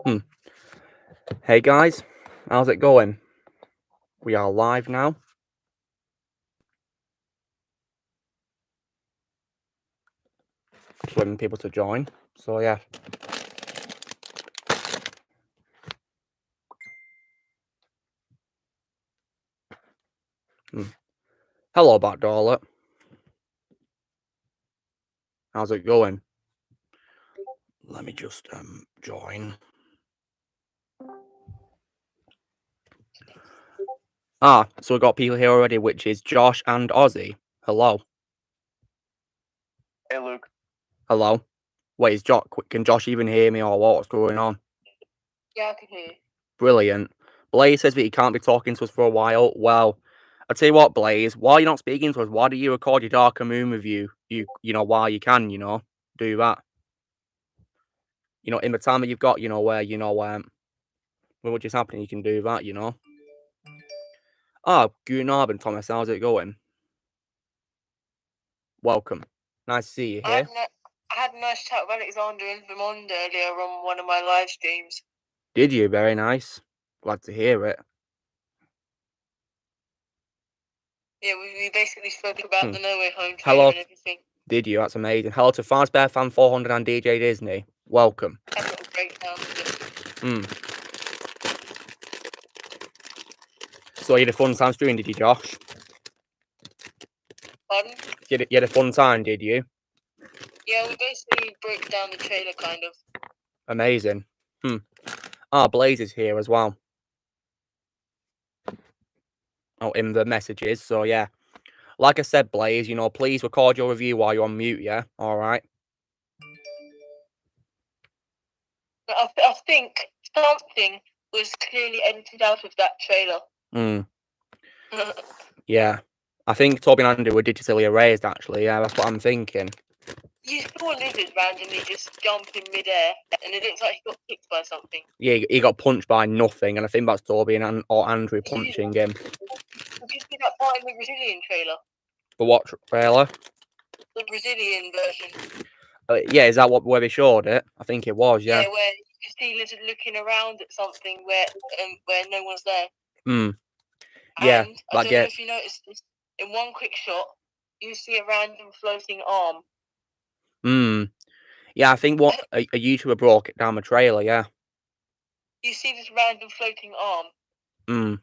Hmm. Hey guys, how's it going? We are live now. Just waiting for people to join. So yeah. Hello, Backdoolet. How's it going? Let me just join. So we've got people here already, which is Josh and Ozzy. Hello. Hey, Luke. Hello. Wait, can Josh even hear me or what's going on? Yeah, I can hear you. Brilliant. Blaze says that he can't be talking to us for a while. Well, I'll tell you what, Blaze, while you're not speaking to us, why do you record your Darker Moon review? You know, while you can, do that. In the time that you've got, when which is happening, you can do that, Guten Abend, Thomas. How's it going? Welcome. Nice to see you here. I had a nice chat with Alexander and Vermond earlier on one of my live streams. Did you? Very nice. Glad to hear it. Yeah, we basically spoke about the No Way Home trailer and everything. Did you? That's amazing. Hello to Fazbear Fan 400 and DJ Disney. Welcome. Have a little breakdown of it. So you had a fun time streaming, did you, Josh? Pardon? You had a fun time, did you? Yeah, we basically broke down the trailer, kind of. Amazing. Blaze is here as well. Oh, in the messages. So yeah, like I said, Blaze, please record your review while you're on mute. Yeah, all right. I think something was clearly edited out of that trailer. Yeah, I think Toby and Andy were digitally erased. Actually, yeah, that's what I'm thinking. You saw a lizard randomly just jump in midair, and it looks like he got kicked by something. Yeah, he got punched by nothing, and I think that's Toby or Andrew punching him. Did you see that part in the Brazilian trailer? The what trailer? The Brazilian version. Yeah, is that where they showed it? I think it was. Yeah. Yeah, where you see lizard looking around at something where no one's there. Yeah. And I don't know if you noticed this. In one quick shot, you see a random floating arm. Yeah, I think a YouTuber broke it down the trailer. Yeah. You see this random floating arm. And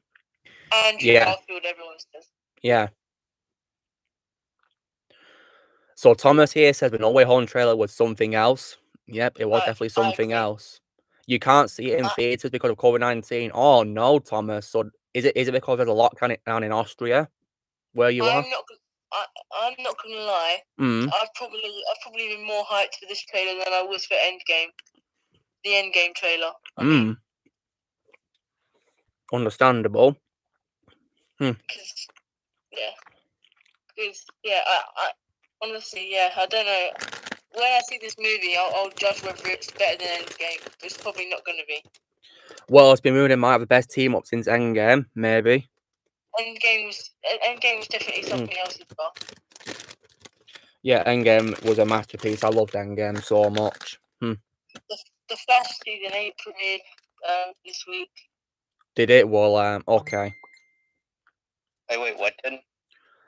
Garfield, everyone says. Yeah. So Thomas here says the No Way Home trailer was something else. Yep, it was definitely something else. You can't see it in theaters because of COVID-19. Oh no, Thomas. So is it because there's a lockdown down in Austria where you are? I'm not gonna lie. I've probably been more hyped for this trailer than I was for Endgame. The Endgame trailer. I mean. Understandable. I honestly, I don't know. When I see this movie, I'll judge whether it's better than Endgame. It's probably not going to be. Well, it's been rumored it might have the best team up since Endgame, maybe. Endgame was definitely something else as well. Yeah, Endgame was a masterpiece. I loved Endgame so much. The Flash season 8 premiered this week. Did it? Well, okay. Wait, what did?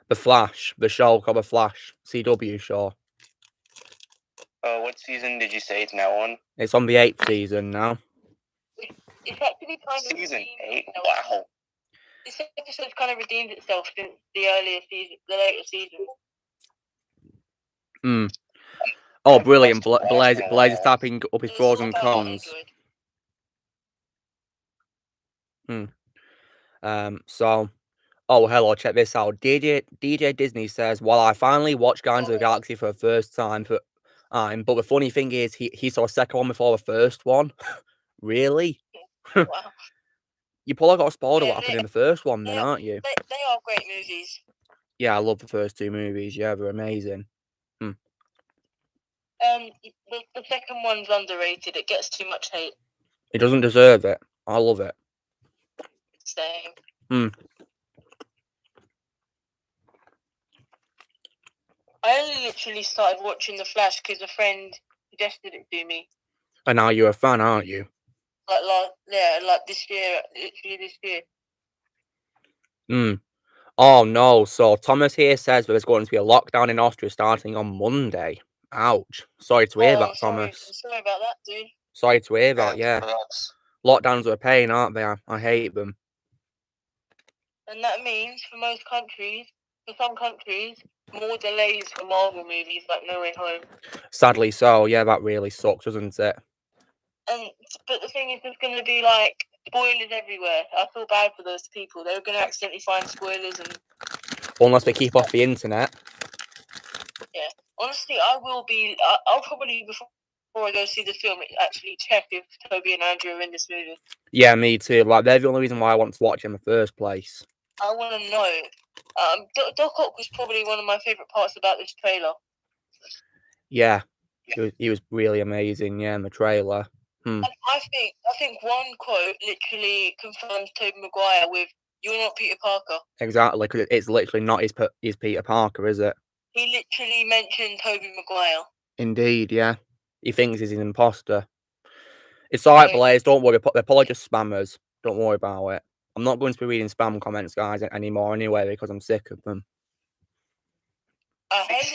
The Flash, the show called The Flash, CW show. What season did you say it's now on? It's on the 8th season now. It's actually kind of season 8. Wow. This episode's kind of redeemed itself since the later season. Oh, brilliant! Blaze is tapping up his pros and cons. So, hello, check this out. DJ Disney says, "Well, I finally watched Guardians of the Galaxy for the first time, but the funny thing is, he saw a second one before the first one. Really? Wow. You probably got spoiled what happened in the first one, then, aren't you? They are great movies. Yeah, I love the first two movies. Yeah, they're amazing. The second one's underrated. It gets too much hate. It doesn't deserve it. I love it. Same. I only literally started watching The Flash because a friend suggested it to me. And now you're a fan, aren't you? Like this year, literally this year. Oh no, so Thomas here says that there's going to be a lockdown in Austria starting on Monday. Ouch. Sorry to hear that, Thomas. Sorry about that, dude. Sorry to hear that, yeah. Lockdowns are a pain, aren't they? I hate them. And that means for some countries, more delays for Marvel movies like No Way Home. Sadly so, yeah, that really sucks, doesn't it? But the thing is, there's going to be like spoilers everywhere. I feel bad for those people. They're going to accidentally find spoilers and. Unless they keep off the internet. Yeah, honestly, I'll probably before I go see the film actually check if Toby and Andrew are in this movie. Yeah, me too. Like they're the only reason why I want to watch it in the first place. I want to know. Doc Ock was probably one of my favorite parts about this trailer. Yeah, he was really amazing. Yeah, in the trailer. And I think one quote literally confirms Tobey Maguire with "You're not Peter Parker." Exactly, because it's literally not his Peter Parker, is it? He literally mentioned Tobey Maguire. Indeed, yeah. He thinks he's an imposter. It's alright, Blaze. Don't worry. They're probably just spammers. Don't worry about it. I'm not going to be reading spam comments, guys, anymore anyway, because I'm sick of them.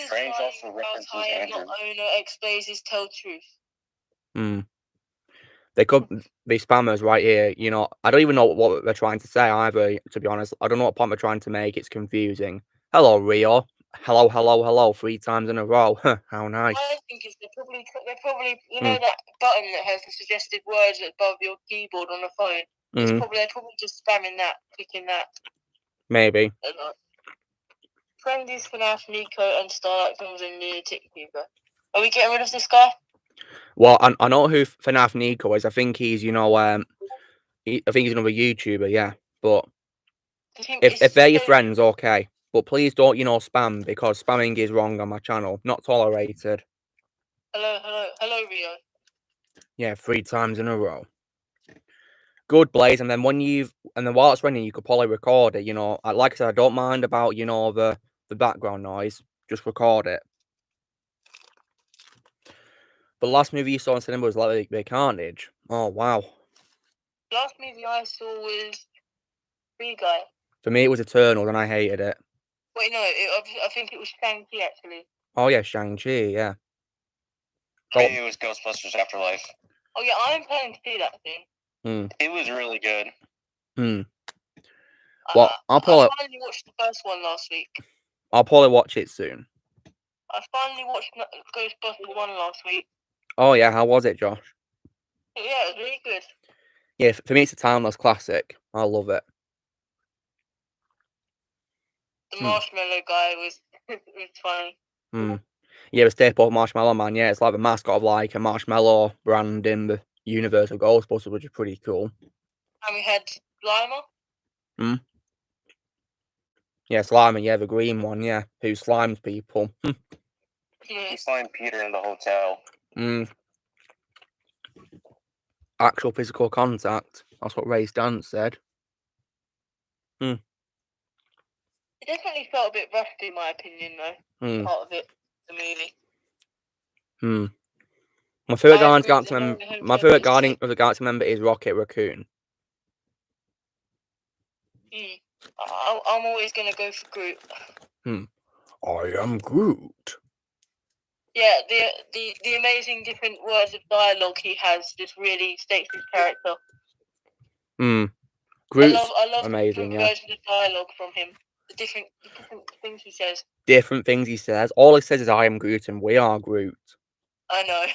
Strange also references Andrew. Owner explains tell truth. They could be spammers right here. You know, I don't even know what they're trying to say either, to be honest. I don't know what point they're trying to make. It's confusing. Hello, Rio. Hello, 3 times in a row. How nice. I think they're probably you know that button that has the suggested words above your keyboard on the phone. They're probably just spamming that, clicking that. Maybe. Friendly's FNAF, Nico, and Starlight Films and Lunatic Fever. Are we getting rid of this guy? Well, I know who FNAF Nico is. I think he's, you know, I think he's another YouTuber, yeah. But if they're your friends, okay. But please don't, you know, spam, because spamming is wrong on my channel. Not tolerated. Hello, Rio. Yeah, 3 times in a row. Good, Blaze. And then while it's running, you could probably record it. You know, like I said, I don't mind about, you know, the background noise. Just record it. The last movie you saw in cinema was like the Carnage. Oh wow. The last movie I saw was Free Guy. For me, it was Eternal, and I hated it. Wait, no, I think it was Shang-Chi actually. Oh yeah, Shang-Chi, yeah. Maybe it was Ghostbusters Afterlife. Oh yeah, I'm planning to see that thing. It was really good. Well, I finally watched the first one last week. I'll probably watch it soon. I finally watched Ghostbusters 1 last week. Oh yeah, how was it, Josh? Yeah, it was really good. Yeah, for me it's a timeless classic. I love it. The marshmallow guy was funny. Yeah, the staple Marshmallow Man. Yeah, it's like the mascot of like a marshmallow brand in the universe of Ghostbusters, which is pretty cool. And we had Slimer. Yeah, Slimer. Yeah, the green one. Yeah, who slimes people. He slimed Peter in the hotel. Actual physical contact. That's what Ray's dance said. It definitely felt a bit rushed, in my opinion, though. Part of it, the movie. My favourite Guardian of the Galaxy member is Rocket Raccoon. I'm always gonna go for Groot. I am Groot. Yeah, the amazing different words of dialogue he has just really states his character. Groot's I love amazing, the versions of dialogue from him. The different things he says. Different things he says. All he says is I am Groot and we are Groot. I know.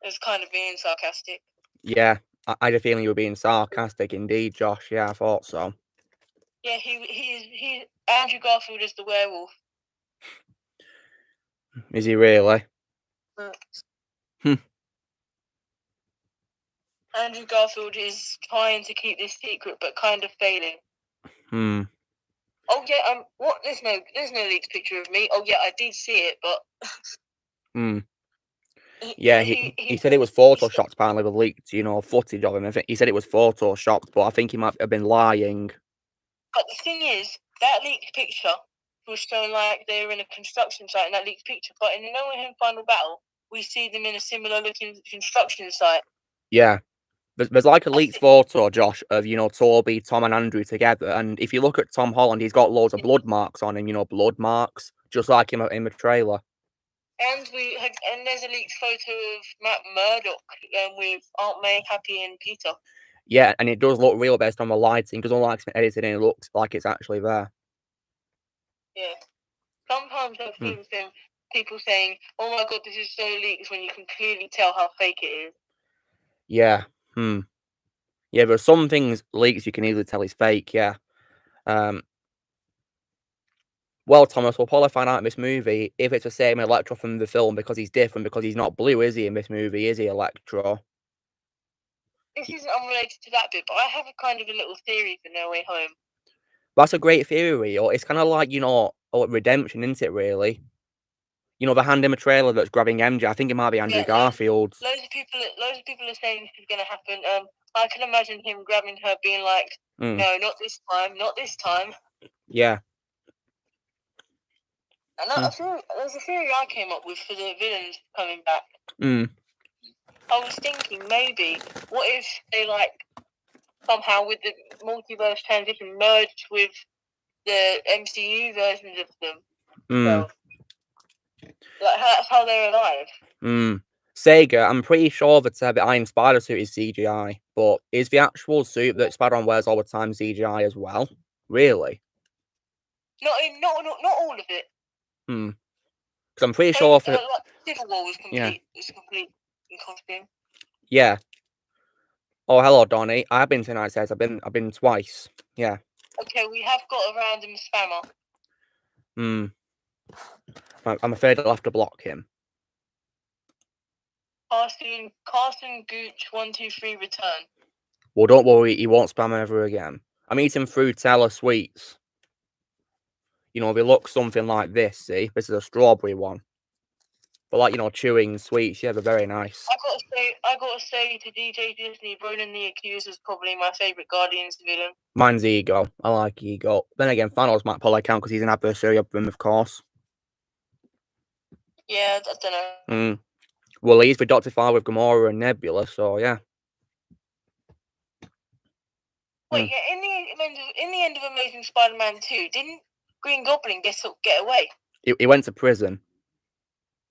It's kind of being sarcastic. Yeah, I had a feeling you were being sarcastic indeed, Josh. Yeah, I thought so. Yeah, he Andrew Garfield is the werewolf. Is he really? Andrew Garfield is trying to keep this secret, but kind of failing. Oh yeah, what? There's no leaked picture of me. Oh yeah, I did see it, but. Yeah, he said it was photoshopped. Apparently, with leaked, you know, footage of him. I think he said it was photoshopped, but I think he might have been lying. But the thing is, that leaked picture was showing like they were in a construction site in that leaked picture. But in the No Way Home final battle, we see them in a similar looking construction site. Yeah. There's like a leaked photo, Josh, of, Toby, Tom and Andrew together, and if you look at Tom Holland, he's got loads of blood marks on him, blood marks, just like him in the trailer. And there's a leaked photo of Matt Murdock with Aunt May, Happy and Peter. Yeah, and it does look real based on the lighting, because unlike it's been edited in, it looks like it's actually there. Yeah. Sometimes I've seen some people saying, "Oh my god, this is so leaked," when you can clearly tell how fake it is. Yeah. Yeah, there's some things leaks you can easily tell it's fake, yeah. Well, Thomas, we'll probably find out in this movie if it's the same Electro from the film, because he's different, because he's not blue, is he, in this movie? Is he, Electro? This isn't unrelated to that bit, but I have a kind of a little theory for No Way Home. That's a great theory, or it's kind of like, redemption, isn't it, really? The hand in the trailer that's grabbing MJ, I think it might be Andrew Garfield. Loads of people are saying this is going to happen. I can imagine him grabbing her, being like, "No, not this time, not this time." Yeah. And there's a theory I came up with for the villains coming back. I was thinking maybe, what if they somehow with the multiverse transition merged with the MCU versions of them? That's how they're alive. Sega, I'm pretty sure that the Iron Spider suit is CGI, but is the actual suit that Spider-Man wears all the time CGI as well? Really? Not all of it. Because I'm pretty sure for Civil War was complete. It was complete in costume. Yeah. Oh, hello, Donnie. I've been to United States. I've been twice. Yeah. Okay, we have got a random spammer. I'm afraid I'll have to block him. Carson Gooch 123 return. Well, don't worry, he won't spam ever again. I'm eating Fruitella sweets. They look something like this, see? This is a strawberry one. But chewing sweets, yeah, they're very nice. I gotta say to DJ Disney, Ronan the Accuser is probably my favourite Guardians villain. Mine's Ego. I like Ego. Then again, Thanos might probably count because he's an adversary of them, of course. Yeah, I don't know. Well, he's the Dr. Fire with Gamora and Nebula, so yeah. Wait, yeah, in the end of Amazing Spider-Man 2, didn't Green Goblin get away? He went to prison.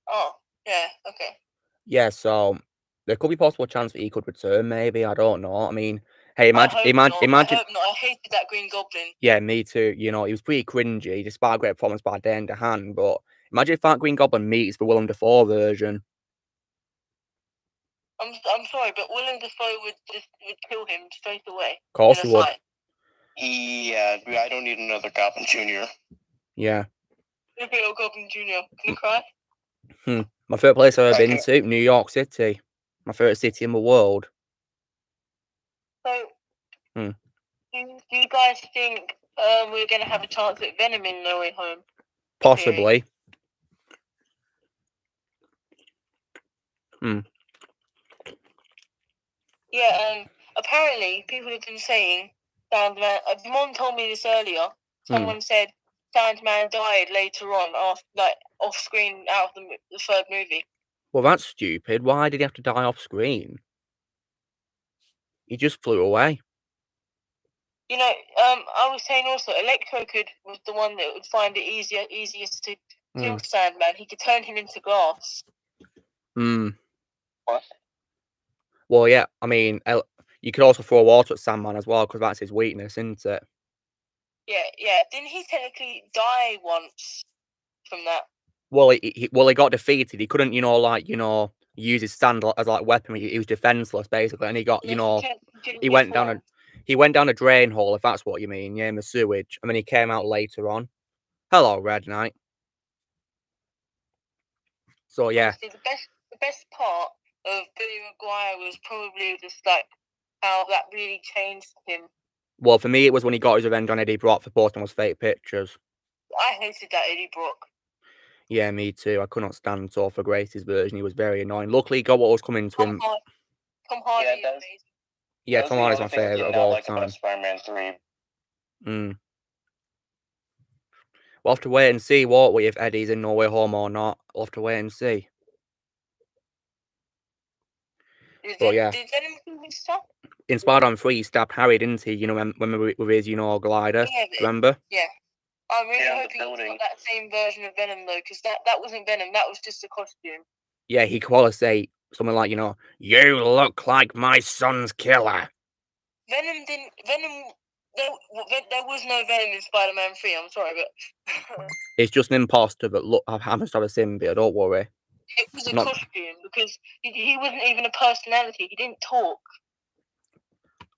Oh, yeah, okay. Yeah, so there could be possible chance that he could return, maybe. I don't know. I mean, hey, imagine. I hope not. I hated that Green Goblin. Yeah, me too. He was pretty cringy, despite a great performance by Dan DeHaan. But imagine if that Green Goblin meets the Willem Dafoe version. I'm sorry, but Willem Dafoe would kill him straight away. Of course he would. Yeah, I don't need another Goblin Jr. Yeah. Okay, Goblin Jr. Can you cry? My favourite place I've ever been to, New York City. My favourite city in the world. So, do you guys think we're going to have a chance at Venom in No Way Home? Possibly. Yeah, apparently people have been saying Sandman. Mom told me this earlier. Someone said Sandman died later on, off screen out of the third movie. Well, that's stupid. Why did he have to die off screen? He just flew away. I was saying also, Electro was the one that would find it easiest to kill Sandman. He could turn him into glass. What? Well, yeah, I mean, you could also throw water at Sandman as well, because that's his weakness, isn't it? Yeah. Didn't he technically die once from that? Well, he got defeated. He couldn't, use his stand as weapon. He was defenseless basically, and he got, he went down a drain hole, if that's what you mean, yeah, in the sewage, and then he came out later on. Hello, Red Knight. So yeah, the best part of Billy Maguire was probably just how that really changed him. Well, for me, it was when he got his revenge on Eddie Brock for posting those fake pictures. I hated that Eddie Brock. Yeah, me too. I could not stand Topher Grace's version. He was very annoying. Luckily, he got what was coming to him. Tom Hardy is amazing. Yeah, Tom Hardy's my favourite of all time. Spider-Man 3. We'll have to wait and see, won't we, if Eddie's in No Way Home or not. We'll have to wait and see. But yeah. Did Venom kill his stuff? In Spider-Man 3, he stabbed Harry, didn't he? You know, when with his, glider. Yeah, Remember? Yeah. I'm really Yeah, hoping it's not that same version of Venom, though, because that wasn't Venom. That was just a costume. Yeah, he could always say something like, you look like my son's killer. Venom didn't... There was no Venom in Spider-Man 3, I'm sorry, but... It's just an imposter that happens to have a symbiote, don't worry. It was a costume, because he wasn't even a personality. He didn't talk.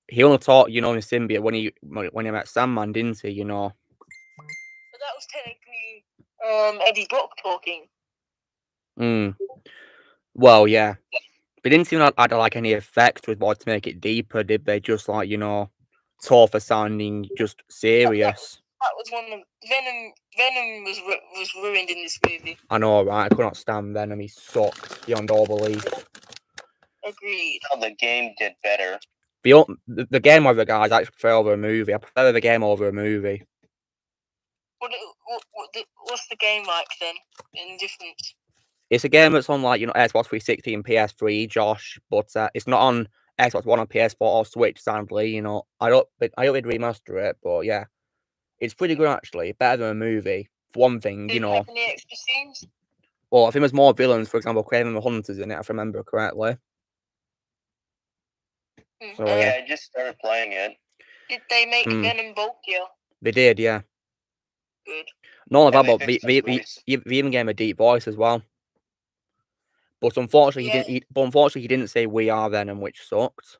He only talked, in a symbiote when he met Sandman, didn't he, But that was technically Eddie Brock talking. Well, yeah. They didn't seem to add like any effects with what to make it deeper, did they? Just like, tougher sounding, just serious. That was one of Venom was ruined in this movie. I know, right? I could not stand Venom. He sucked beyond all belief. Agreed. Oh, the game did better. The game over, guys, I actually prefer over a movie. I prefer the game over a movie. What's the game like then? In difference? It's a game that's on like Xbox 360 and PS3, Josh, but it's not on Xbox One or PS4 or Switch. Sadly, I don't think they'd remaster it, but yeah, it's pretty good actually. Better than a movie. For one thing, Did it have any extra scenes? Well, I think there's more villains. For example, Kraven the Hunter's in it, if I remember correctly. So, yeah, I just started playing it. Did they make Venom bulkier? They did, yeah. Good. Not only that, but they even gave him a deep voice as well. But unfortunately, he didn't say "We are Venom," which sucked.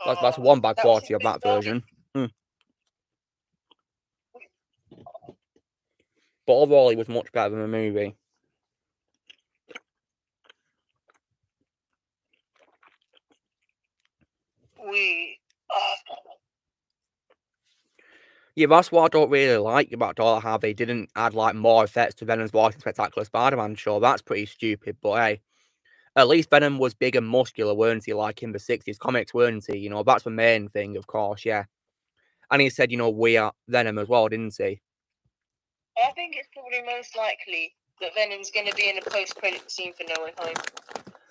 That's one bad quality of that version. But overall, he was much better than the movie. Yeah, that's what I don't really like about how they didn't add like more effects to Venom's voice in Spectacular Spider-Man show. That's pretty stupid, but hey, at least Venom was big and muscular, weren't he? Like in the 60s comics, weren't he? That's the main thing, of course, yeah. And he said, we are Venom as well, didn't he? I think it's probably most likely that Venom's going to be in a post-credit scene for No Way Home.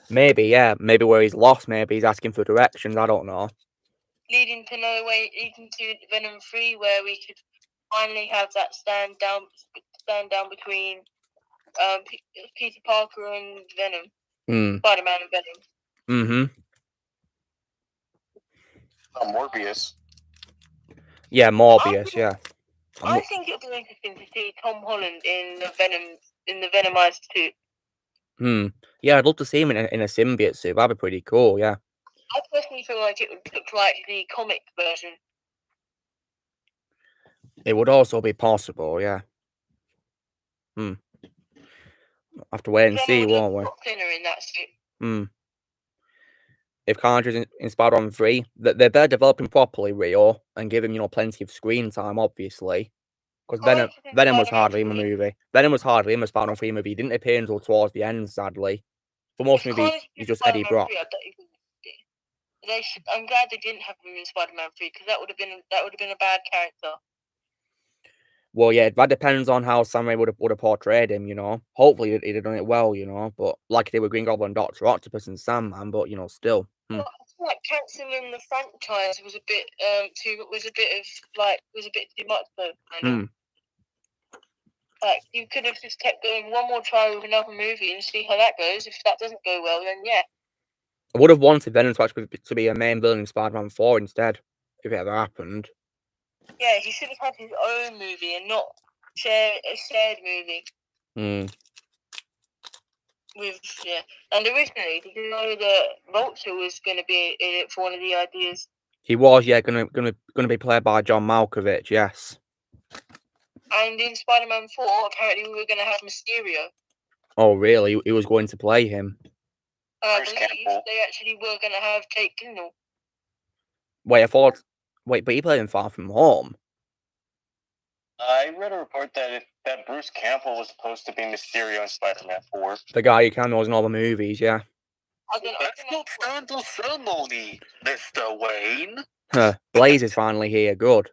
Maybe, yeah. Maybe where he's lost, maybe he's asking for directions, I don't know. Leading to Venom 3, where we could finally have that stand down between Peter Parker and Venom. Spider-Man and Venom. Morbius. Yeah, Morbius, yeah. I think it'll be interesting to see Tom Holland in the Venomized suit. Yeah, I'd love to see him in a symbiote suit. That'd be pretty cool, yeah. I personally feel like it would look like the comic version. It would also be possible, yeah. Have to wait and see, won't we? Thinner in that suit. If Carnage's in Spider-Man 3, they better develop him properly, Rio, and give him, plenty of screen time, obviously. Because Venom was hardly in the movie. Venom was hardly in the Spider-Man 3 movie. He didn't appear until towards the end, sadly. For most of the movie, he's just Eddie Brock. I'm glad they didn't have him in Spider-Man 3, because that would have been a bad character. Well, yeah, that depends on how Sam Raimi would have portrayed him, Hopefully he'd have done it well, But like they were Green Goblin, Dr. Octopus, and Sandman, but still. Well, I feel like cancelling the franchise was a bit too much though. Kind of. Like you could have just kept going one more try with another movie and see how that goes. If that doesn't go well, then yeah. I would have wanted Venom to be a main villain in Spider-Man 4 instead, if it ever happened. Yeah, he should have had his own movie and not a shared movie. And originally, did you know that Vulture was going to be in it for one of the ideas? He was, yeah, going to be played by John Malkovich, yes. And in Spider-Man 4, apparently we were going to have Mysterio. Oh, really? He was going to play him? I believe they actually were going to have Jake Gyllenhaal. Wait, but he played in Far From Home. I read a report that Bruce Campbell was supposed to be Mysterio in Spider-Man 4. The guy who cameos in all the movies, yeah. That's not stand the ceremony, Mr. Wayne. Blaze is finally here. Good.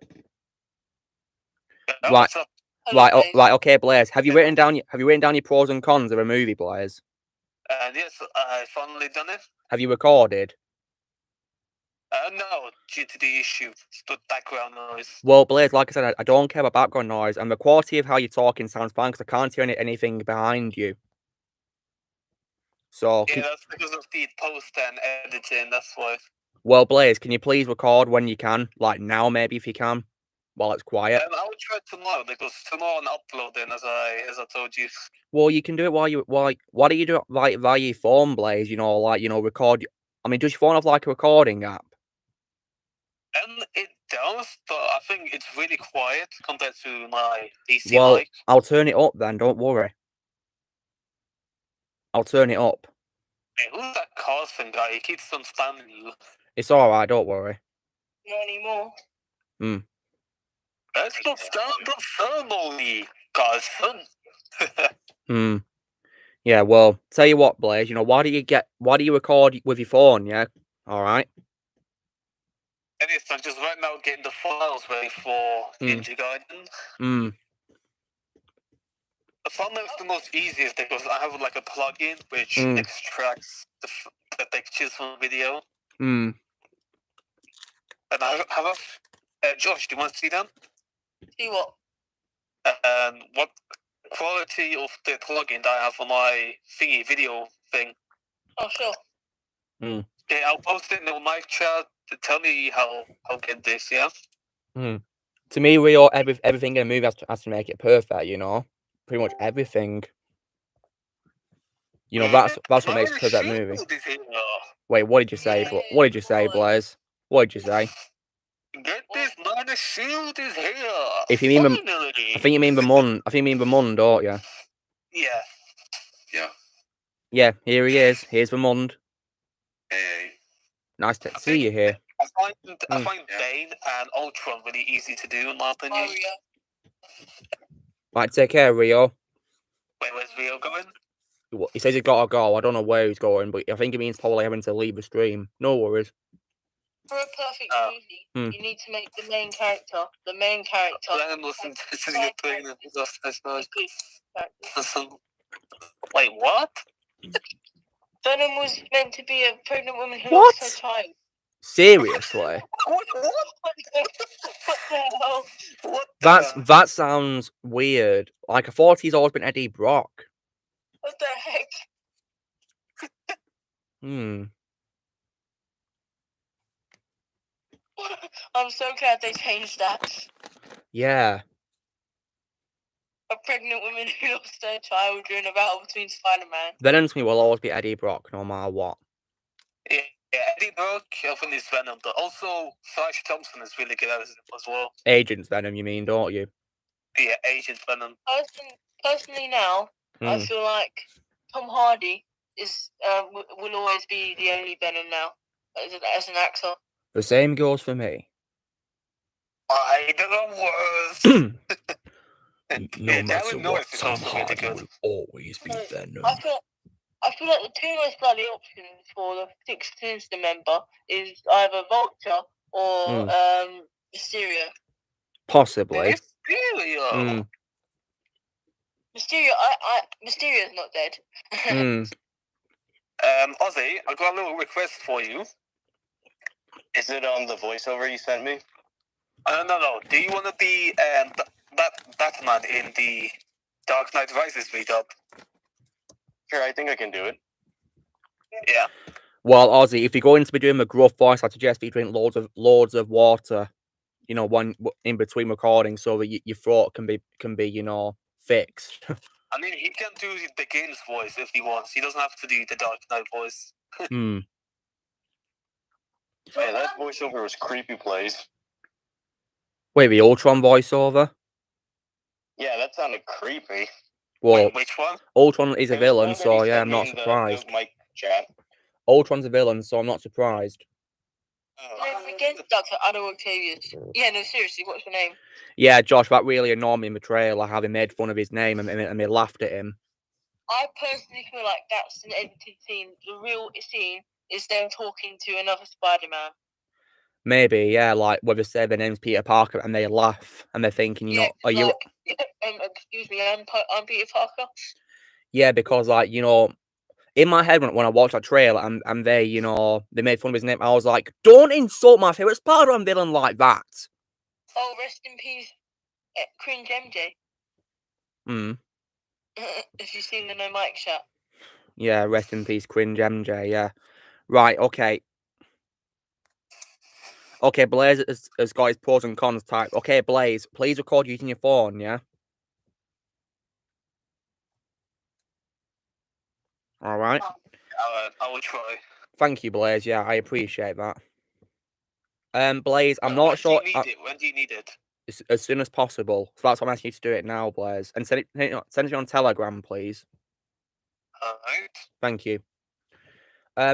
Right. Okay, Blaze. Have you written down your pros and cons of a movie, Blaze? And yes, I finally done it. Have you recorded? No, due to the issue, the background noise. Well, Blaze, like I said, I don't care about background noise, and the quality of how you're talking sounds fine because I can't hear anything behind you. So, yeah, that's because of the post and editing. That's why. Well, Blaze, can you please record when you can, like now, maybe if you can, while it's quiet? I will try tomorrow because tomorrow I'm uploading, as I told you. Well, you can do it while you why don't you do it like via your phone, Blaze? Record. I mean, does your phone have like a recording app? And it does, but I think it's really quiet compared to my PC Well, mic. I'll turn it up then. Don't worry. I'll turn it up. Hey, who's that Carson guy? He keeps on spamming you. It's all right. Don't worry. Not anymore. Let's not start the ceremony, Carson. Yeah. Well, tell you what, Blaze. Why do you record with your phone? Yeah. All right. Anyways, I'm just right now getting the files ready for Ninja Gaiden. The thumbnail is the most easiest because I have like a plugin which extracts the textures from the video. And I have Josh, do you want to see them? See what? What quality of the plugin that I have for my video thing. Oh, sure. Okay, I'll post it in the mic chat to tell me how good this, yeah? To me, everything in a movie has to make it perfect, Pretty much everything. That's what makes a perfect movie. Wait, what did you say? What did you say, Blaze? What did you say? Get this, man, the shield is here. If you mean I think you mean the Mun. I think you mean the Mun, don't you? Yeah. Yeah, here he is. Here's the Mund. Hey. Nice to see you here. I find Bane and Ultron really easy to do, in my opinion. Oh, yeah. Right, take care, Rio. Wait, where's Rio going? He says he's got to go. I don't know where he's going, but I think it means probably having to leave the stream. No worries. For a perfect movie, you need to make the main character. Wait, what? Venom was meant to be a pregnant woman who lost her child. Seriously? What the hell? That sounds weird. Like, I thought he's always been Eddie Brock. What the heck? I'm so glad they changed that. Yeah. A pregnant woman who lost her child during a battle between Spider-Man. Venom to me will always be Eddie Brock, no matter what. Yeah, Eddie Brock, I think is Venom, but also Flash Thompson is really good at it as well. Agent Venom, you mean, don't you? Yeah, Agent Venom. Personally now, I feel like Tom Hardy will always be the only Venom now, as an actor. The same goes for me. I don't know worse. No matter what, Tom Hardy will always be Venom. I feel like the two most bloody options for the sixth Sinister member is either Vulture or Mysterio. Possibly. Mysterio. Mysterio's not dead. Ozzy, I got a little request for you. Is it on the voiceover you sent me? No. Do you want to be Batman in the Dark Knight Rises meetup? Sure, I think I can do it. Yeah. Well, Ozzy, if you're going to be doing the gruff voice, I suggest you drink loads of water. One in between recordings, so that your throat can be fixed. I mean, he can do the game's voice if he wants. He doesn't have to do the Dark Knight voice. Hey, that voiceover was creepy, Blaze. Wait, the Ultron voiceover? Yeah, that sounded creepy. Well, wait, which one? Ultron is a villain, so yeah, I'm not surprised. Ultron's a villain, so I'm not surprised. Against Dr. Otto Octavius. Yeah, no, seriously, what's your name? Yeah, Josh, that really annoyed me in the trailer, having made fun of his name and they laughed at him. I personally feel like that's an edited scene. The real scene is them talking to another Spider-Man. Maybe, yeah, like whether say their name's Peter Parker and they laugh and they're thinking, are you? Excuse me, I'm Peter Parker. Yeah, because In my head, when I watched that trailer and they, you know, they made fun of his name, I was like, don't insult my favourite Spider-Man villain like that. Oh, rest in peace, Cringe MJ. Have you seen the No Mic shot? Yeah, rest in peace, Cringe MJ, yeah. Right, okay. Okay, Blaze has got his pros and cons type. Okay, Blaze, please record using your phone, yeah? Alright. I will try. Thank you, Blaze, yeah, I appreciate that. Blaze, I'm When not sure... Do you need it? When do you need it? As soon as possible. So that's why I'm asking you to do it now, Blaze. And send it on Telegram, please. Alright. Thank you.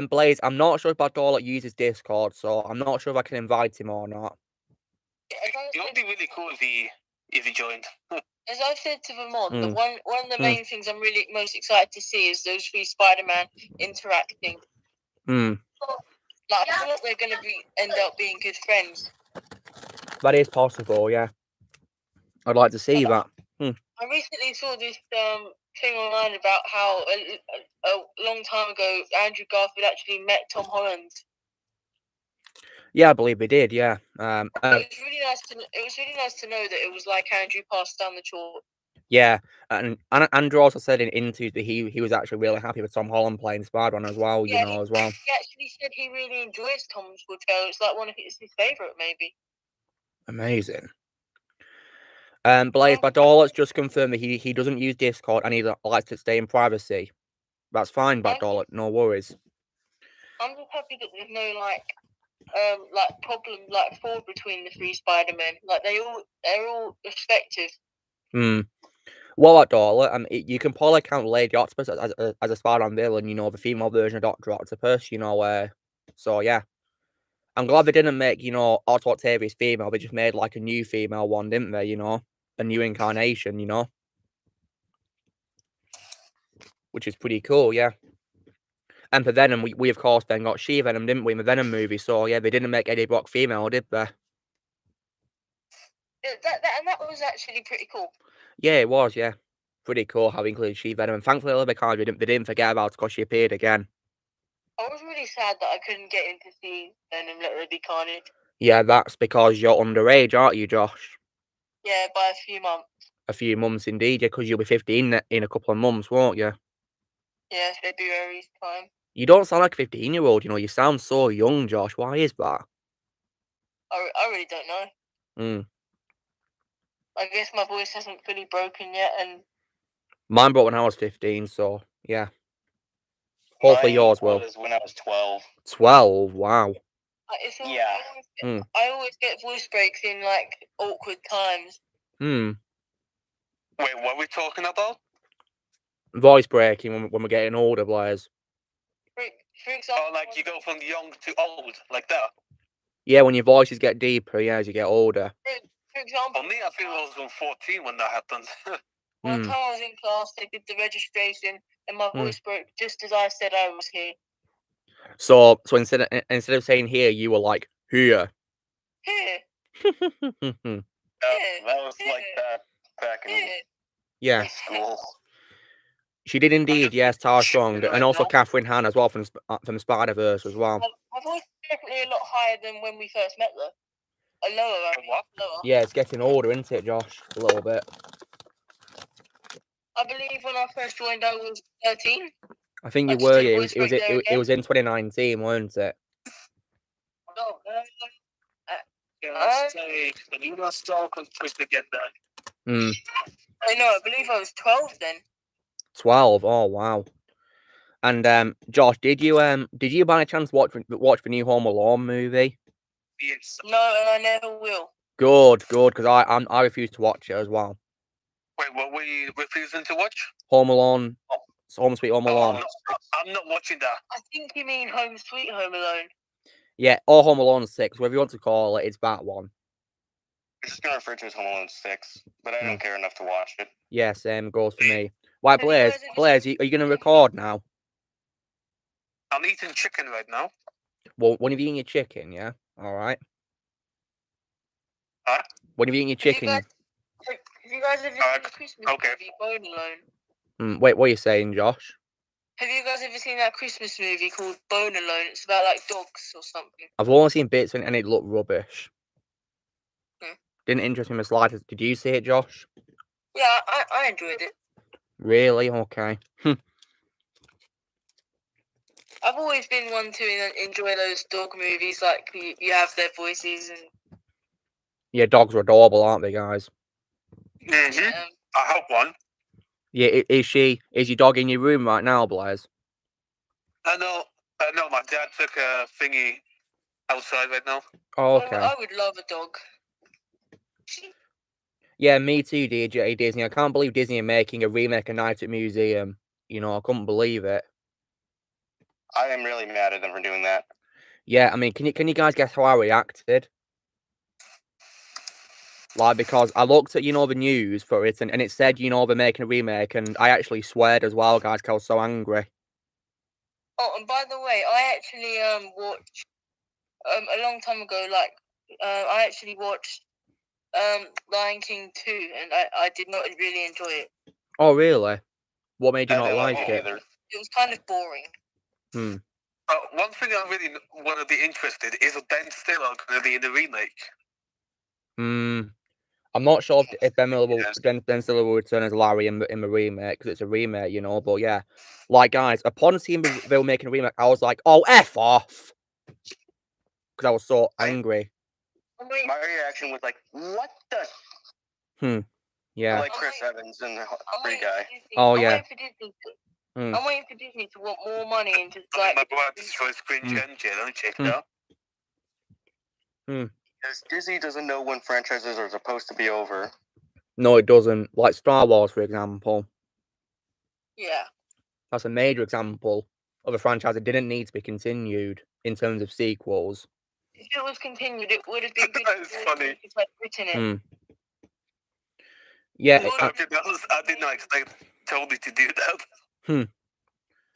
Blaze, I'm not sure if Badola uses Discord, so I'm not sure if I can invite him or not. It would be really cool if he joined. As I said to Vermont, one of the main things I'm really most excited to see is those three Spider-Man interacting. Like, I feel like they're going to end up being good friends. That is possible, yeah. I'd like to see that. I recently saw this thing online about how a long time ago Andrew Garfield actually met Tom Holland. Yeah, I believe they did. Yeah. It was really nice to. It was really nice to know that it was like Andrew passed down the torch. Yeah, and Andrew also said in interviews that he was actually really happy with Tom Holland playing Spider-Man as well. Yeah, you know, as well. He actually said he really enjoys Tom's portrayal. It's like one of his favorite, maybe. Amazing. Blaze Badola's just confirmed that he doesn't use Discord and he likes to stay in privacy. That's fine, Badola. No worries. I'm just happy that there's no problem, fraud between the three Spider-Men. Like they're all respective. Well, Badola, you can probably count Lady Octopus as a Spider-Man villain. You know, the female version of Dr. Octopus. You know, so yeah. I'm glad they didn't make, you know, Otto Octavius female. They just made like a new female one, didn't they? You know, a new incarnation. You know, which is pretty cool, yeah. And for Venom, we of course then got She-Venom, didn't we, in the Venom movie? So yeah, they didn't make Eddie Brock female, did they? That was actually pretty cool. Yeah, it was, yeah. Pretty cool how they included She-Venom. And thankfully, a little bit kind, they didn't forget about it because she appeared again. I was really sad that I couldn't get in to see Venom Let There Be Carnage. Yeah, that's because you're underage, aren't you, Josh? Yeah, by a few months. A few months indeed, yeah, because you'll be 15 in a couple of months, won't you? Yeah, February's time. You don't sound like a 15-year-old, you know, you sound so young, Josh. Why is that? I really don't know. I guess my voice hasn't fully broken yet, and... Mine broke when I was 15, so, yeah. Hopefully yours will. Was when I was 12. 12? Wow. Yeah. I always get voice breaks in, like, awkward times. Wait, what are we talking about? Voice breaking when we're getting older, Blaze. For example... Oh, like you go from young to old, like that? Yeah, when your voices get deeper, yeah, as you get older. For example... For me, I feel I was on 14 when that happened. One time I was in class, they did the registration, and my voice broke just as I said I was here. So instead of saying here, you were like, here. Here. That was like that back in school. She did indeed, yes, Tara Strong, and also Catherine Hahn as well from Spider-Verse as well. My voice is definitely a lot higher than when we first met, though. Lower. Yeah, it's getting older, isn't it, Josh? A little bit. I believe when I first joined, I was 13. I think you were. Yeah, it was in 2019, weren't it? No. When you were still confused again, I know. I believe I was 12 then. 12. Oh wow. And Josh, did you by any chance watch the new Home Alone movie? Yes. No, and I never will. Good, because I refuse to watch it as well. Wait, what were you refusing to watch? Home Alone. Home Sweet Home Alone. I'm not watching that. I think you mean Home Sweet Home Alone. Yeah, or Home Alone 6, whatever you want to call it, it's that one. I'm just gonna refer to it as Home Alone 6, but I don't care enough to watch it. Yeah, same goes for me. Why, Blaze, are you gonna record now? I'm eating chicken right now. Well, when are you eating your chicken, yeah? Alright. Huh? When are you eating your chicken? Have you guys ever seen the Christmas movie Home Alone? Wait, what are you saying, Josh? Have you guys ever seen that Christmas movie called Bone Alone? It's about like dogs or something. I've only seen bits and it looked rubbish. Hmm. Didn't interest me in the slightest. Did you see it, Josh? Yeah, I enjoyed it. Really? Okay. I've always been one to enjoy those dog movies, like you have their voices and. Yeah, dogs are adorable, aren't they, guys? Mm-hmm. I have one. Yeah, is your dog in your room right now, Blaze? No, my dad took a thingy outside right now. Oh, okay. I would love a dog. Yeah, me too, DJ Disney. I can't believe Disney are making a remake of Night at Museum. You know, I couldn't believe it. I am really mad at them for doing that. Yeah, I mean, can you guys guess how I reacted? Like, because I looked at, the news for it, and it said, they're making a remake, and I actually sweared as well, guys, because I was so angry. Oh, and by the way, I actually watched a long time ago, like I actually watched Lion King 2, and I did not really enjoy it. Oh, really? What made you not like it? Either. It was kind of boring. One thing I really want to be interested is Ben Stiller going to be in the remake. I'm not sure if Ben Stiller will return as Larry in the remake, because it's a remake, but yeah. Like, guys, upon seeing they were making a remake, I was like, oh, F off! Because I was so angry. My reaction was like, what the? Yeah. I like Chris Evans and the Free Guy. Oh, yeah. I'm waiting for Disney to want more money into like. My brother's first cringe engine, don't check that. Because Disney doesn't know when franchises are supposed to be over. No, it doesn't. Like Star Wars, for example. Yeah. That's a major example of a franchise that didn't need to be continued in terms of sequels. If it was continued, it would have been good. That is funny. It's like written it. Yeah. I did not expect Toby to do that.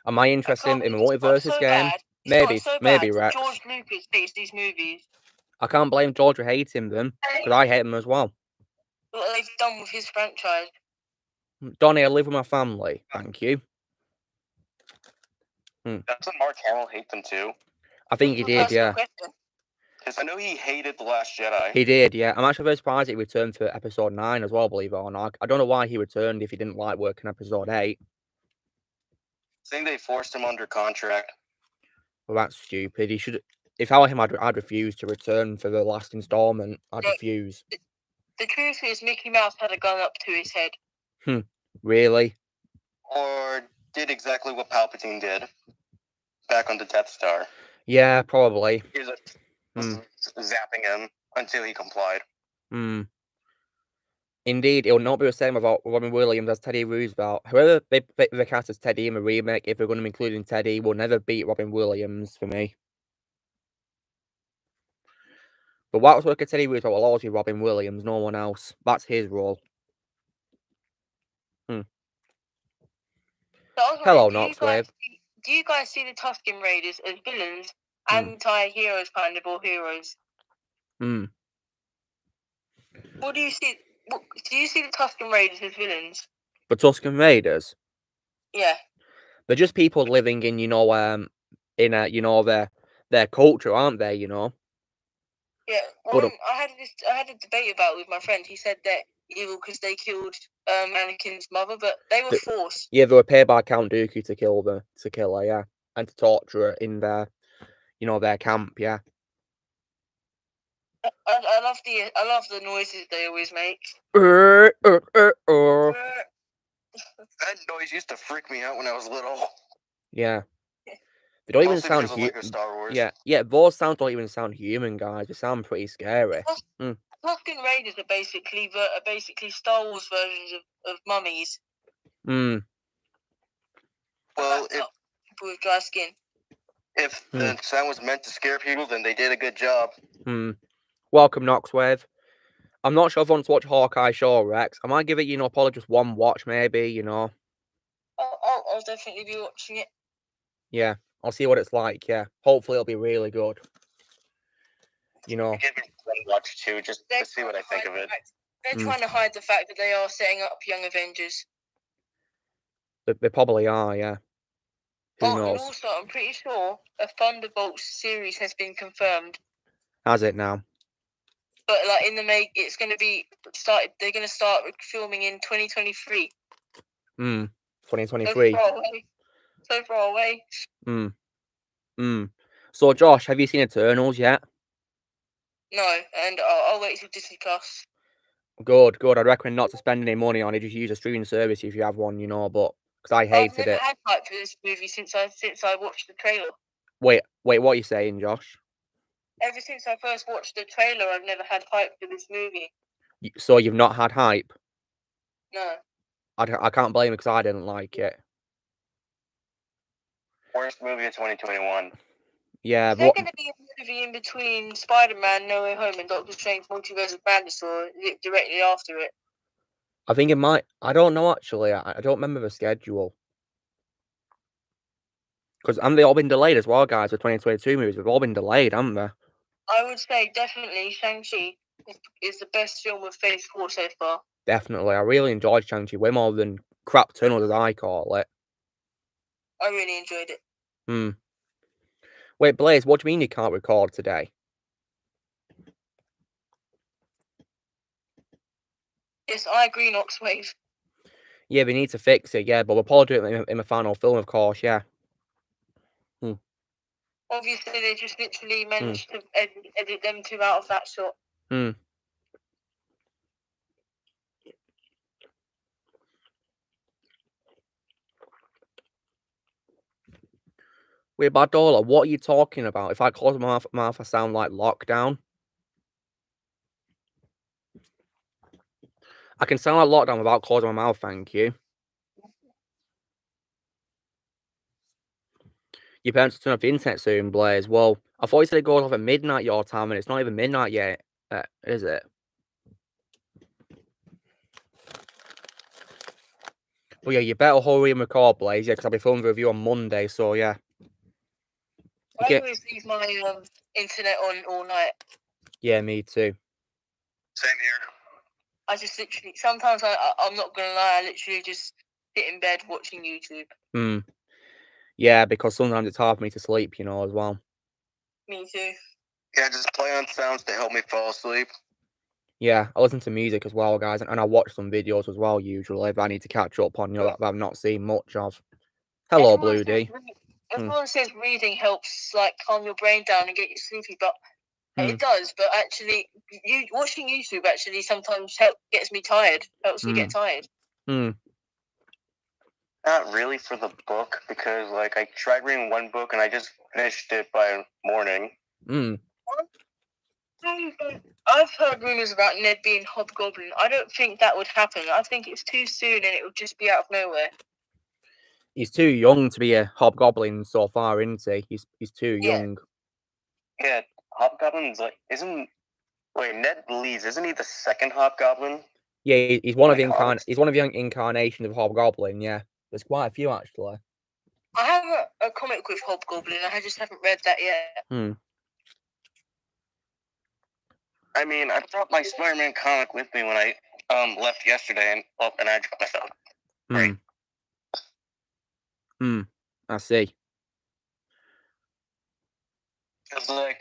Am I interested in the multiverses game? Maybe Rex. George Lucas hates these movies. I can't blame George for hating them, because I hate them as well. What they've done with his franchise. Donnie, I live with my family. Thank you. Doesn't Mark Hamill hate them too? I think he did, yeah. Because I know he hated The Last Jedi. He did, yeah. I'm actually very surprised he returned for episode 9 as well, believe it or not. I don't know why he returned if he didn't like working episode 8. I think they forced him under contract. Well, that's stupid. He should. If I were him, I'd refuse to return for the last installment. I'd refuse. The truth is, Mickey Mouse had a gun up to his head. Really? Or did exactly what Palpatine did back on the Death Star. Yeah, probably. He was zapping him until he complied. Indeed, it will not be the same without Robin Williams as Teddy Roosevelt. Whoever they cast as Teddy in the remake, if they're going to be including Teddy, will never beat Robin Williams for me. But what's work at Teddy Roosevelt will always be Robin Williams, no one else. That's his role. Hello, Knoxwave. Do you guys see the Tusken Raiders as villains, anti-heroes kind of, or heroes? What do you see? Do you see the Tusken Raiders as villains? The Tusken Raiders? Yeah. They're just people living in, their culture, aren't they, Yeah. Well, I had a debate about it with my friend. He said that evil because they killed Anakin's mother, but they were forced. Yeah, they were paid by Count Dooku to kill her, yeah. And to torture her in their camp, yeah. I love the noises they always make. That noise used to freak me out when I was little. Yeah. They don't even sound Star Wars. Yeah, those sounds don't even sound human, guys. They sound pretty scary. Tusken Raiders are basically Star Wars versions of mummies. Well, if people with dry skin. If the sound was meant to scare people, then they did a good job. Welcome, Knoxwave. I'm not sure if I want to watch Hawkeye Show, Rex. I might give it, probably just one watch, maybe, I'll definitely be watching it. Yeah, I'll see what it's like, yeah. Hopefully it'll be really good. Give it one watch, too, just to see what I think of it. They're trying to hide the fact that they are setting up Young Avengers. They probably are, yeah. Who knows? And also, I'm pretty sure a Thunderbolts series has been confirmed. Has it now? But like it's going to be started. They're going to start filming in 2023. 2023. So far away. So, Josh, have you seen Eternals yet? No, and I'll wait till Disney Plus. Good. I'd recommend not to spend any money on it. Just use a streaming service if you have one, but because I hated it. I've never had hype for this movie since I watched the trailer. Wait, what are you saying, Josh? Ever since I first watched the trailer, I've never had hype for this movie. So you've not had hype? No. I can't blame it because I didn't like it. Worst movie of 2021. Yeah, Is there going to be a movie in between Spider-Man No Way Home and Doctor Strange Multiverse of Madness, or is it directly after it? I think it might. I don't know, actually. I don't remember the schedule. Because haven't they all been delayed as well, guys? The 2022 movies have all been delayed, haven't they? I would say definitely Shang-Chi is the best film of Phase 4 so far. Definitely. I really enjoyed Shang-Chi way more than crap tunnel, as I call it. I really enjoyed it. Wait, Blaze, what do you mean you can't record today? Yes, I agree, Noxwave. Yeah, we need to fix it, yeah, but we'll probably do it in the final film, of course, yeah. Obviously, they just literally managed to edit them two out of that shot. Wait, Badola, what are you talking about? If I close my mouth, I sound like lockdown. I can sound like lockdown without closing my mouth, thank you. Your parents will turn off the internet soon, Blaze. Well, I thought you said it goes off at midnight your time, and it's not even midnight yet, is it? Well, yeah, you better hurry and record, Blaze, yeah, because I'll be filming the review on Monday, so yeah. I always leave my internet on all night. Yeah, me too. Same here. I just literally, sometimes I'm not going to lie, I literally just sit in bed watching YouTube. Yeah, because sometimes it's hard for me to sleep, as well. Me too. Yeah, just play on sounds to help me fall asleep. Yeah, I listen to music as well, guys, and I watch some videos as well, usually, if I need to catch up on, that I've not seen much of. Hello, Blue D. Everyone says reading helps, like, calm your brain down and get you sleepy, but it does, but actually, watching YouTube actually sometimes gets me tired, helps me get tired. Not really for the book, because, like, I tried reading one book and I just finished it by morning. I've heard rumors about Ned being Hobgoblin. I don't think that would happen. I think it's too soon and it would just be out of nowhere. He's too young to be a Hobgoblin so far, isn't he? He's too young. Yeah, Hobgoblin's like, Ned Leeds, isn't he the second Hobgoblin? Yeah, he's one of the incarnations of Hobgoblin, yeah. There's quite a few, actually. I have a comic with Hobgoblin, I just haven't read that yet. I mean, I brought my Spider-Man comic with me when I left yesterday, and I dropped myself. Right. I see. Because, like,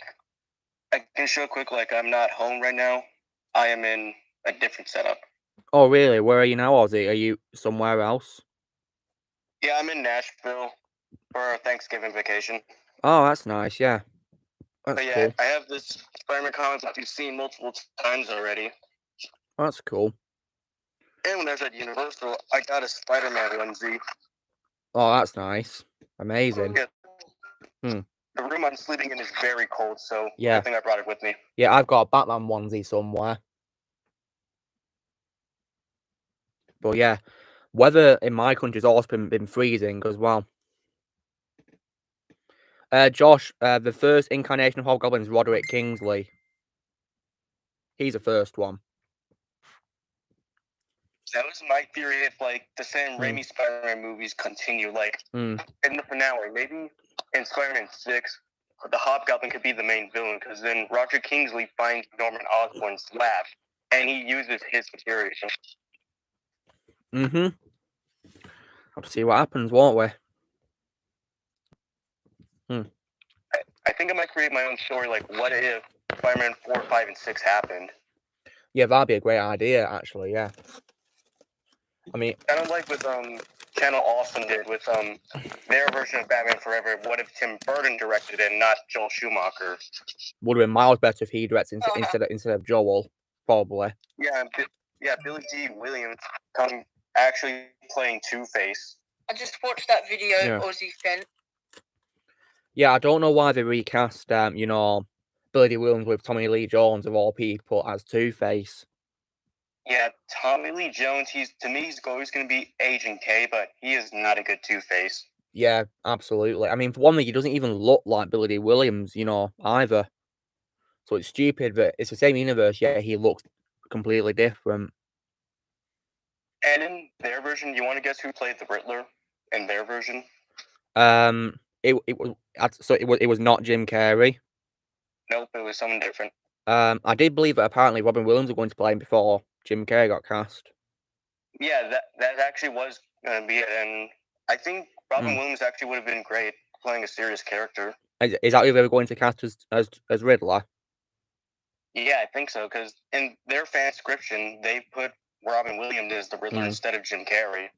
I can show quick, like, I'm not home right now. I am in a different setup. Oh, really? Where are you now, Ozzy? Are you somewhere else? Yeah, I'm in Nashville for a Thanksgiving vacation. Oh, that's nice, yeah. That's cool. I have this Spider-Man comic that you've seen multiple times already. That's cool. And when I was at Universal, I got a Spider-Man onesie. Oh, that's nice. Amazing. Yeah. The room I'm sleeping in is very cold, so I think I brought it with me. Yeah, I've got a Batman onesie somewhere. But yeah, weather in my country's also been freezing as well. Josh, the first incarnation of Hobgoblin is Roderick Kingsley. He's the first one. That was my theory if, like, the Sam Raimi Spider-Man movies continue, like, in the finale, maybe in Spider-Man 6, the Hobgoblin could be the main villain, because then Roger Kingsley finds Norman Osborn's lab, and he uses his material. Have to see what happens, won't we? I think I might create my own story. Like, what if Spider-Man 4, 5, and 6 happened? Yeah, that'd be a great idea, actually. Yeah. I mean, kind of like with Channel Awesome did with their version of Batman Forever. What if Tim Burton directed it and not Joel Schumacher? Would have been miles better if he directed instead of Joel, probably. Yeah, Billy D. Williams actually playing Two-Face. I just watched that video Ozzy sent. Yeah, I don't know why they recast, Billy D. Williams with Tommy Lee Jones of all people as Two-Face. Yeah, Tommy Lee Jones, he's always going to be Agent K, but he is not a good Two-Face. Yeah, absolutely. I mean, for one thing, he doesn't even look like Billy D. Williams, either. So it's stupid that it's the same universe, yet he looks completely different. And in their version, you want to guess who played the Riddler in their version? It was not Jim Carrey. Nope, it was someone different. I did believe that apparently Robin Williams was going to play him before Jim Carrey got cast. Yeah, that actually was going to be it, and I think Robin Williams actually would have been great playing a serious character. Is that who they were going to cast as Riddler? Yeah, I think so, because in their fan description, they put Robin Williams as the Riddler instead of Jim Carrey.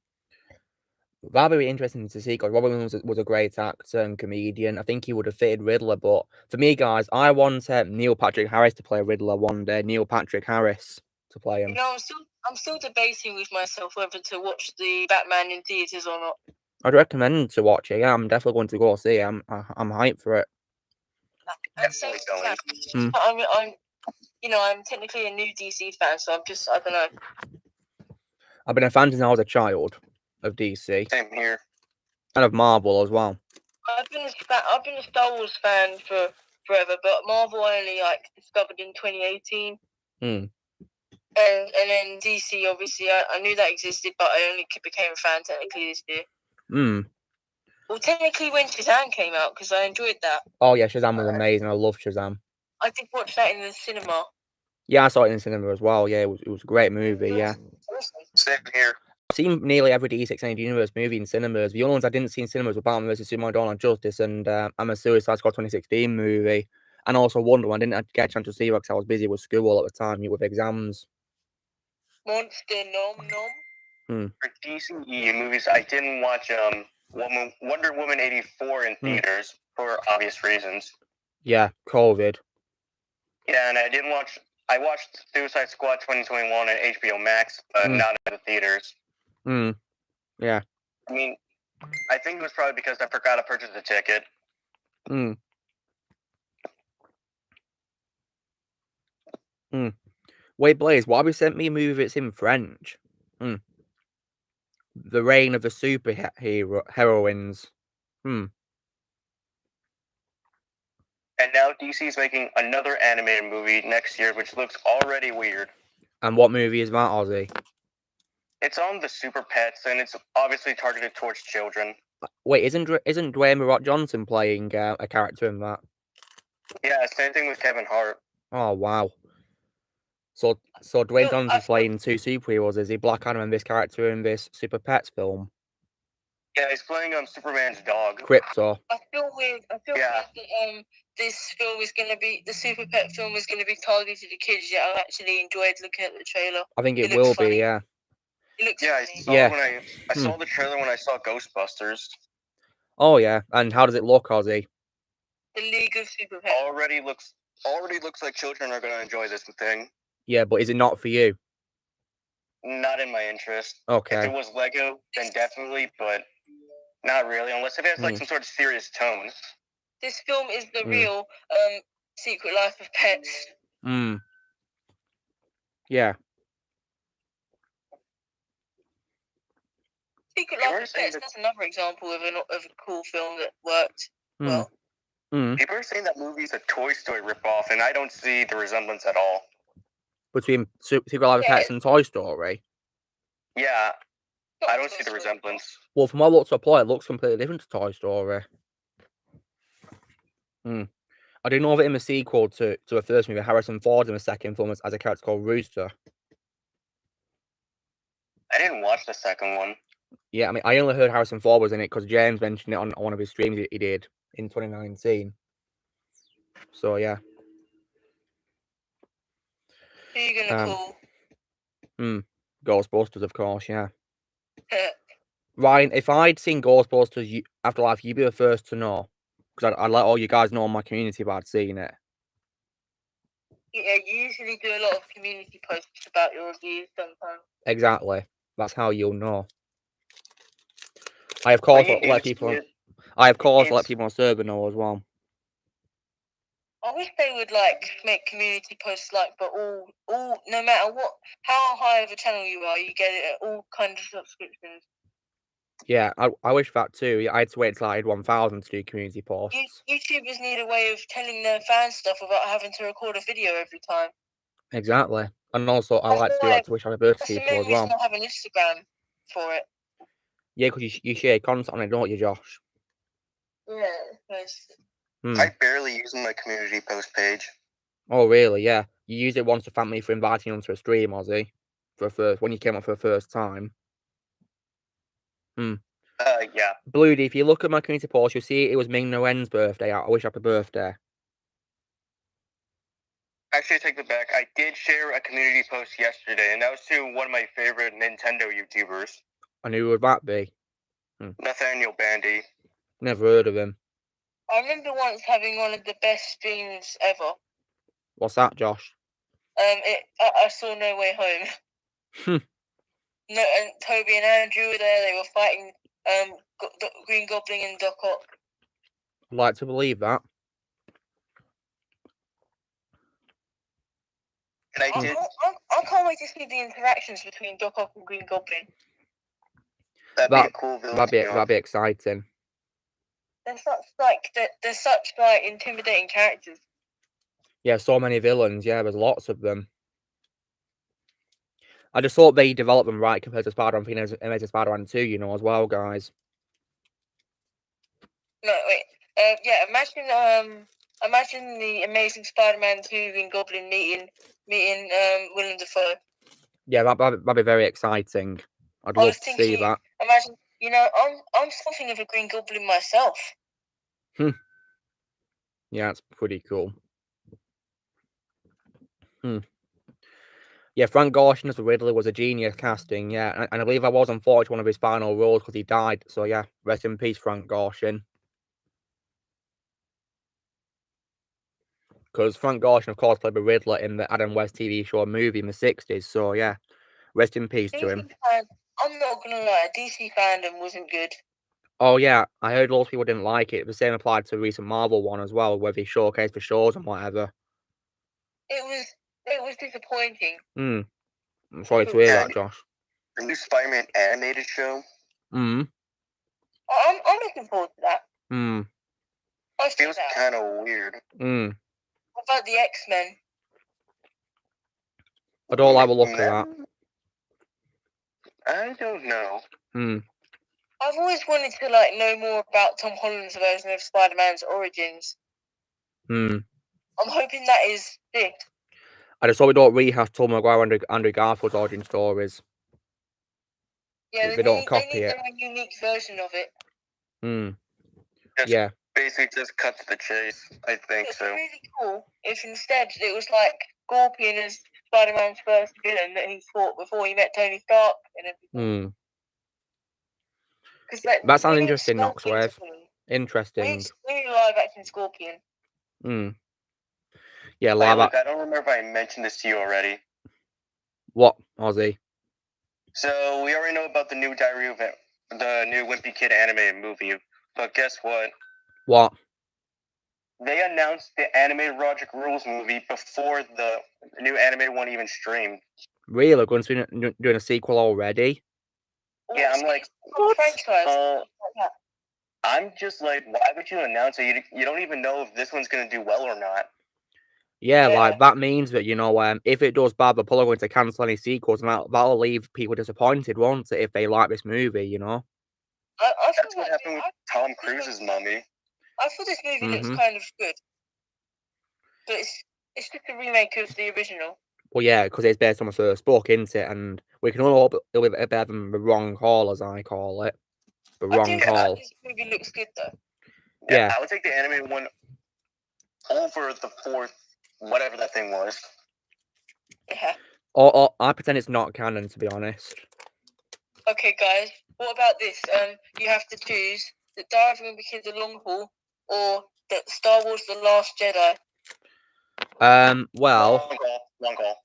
That'd be interesting to see, because Robin Williams was a great actor and comedian. I think he would have fitted Riddler, but for me, guys, I want Neil Patrick Harris to play Riddler one day. Neil Patrick Harris to play him. I'm still debating with myself whether to watch the Batman in theaters or not. I'd recommend to watch it. Yeah, I'm definitely going to go see it. I'm hyped for it. I'm technically a new DC fan, so I don't know. I've been a fan since I was a child of DC. Same here. And of Marvel as well. I've been a Star Wars fan for forever, but Marvel I only discovered in 2018. And then DC, obviously, I knew that existed, but I only became a fan technically this year. Well, technically when Shazam came out, because I enjoyed that. Oh yeah, Shazam was amazing. I love Shazam. I did watch that in the cinema. Yeah, I saw it in the cinema as well. Yeah, it was a great movie. Yeah. Same here. I've seen nearly every DC Extended Universe movie in cinemas. The only ones I didn't see in cinemas were Batman vs Superman: Dawn of Justice and I'm a Suicide Squad 2016 movie, and also Wonder Woman. I didn't get a chance to see it because I was busy with school at the time, with exams. Monster nom nom. For DCEU movies, I didn't watch Wonder Woman 84 in theaters for obvious reasons. Yeah, COVID. Yeah, and I watched Suicide Squad 2021 on HBO Max, but not in the theaters. Yeah. I mean, I think it was probably because I forgot to purchase the ticket. Wait, Blaze, why have you sent me a movie that's in French? The Reign of the Super Heroines. And now DC is making another animated movie next year, which looks already weird. And what movie is that, Ozzy? It's on the Super Pets, and it's obviously targeted towards children. Wait, isn't Dwayne The Rock Johnson playing a character in that? Yeah, same thing with Kevin Hart. Oh wow. So Dwayne Johnson's playing two superheroes. Is he Black Adam and this character in this Super Pets film? Yeah, he's playing Superman's dog. Krypto. I feel weird that this film is going to be, the Super Pet film is going to be targeted to kids, yet I actually enjoyed looking at the trailer. I think it will be, yeah. It looks funny. I saw the trailer when I saw Ghostbusters. Oh yeah, and how does it look, Ozzy? The League of Super Pets. Already looks like children are going to enjoy this thing. Yeah, but is it not for you? Not in my interest. Okay. If it was Lego, then definitely, but not really, unless it has some sort of serious tone. This film is the real Secret Life of Pets. Yeah. Secret Life of Pets, that's another example of a cool film that worked well. People are saying that movie's a Toy Story ripoff, and I don't see the resemblance at all. Between Secret Life of Pets and Toy Story? Yeah, I don't see the resemblance. Well, from what I looked at plot, it looks completely different to Toy Story. I do know that in the sequel to the first movie, Harrison Ford in the second film as a character called Rooster. I didn't watch the second one. Yeah, I mean, I only heard Harrison Ford was in it because James mentioned it on one of his streams he did. in 2019. So yeah. Who are you gonna call? Ghostbusters, of course, yeah. Ryan, if I'd seen Ghostbusters Afterlife, you'd be the first to know. Because I'd let all you guys know in my community if I'd seen it. Yeah, you usually do a lot of community posts about your reviews sometimes. Exactly. That's how you'll know. I, of course, let people on server know as well. I wish they would make community posts but all no matter how high of a channel you are, you get it at all kinds of subscriptions. Yeah, I wish that too. I had to wait till I had 1,000 to do community posts. YouTubers need a way of telling their fans stuff without having to record a video every time. Exactly. And also, I like to do that to wish happy birthday to people as well. Not have an Instagram for it. Yeah, because you share content on it, don't you, Josh? Yeah. I barely use my community post page. Oh, really? Yeah. You used it once to thank me for inviting you onto a stream, Ozzy. When you came up for the first time. Yeah. Bloody, if you look at my community post, you'll see it was Ming Nguyen's birthday. I wish happy birthday. Actually, I take it back. I did share a community post yesterday, and that was to one of my favorite Nintendo YouTubers. And who would that be? Nathaniel Bandy. Never heard of him. I remember once having one of the best streams ever. What's that, Josh? I saw No Way Home. No, and Toby and Andrew were there. They were fighting Green Goblin and Doc Ock. I'd like to believe that. And I can't wait to see the interactions between Doc Ock and Green Goblin. That'd be a cool villain. That'd be exciting. They're such intimidating characters. Yeah, so many villains. Yeah, there's lots of them. I just thought they developed them right compared to Spider-Man 3 and Amazing Spider-Man 2, you know, as well, guys. No, wait. Yeah, imagine the Amazing Spider-Man 2 Green Goblin meeting Willem Dafoe. Yeah, that'd be very exciting. I'd love to see that. Imagine, I'm something of a Green Goblin myself. Yeah, it's pretty cool. Yeah, Frank Gorshin as the Riddler was a genius casting, yeah. And I believe I was unfortunate one of his final roles because he died. So yeah, rest in peace, Frank Gorshin. Because Frank Gorshin, of course, played the Riddler in the Adam West TV show and movie in the 60s. So yeah, rest in peace to him. I'm not going to lie, DC fandom wasn't good. Oh yeah, I heard lots of people didn't like it. The same applied to the recent Marvel one as well, where they showcased the shows and whatever. It was disappointing. I'm sorry to hear that, Josh. The new Spider-Man animated show. I'm looking forward to that. It feels kind of weird. What about the X-Men? I don't like the look of that. I don't know. I've always wanted to know more about Tom Holland's version of Spider-Man's origins. I'm hoping that is big. I just hope we don't rehash Tom Maguire and Andrew Garfield's origin stories. Yeah, they don't copy need it. A unique version of it. Yeah. Basically, just cut to the chase. I think it's so. It's really cool if instead it was Scorpion as Spider-Man's first villain that he fought before he met Tony Stark and everything. That sounds interesting, Knoxwave. Interesting. Really live action Scorpion. Yeah, live action. I don't remember if I mentioned this to you already. What, Ozzy? So we already know about the new Diary of the new Wimpy Kid animated movie, but guess what? What? They announced the animated Roger Rules movie before the new animated one even streamed. Really? We're going to be doing a sequel already? Yeah, I'm like, what? I'm just like, why would you announce it? You don't even know if this one's going to do well or not. Yeah, that means that, if it does bad, they're probably going to cancel any sequels, and that'll leave people disappointed, won't it, if they like this movie, That's what happened with Tom Cruise's Mummy. I thought this movie looks kind of good. But it's just a remake of the original. Well, yeah, because it's based on the first book, isn't it? And we can all hope it'll be better than The Wrong Call, as I call it. The Wrong Call. This movie looks good, though. Yeah. I would take the animated one over the fourth, whatever that thing was. Yeah. Or I pretend it's not canon, to be honest. Okay, guys. What about this? You have to choose the Diary of a Wimpy Kid: The Long Haul or the Star Wars: The Last Jedi. Well, long call.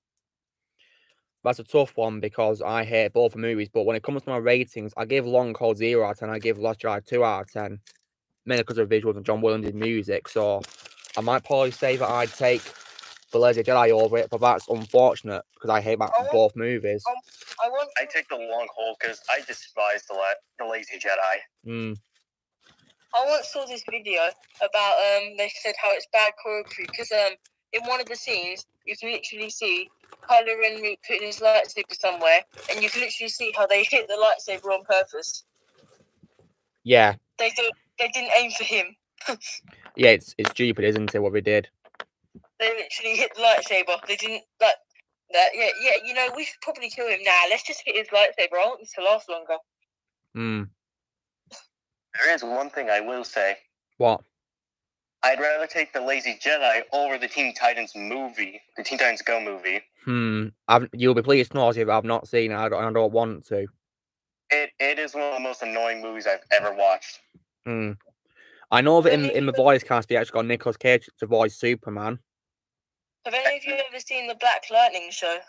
That's a tough one because I hate both the movies. But when it comes to my ratings, I give Long Haul 0 out of 10. I give Last Jedi 2 out of 10, mainly because of the visuals and John Williams' music. So I might probably say that I'd take The Lazy Jedi over it, but that's unfortunate because I hate both movies. I take the Long Haul because I despise the Lazy Jedi. I once saw this video about they said how it's bad choreography because in one of the scenes you can literally see Kylo Ren putting his lightsaber somewhere, and you can literally see how they hit the lightsaber on purpose. Yeah. They didn't aim for him. Yeah, it's stupid, isn't it, what they did? They literally hit the lightsaber. They didn't like that. Yeah. You know, we should probably kill him now. Let's just hit his lightsaber. I want this to last longer. There is one thing I will say. What? I'd rather take the Lazy Jedi over the Teen Titans movie, the Teen Titans Go movie. You'll be pleased to know if I've not seen it. I don't want to. It is one of the most annoying movies I've ever watched. I know that in the voice cast, they actually got Nicolas Cage to voice Superman. Have any of you ever seen the Black Lightning show?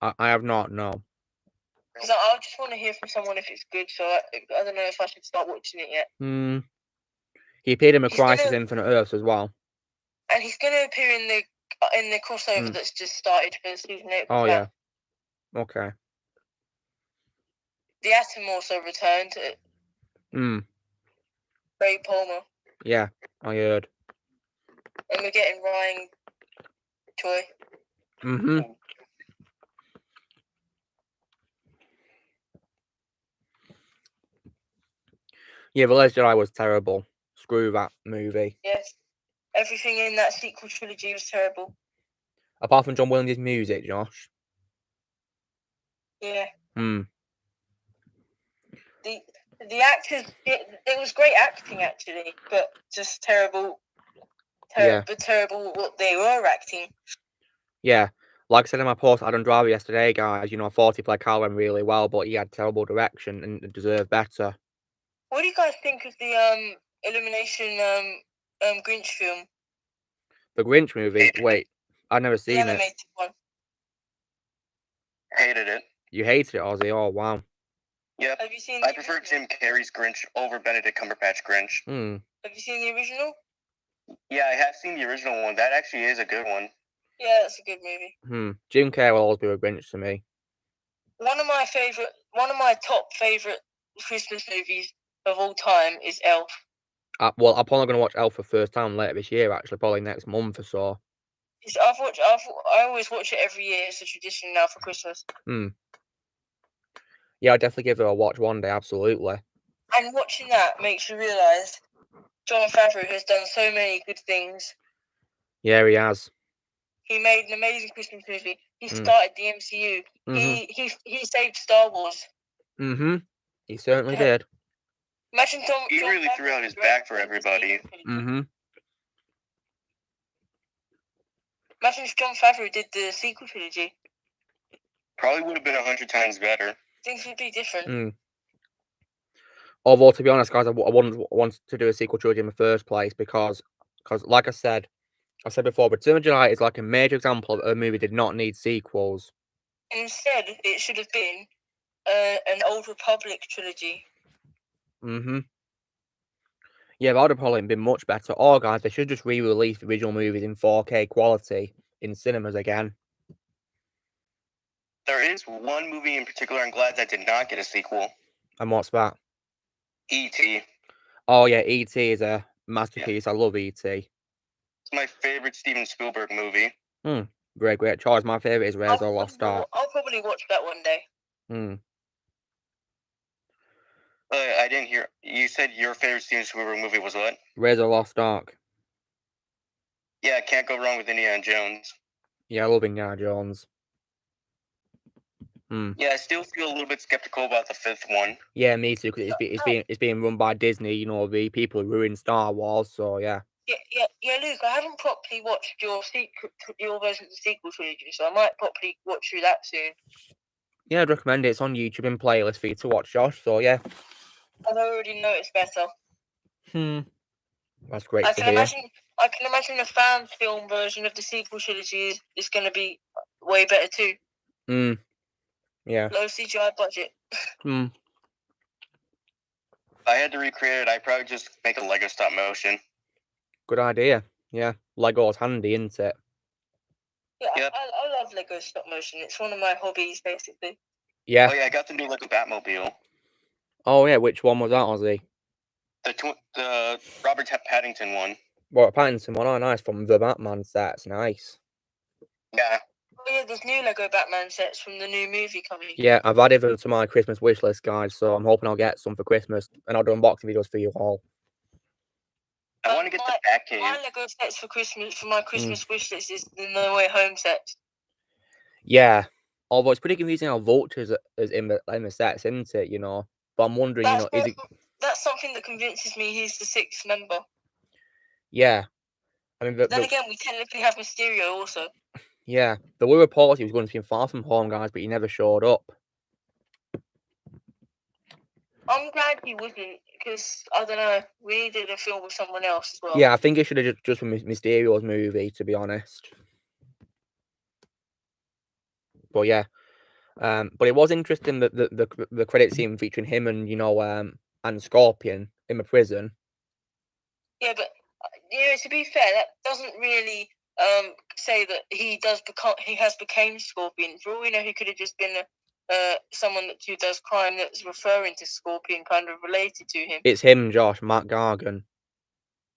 I have not, no. Because I just want to hear from someone if it's good, so I don't know if I should start watching it yet. He appeared in Crisis Infinite Earths as well. And he's going to appear in the crossover that's just started for season 8. Oh, yeah. Okay. The Atom also returned. Ray Palmer. Yeah, I heard. And we're getting Ryan Choi. Yeah, The Last Jedi was terrible. Screw that movie. Yes. Everything in that sequel trilogy was terrible. Apart from John Williams' music, Josh. Yeah. The actors, it was great acting actually, but just terrible what they were acting. Yeah. Like I said in my post, Adam Driver yesterday, guys, I thought he played Kylo really well, but he had terrible direction and deserved better. What do you guys think of the Illumination Grinch film? The Grinch movie? Wait, I've never seen the animated one. Hated it. You hated it, Ozzy? Oh, wow. Yep. Have you seen I prefer Jim Carrey's Grinch over Benedict Cumberbatch Grinch. Have you seen the original? Yeah, I have seen the original one. That actually is a good one. Yeah, that's a good movie. Jim Carrey will always be a Grinch to me. One of my top favorite Christmas movies of all time is Elf. Well, I'm probably going to watch Elf for the first time later this year, actually, probably next month or so. I always watch it every year. It's a tradition now for Christmas. Yeah, I'll definitely give it a watch one day, absolutely. And watching that makes you realise Jon Favreau has done so many good things. Yeah, he has. He made an amazing Christmas movie. He started the MCU. He saved Star Wars. He certainly did. Imagine he really threw out his back for everybody. Imagine if Jon Favreau did the sequel trilogy. Probably would have been 100 times better. Things would be different. Although, to be honest, guys, I wanted to do a sequel trilogy in the first place because like I said before, Return of the Jedi is like a major example of a movie did not need sequels. Instead, it should have been an Old Republic trilogy. Yeah, that would have probably been much better. Or, guys, they should just re-release the original movies in 4K quality in cinemas again. There is one movie in particular I'm glad that did not get a sequel. And what's that? E.T. Oh, yeah, E.T. is a masterpiece. Yeah. I love E.T. It's my favorite Steven Spielberg movie. Great choice. My favorite is Raiders of the Lost Ark. I'll probably watch that one day. I didn't hear. You said your favorite Steven Spielberg movie was what? Raiders of the Lost Ark. Yeah, can't go wrong with Indiana Jones. Yeah, I love Indiana Jones. Yeah, I still feel a little bit skeptical about the 5th one. Yeah, me too, because it's being run by Disney, you know, the people who ruined Star Wars, so yeah. Yeah, Luke, I haven't properly watched your version of the sequel trilogy, so I might properly watch through that soon. Yeah, I'd recommend it. It's on YouTube in playlist for you to watch, Josh, so yeah. And I already know it's better. That's great to hear. I can imagine a fan film version of the sequel trilogy is going to be way better too. Yeah. Low CGI budget. If I had to recreate it, I'd probably just make a Lego stop motion. Good idea. Yeah, Lego's handy, isn't it? Yeah, yep. I love Lego stop motion. It's one of my hobbies, basically. Yeah. Oh yeah, I got the new Lego Batmobile. Oh yeah, which one was that, Ozzy? The Robert Pattinson one. What, Pattinson one? Oh, nice, from the Batman sets. Nice. Yeah. Oh yeah, there's new Lego Batman sets from the new movie coming. Yeah, I've added them to my Christmas wish list, guys, so I'm hoping I'll get some for Christmas, and I'll do unboxing videos for you all. I want to get the Batcave. My Lego sets for my Christmas wish list is the No Way Home set. Yeah, although it's pretty confusing how Vulture's is in the sets, isn't it, you know? But I'm wondering, you know, is it... That's something that convinces me he's the 6th member. Yeah. I mean, then again, we technically have Mysterio also. Yeah, there were reports he was going to be in Far From Home, guys, but he never showed up. I'm glad he wasn't, because, I don't know, we needed a film with someone else as well. Yeah, I think it should have just been Mysterio's movie, to be honest. But yeah. But it was interesting that the credit scene featuring him and, you know, and Scorpion in the prison. Yeah, but, you know, to be fair, that doesn't really say that he has become Scorpion. For all we know, he could have just been someone who does crime that's referring to Scorpion, kind of related to him. It's him, Josh, Matt Gargan.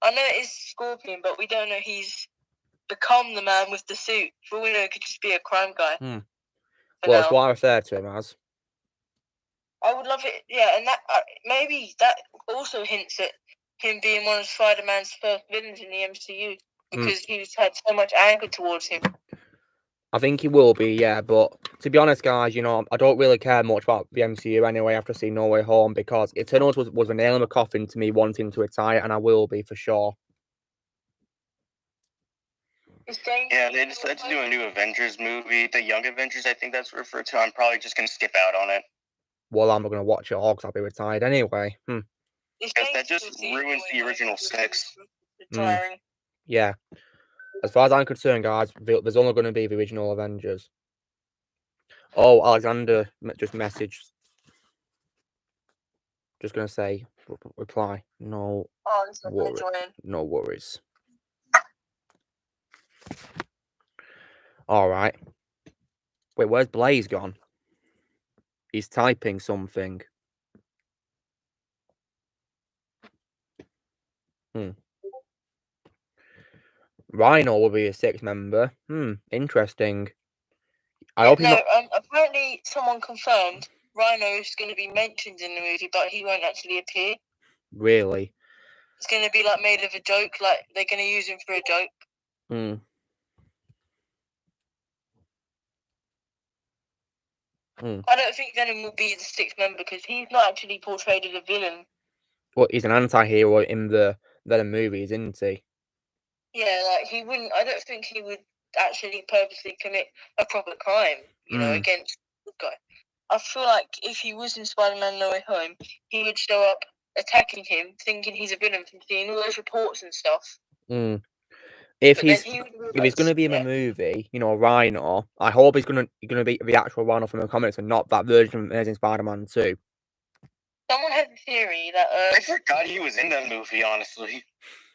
I know it is Scorpion, but we don't know he's become the man with the suit. For all we know, it could just be a crime guy. Well, that's what I refer to him as. I would love it, yeah, and that maybe that also hints at him being one of Spider-Man's first villains in the MCU, because he's had so much anger towards him. I think he will be, yeah, but to be honest, guys, you know, I don't really care much about the MCU anyway after seeing No Way Home, because Eternals was a nail in the coffin to me wanting to retire, and I will be for sure. Yeah, they decided to do a new Avengers movie, the Young Avengers, I think that's referred to. I'm probably just going to skip out on it. Well, I'm not going to watch it all because I'll be retired anyway. That just ruins the original 6. Yeah. As far as I'm concerned, guys, there's only going to be the original Avengers. Oh, Alexander just messaged. Just going to say, reply. No worries. No worries. All right. Wait, where's Blaze gone? He's typing something. Rhino will be a 6th member. Interesting. I hope no, apparently someone confirmed Rhino is going to be mentioned in the movie, but he won't actually appear. Really? It's going to be like made of a joke, like they're going to use him for a joke. I don't think Venom will be the 6th member because he's not actually portrayed as a villain. Well, he's an anti-hero in the Venom movies, isn't he? Yeah, like he wouldn't. I don't think he would actually purposely commit a proper crime, you know, against the guy. I feel like if he was in Spider-Man No Way Home, he would show up attacking him, thinking he's a villain from seeing all those reports and stuff. If he's going to be in a movie, you know, Rhino, I hope he's going to be the actual Rhino from the comics and not that version of Amazing Spider-Man 2. Someone had a theory that I forgot he was in that movie, honestly.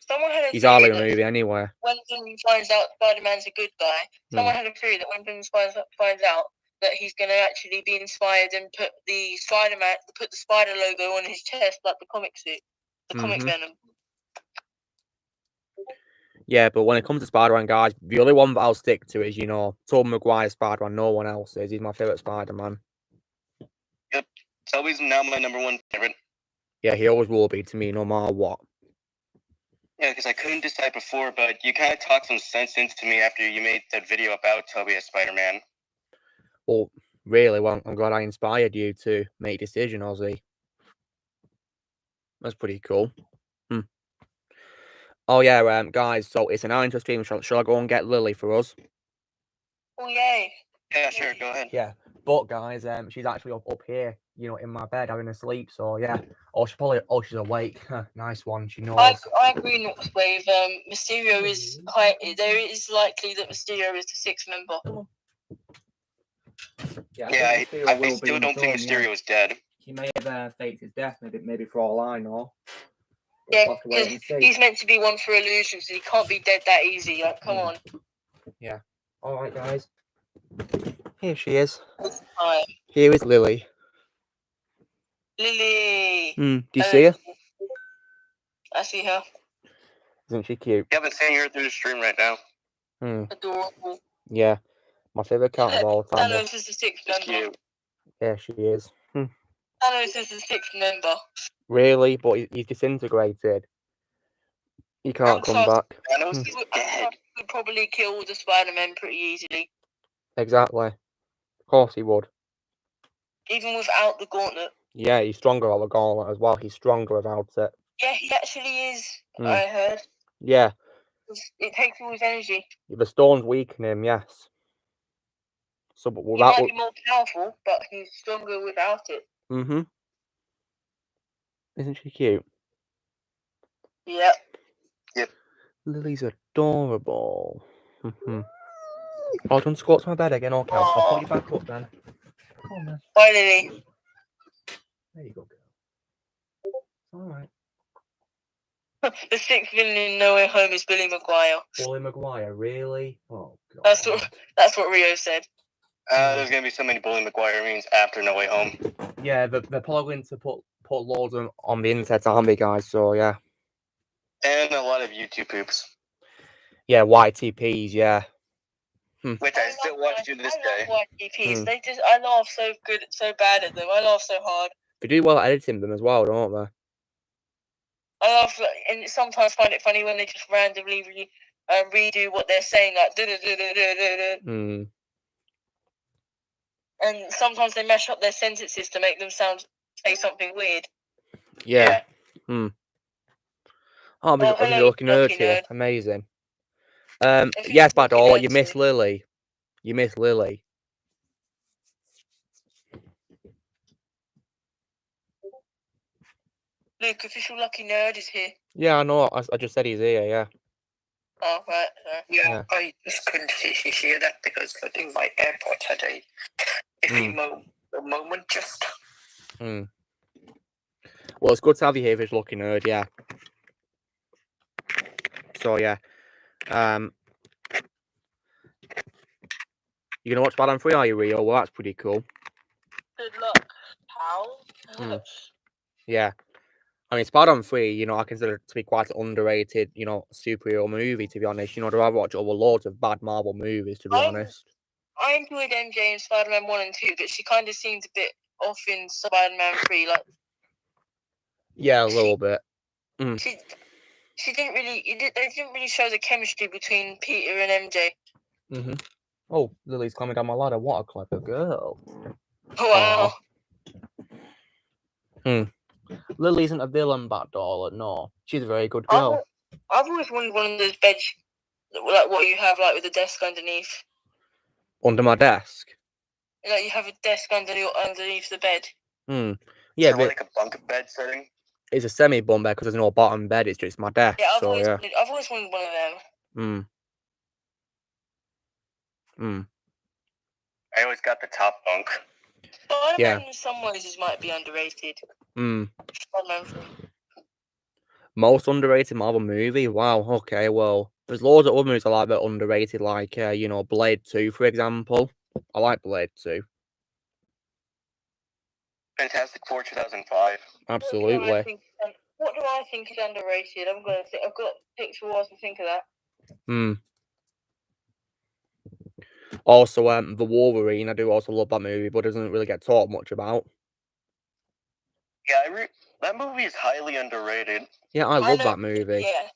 Someone had a He's hardly in a movie anyway. When Venom finds out Spider-Man's a good guy, someone had a theory that when Venom finds out that he's going to actually be inspired and put the spider logo on his chest like the comic suit, the comic Venom. Yeah, but when it comes to Spider-Man, guys, the only one that I'll stick to is, you know, Tobey Maguire's Spider-Man. No one else is. He's my favourite Spider-Man. Yep. Tobey's now my #1 favorite. Yeah, he always will be to me, no matter what. Yeah, because I couldn't decide before, but you kind of talked some sense into me after you made that video about Tobey as Spider-Man. Well, Really? Well, I'm glad I inspired you to make a decision, Ozzy. That's pretty cool. Oh, yeah, guys, so it's an hour into stream. Shall I go and get Lily for us? Oh, yay. Yeah, sure, go ahead. Yeah, but, guys, she's actually up here, in my bed having a sleep, so, yeah. Oh, she's awake. Nice one, she knows. I agree, Noxwave. Mysterio is high. There is likely that Mysterio is the sixth member. Yeah, I still don't think Mysterio is dead. He may have faked his death, maybe for all I know. Yeah, because he's meant to be one for illusions, so he can't be dead that easy. Like, come on. Yeah. All right, guys. Here she is. Right. Here is Lily. Lily. Do you see her? I see her. Isn't she cute? Yeah, I've been seeing her through the stream right now. Adorable. Yeah. My favorite cat of all time. Thanos is the sixth member. Yeah, she is. Thanos is the sixth member. Really? But he's disintegrated. He can't come back. Thanos is dead. He would probably kill the Spider-Man pretty easily. Exactly. Of course he would. Even without the gauntlet. Yeah, he's stronger without the gauntlet as well. He's stronger without it. Yeah, he actually is, I heard. Yeah. It takes all his energy. The stones weaken him, yes. So, but He might be more powerful, but he's stronger without it. Isn't she cute? Yep. Lily's adorable. Oh, don't squat to my bed again. Okay, I'll put you back up then. Come on, then. Bye, Lily. There you go, girl. Alright. The sixth villain in No Way Home is Billy Maguire. Billy Maguire, really? Oh, God. That's what Rio said. There's going to be so many Billy Maguire memes after No Way Home. Yeah, they're probably going to put loads of them on the internet, aren't they, guys? So, yeah. And a lot of YouTube poops. Yeah, YTPs, yeah. Which I still watch to this day. YTPs. I laugh so bad at them. I laugh so hard. They do well at editing them as well, don't they? I laugh, and sometimes find it funny when they just randomly redo what they're saying, like and sometimes they mash up their sentences to make them say something weird. Yeah. Oh, there's a lucky nerd here. Amazing. Yes, Badall, you miss Lily. You miss Lily. Luke, official lucky nerd is here. Yeah, I know. I just said he's here, yeah. Oh, right. Yeah, I just couldn't hear that because I think my AirPods had a moment just. Well, it's good to have you here, official lucky nerd, yeah. So, yeah. You're going to watch Batman 3, are you, Rio? Well, that's pretty cool. Good luck, pal. Yeah. I mean, Spider-Man 3, I consider it to be quite an underrated, superhero movie, to be honest. I'd rather watch over loads of bad Marvel movies, to be honest. I enjoyed MJ in Spider-Man 1 and 2, but she kind of seemed a bit off in Spider-Man 3. Like, yeah, a little bit. She didn't really... They didn't really show the chemistry between Peter and MJ. Oh, Lily's coming down my ladder. What a clever girl. Wow. Lily isn't a villain, Batdoll. No, she's a very good girl. I've always wanted one of those beds, like what you have, like with a desk underneath. Under my desk? Like you have a desk underneath the bed. Yeah, so like a bunk bed setting? It's a semi-bunk bed because there's no bottom bed. It's just my desk. Yeah, I've always wanted one of them. I always got the top bunk. Spider-Man in some ways might be underrated. Most underrated Marvel movie? Wow, okay, well, there's loads of other movies I like that are underrated, like, Blade 2, for example. I like Blade 2. Fantastic Four 2005. Absolutely. What do I think is underrated? I've got to pick for what to think of that. Also, The Wolverine, I do also love that movie, but it doesn't really get talked much about. Yeah, that movie is highly underrated. Yeah, I love that movie. Yeah.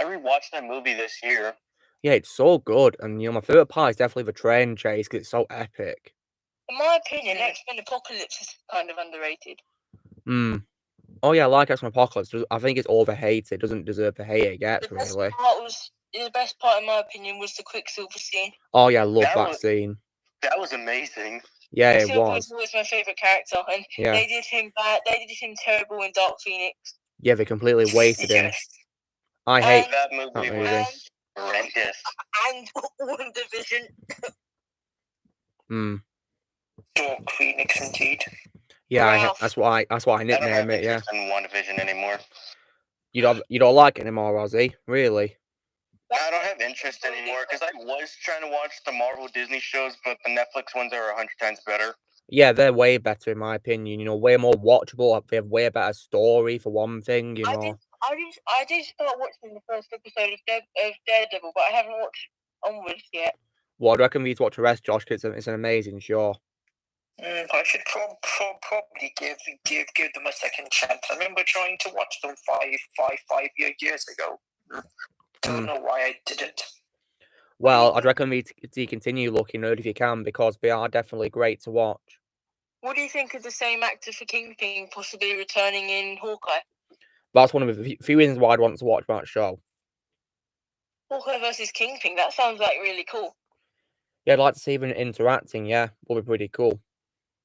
I rewatched that movie this year. Yeah, it's so good, and my favourite part is definitely the train chase, because it's so epic. The In my opinion, X-Men Apocalypse is kind of underrated. Oh yeah, I like X-Men Apocalypse. I think it's overhated. It doesn't deserve the hate it gets, really. The best part, in my opinion, was the Quicksilver scene. Oh yeah, I love that scene. That was amazing. Yeah, it Quicksilver was. was always my favourite character, and they did him bad. They did him terrible in Dark Phoenix. Yeah, they completely wasted him. I hate that movie. Was horrendous. And WandaVision. Dark Phoenix, indeed. Yeah, that's why I nicknamed it. Yeah. I don't have interest in WandaVision anymore. You don't like it anymore, Ozzy? Really? I don't have interest anymore because I was trying to watch the Marvel Disney shows, but the Netflix ones are 100 times better. Yeah, they're way better in my opinion. You know, way more watchable. They have way better story for one thing. You know. I did start watching the first episode of Daredevil, but I haven't watched onwards yet. Well, I reckon we need to watch the rest, Josh, because it's an amazing show. I should probably give them a second chance. I remember trying to watch them five years ago. Don't know why I didn't. Well, I'd recommend you continue looking if you can, because they are definitely great to watch. What do you think of the same actor for Kingpin possibly returning in Hawkeye? That's one of the few reasons why I'd want to watch that show. Hawkeye versus Kingpin, that sounds like really cool. Yeah, I'd like to see them interacting, yeah. Would be pretty cool.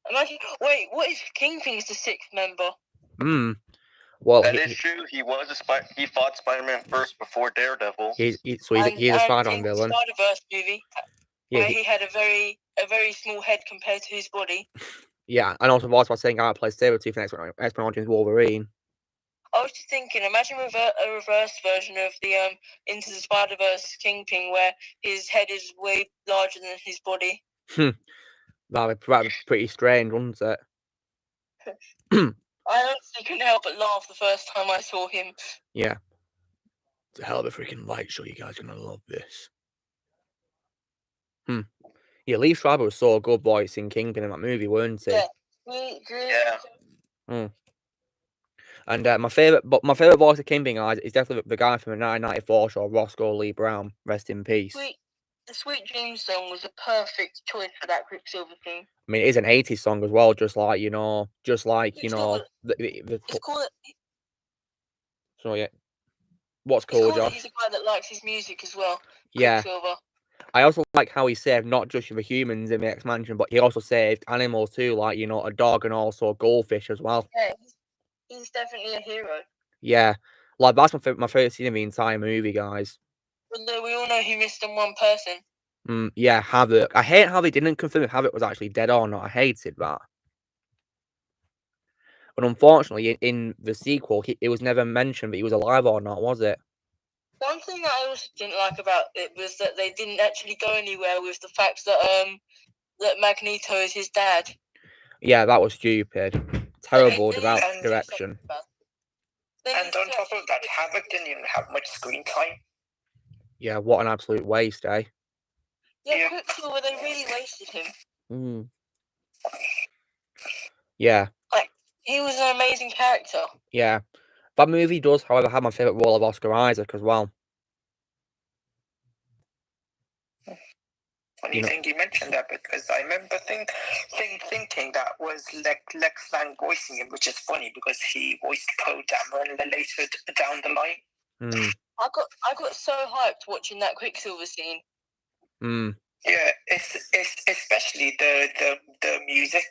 Imagine, wait, what if Kingpin's the sixth member? Well, that is true. He fought Spider-Man first before Daredevil. He's a Spider-Man villain. Spider-Verse movie, where he had a very small head compared to his body. Yeah, and also I was saying I play Sabretooth in X-Men Origins Wolverine. I was just thinking, imagine a reverse version of the Into the Spider-Verse Kingpin, where his head is way larger than his body. That'd be pretty strange, wouldn't it? I honestly couldn't help but laugh the first time I saw him. Yeah. It's a hell of a freaking light show. You guys are gonna love this. Yeah, Lee Schreiber was so good voicing Kingpin in that movie, weren't he? Yeah. And my favorite voice of Kingpin, guys, is definitely the guy from the 1994 show, Roscoe Lee Brown. Rest in peace. The Sweet Dreams song was a perfect choice for that Quicksilver thing. I mean, it is an 80s song as well, just like the It's cool. So yeah, what's cool, Josh? He's a guy that likes his music as well. Yeah. Quicksilver. I also like how he saved not just the humans in the X-Mansion, but he also saved animals too, like a dog and also a goldfish as well. Yeah, he's definitely a hero. Yeah, like that's my favorite scene in the entire movie, guys. Although we all know he missed on one person. Yeah, Havoc. I hate how they didn't confirm if Havoc was actually dead or not. I hated that. But unfortunately, in the sequel, it was never mentioned that he was alive or not, was it? One thing that I also didn't like about it was that they didn't actually go anywhere with the fact that that Magneto is his dad. Yeah, that was stupid. Terrible direction. And on top of that, Havoc didn't even have much screen time. Yeah, what an absolute waste, eh? Yeah, Quicksilver, they really wasted him. Yeah. He was an amazing character. Yeah. That movie does, however, have my favourite role of Oscar Isaac as well. Funny thing you mentioned that, because I remember thinking that was Lex Lang voicing him, which is funny because he voiced Poe Dameron later down the line. I got so hyped watching that Quicksilver scene. Yeah, it's especially the music.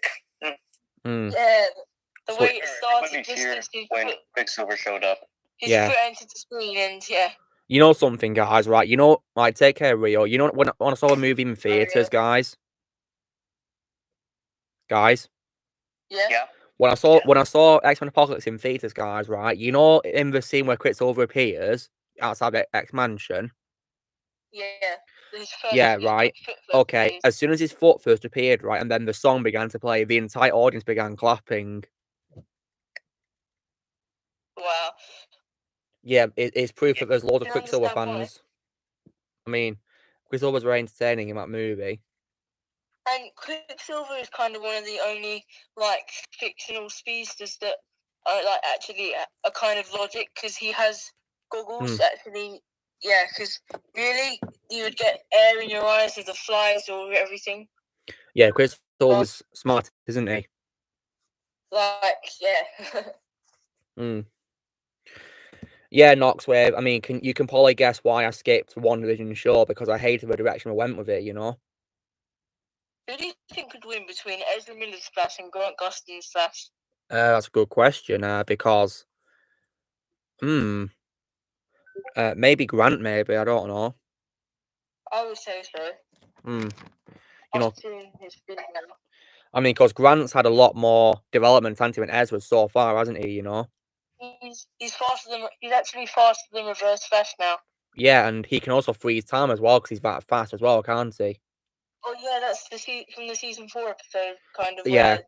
Yeah, the way it started when Quicksilver showed up. His foot entered the screen, and yeah. You know something, guys, right? You know, like, take care, Rio. You know, when I saw a movie in theaters, guys. Yeah. When I saw X-Men Apocalypse in theaters, guys, right? You know, in the scene where Quicksilver appears outside the X-Mansion. Yeah. Yeah, right. Okay. As soon as his foot first appeared, right, and then the song began to play, the entire audience began clapping. Wow. Yeah, it's proof that there's loads of Quicksilver fans. I mean, Quicksilver's very entertaining in that movie. And Quicksilver is kind of one of the only, like, fictional speedsters that are, like, actually a kind of logic, because he has goggles, actually. Yeah, because really, you would get air in your eyes with the flies or everything. Yeah, Chris was smart, isn't he? Yeah. Yeah, Knoxwave. I mean, you can probably guess why I skipped WandaVision show, because I hated the direction I went with it, you know? Who do you think could win between Ezra Miller's Flash and Grant Gustin's Flash? That's a good question, because... maybe Grant, maybe, I don't know. I would say so. You know, I've seen his video now. I mean, because Grant's had a lot more development than Ezra so far, hasn't he, you know? He's faster than... He's actually faster than Reverse Flash now. Yeah, and he can also freeze time as well, because he's that fast as well, can't he? Oh, yeah, that's from the season 4 episode, kind of. Yeah.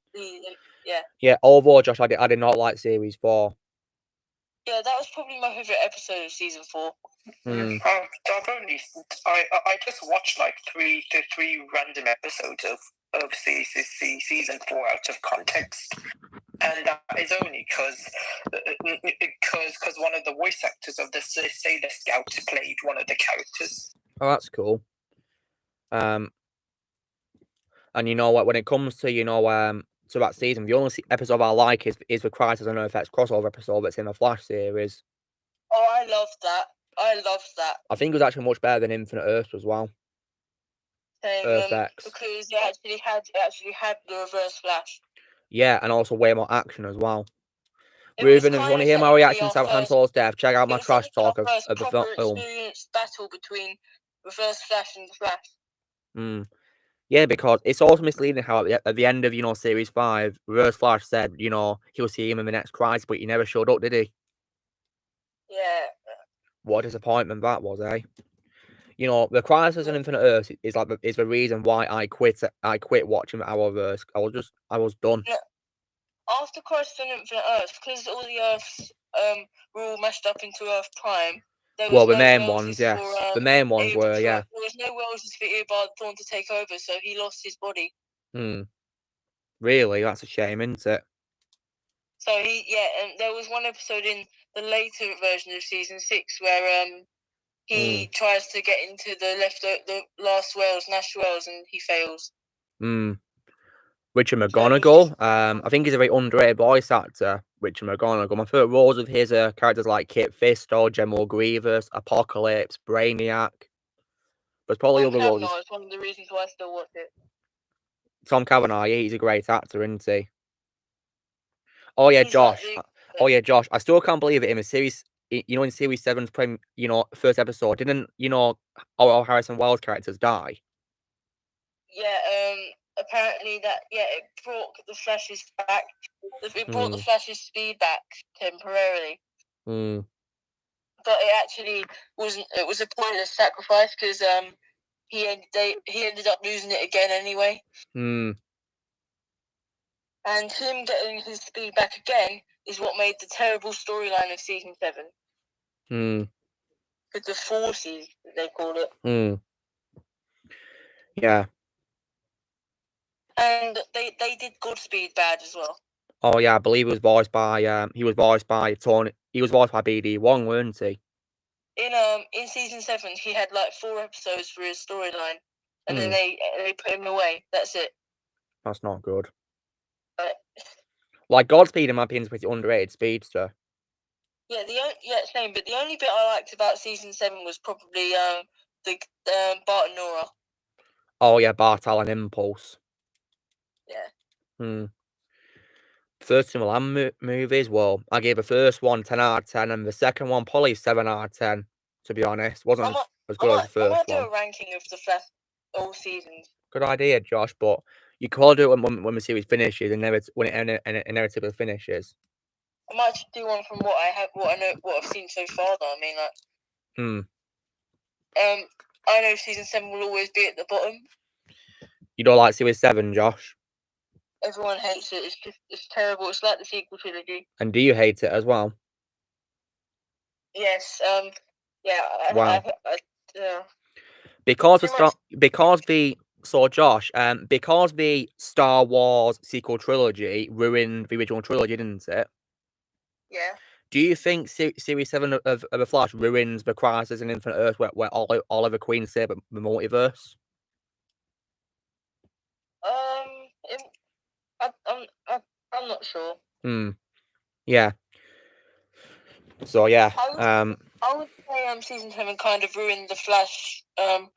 Yeah. Yeah, although, Josh, I did not like series 4. Yeah, that was probably my favourite episode of season 4. I just watched like three random episodes of season 4 out of context, and that is only because one of the voice actors of the Sailor Scouts played one of the characters. Oh, that's cool. And you know what? When it comes to to that season, the only episode I like is the Crisis on Earth X crossover episode that's in the Flash series. Oh, I love that. I think it was actually much better than Infinite Earth as well. Earth X. Because it actually had the Reverse Flash. Yeah, and also way more action as well. Ruben, if you want to hear my reaction to Han Solo's death, check out my trash talk of the film. Experienced battle between Reverse Flash and the Flash. Yeah, because it's also misleading how at the end of, Series 5, Reverse Flash said, he'll see him in the next Crisis, but he never showed up, did he? Yeah. What a disappointment that was, eh? The Crisis on Infinite Earth is the reason why I quit watching the Arrowverse. I was done. Yeah. After Crisis on Infinite Earth, because all the Earths were all mashed up into Earth Prime. Well, the main ones, yes. The main ones were, yeah. There was no Wells for Eobard Thorne to take over, so he lost his body. Really? That's a shame, isn't it? So and there was one episode in the later version of season 6 where he tries to get into the last Wells, Nash Wells, and he fails. Richard McGonagall. I think he's a very underrated voice actor, Richard McGonagall. My favourite roles of his are characters like Kit Fisto, General Grievous, Apocalypse, Brainiac. But probably other roles. It's one of the reasons why I still watch it. Tom Cavanaugh, yeah, he's a great actor, isn't he? Oh yeah, Josh. Josh. I still can't believe it in a series. In Series 7's first episode, didn't all Harrison Wells characters die? Yeah. Apparently it brought the Flash's back. It brought the Flash's speed back temporarily. But it actually wasn't. It was a pointless sacrifice because he ended up losing it again anyway. And him getting his speed back again is what made the terrible storyline of season 7. With the forces, they call it. Yeah. And they did Godspeed bad as well. Oh yeah, I believe it was voiced by Tony. He was voiced by BD Wong, weren't he? In season 7, he had like 4 episodes for his storyline, and then they put him away. That's it. That's not good. Like Godspeed, in my opinion, is pretty underrated speedster. Yeah, same. But the only bit I liked about season 7 was probably the Bart and Nora. Oh yeah, Bartel and Impulse. Yeah. First Tim Lamb movies, well, I gave the first one 10 out of 10, and the second one probably 7 out of 10. To be honest, wasn't as good as the first one. I might do a ranking of the Flash all seasons. Good idea, Josh, but you can do it when the series finishes, and when it inevitably finishes. I might just do one from what I've seen so far. Though I mean, like, I know season 7 will always be at the bottom. You don't like series 7, Josh? Everyone hates it. It's terrible. It's like the sequel trilogy. And do you hate it as well? Yes. Yeah. Wow. Because the Star Wars sequel trilogy ruined the original trilogy, didn't it? Yeah. Do you think Series 7 of The Flash ruins the Crisis in Infinite Earth where Oliver Queen saved the multiverse? I'm not sure. Yeah. So yeah. I would say season 7 kind of ruined the Flash at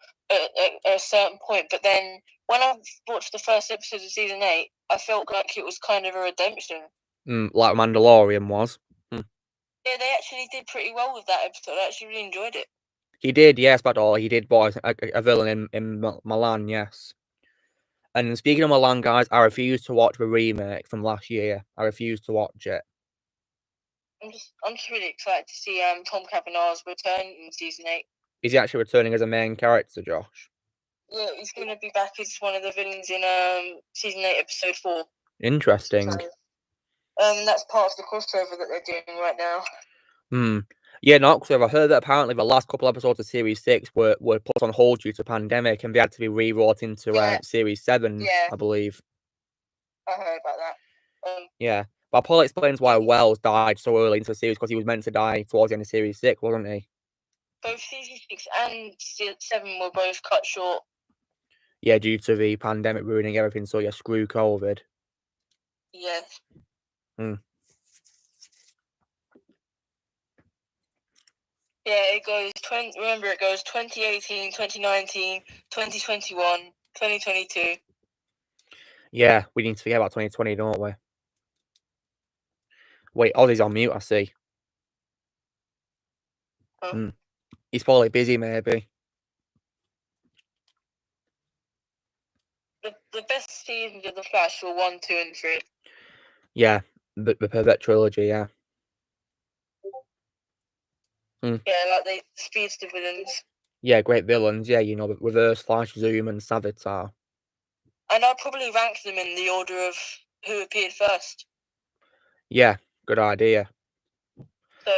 a certain point, but then when I watched the first episode of season 8, I felt like it was kind of a redemption. Like Mandalorian was. Yeah, they actually did pretty well with that episode. I actually really enjoyed it. He did, yes, but he did voice a villain in Milan, yes. And speaking of Milan, guys, I refuse to watch the remake from last year. I refuse to watch it. I'm just really excited to see Tom Cavanagh's return in season 8. Is he actually returning as a main character, Josh? Yeah, he's going to be back as one of the villains in season 8, episode 4. Interesting. So, that's part of the crossover that they're doing right now. Yeah, no, because I heard that apparently the last couple episodes of Series 6 were put on hold due to pandemic, and they had to be rewrought into Series 7, I believe. I heard about that. Yeah, but Paul explains why Wells died so early into the series, because he was meant to die towards the end of Series 6, wasn't he? Both Season 6 and 7 were both cut short. Yeah, due to the pandemic ruining everything, so yeah, screw COVID. Yes. Yeah, it goes remember it goes 2018, 2019, 2021, 2022. Yeah, we need to forget about 2020, don't we? Wait, Ozzy's on mute, I see. Huh? He's probably busy, maybe. The best seasons of The Flash were 1, 2, and 3. Yeah, the perfect trilogy, yeah. Yeah, like the speedster villains. Yeah, great villains, yeah, you know, Reverse Flash, Zoom, and Savitar. And I'd probably rank them in the order of who appeared first. Yeah, good idea. So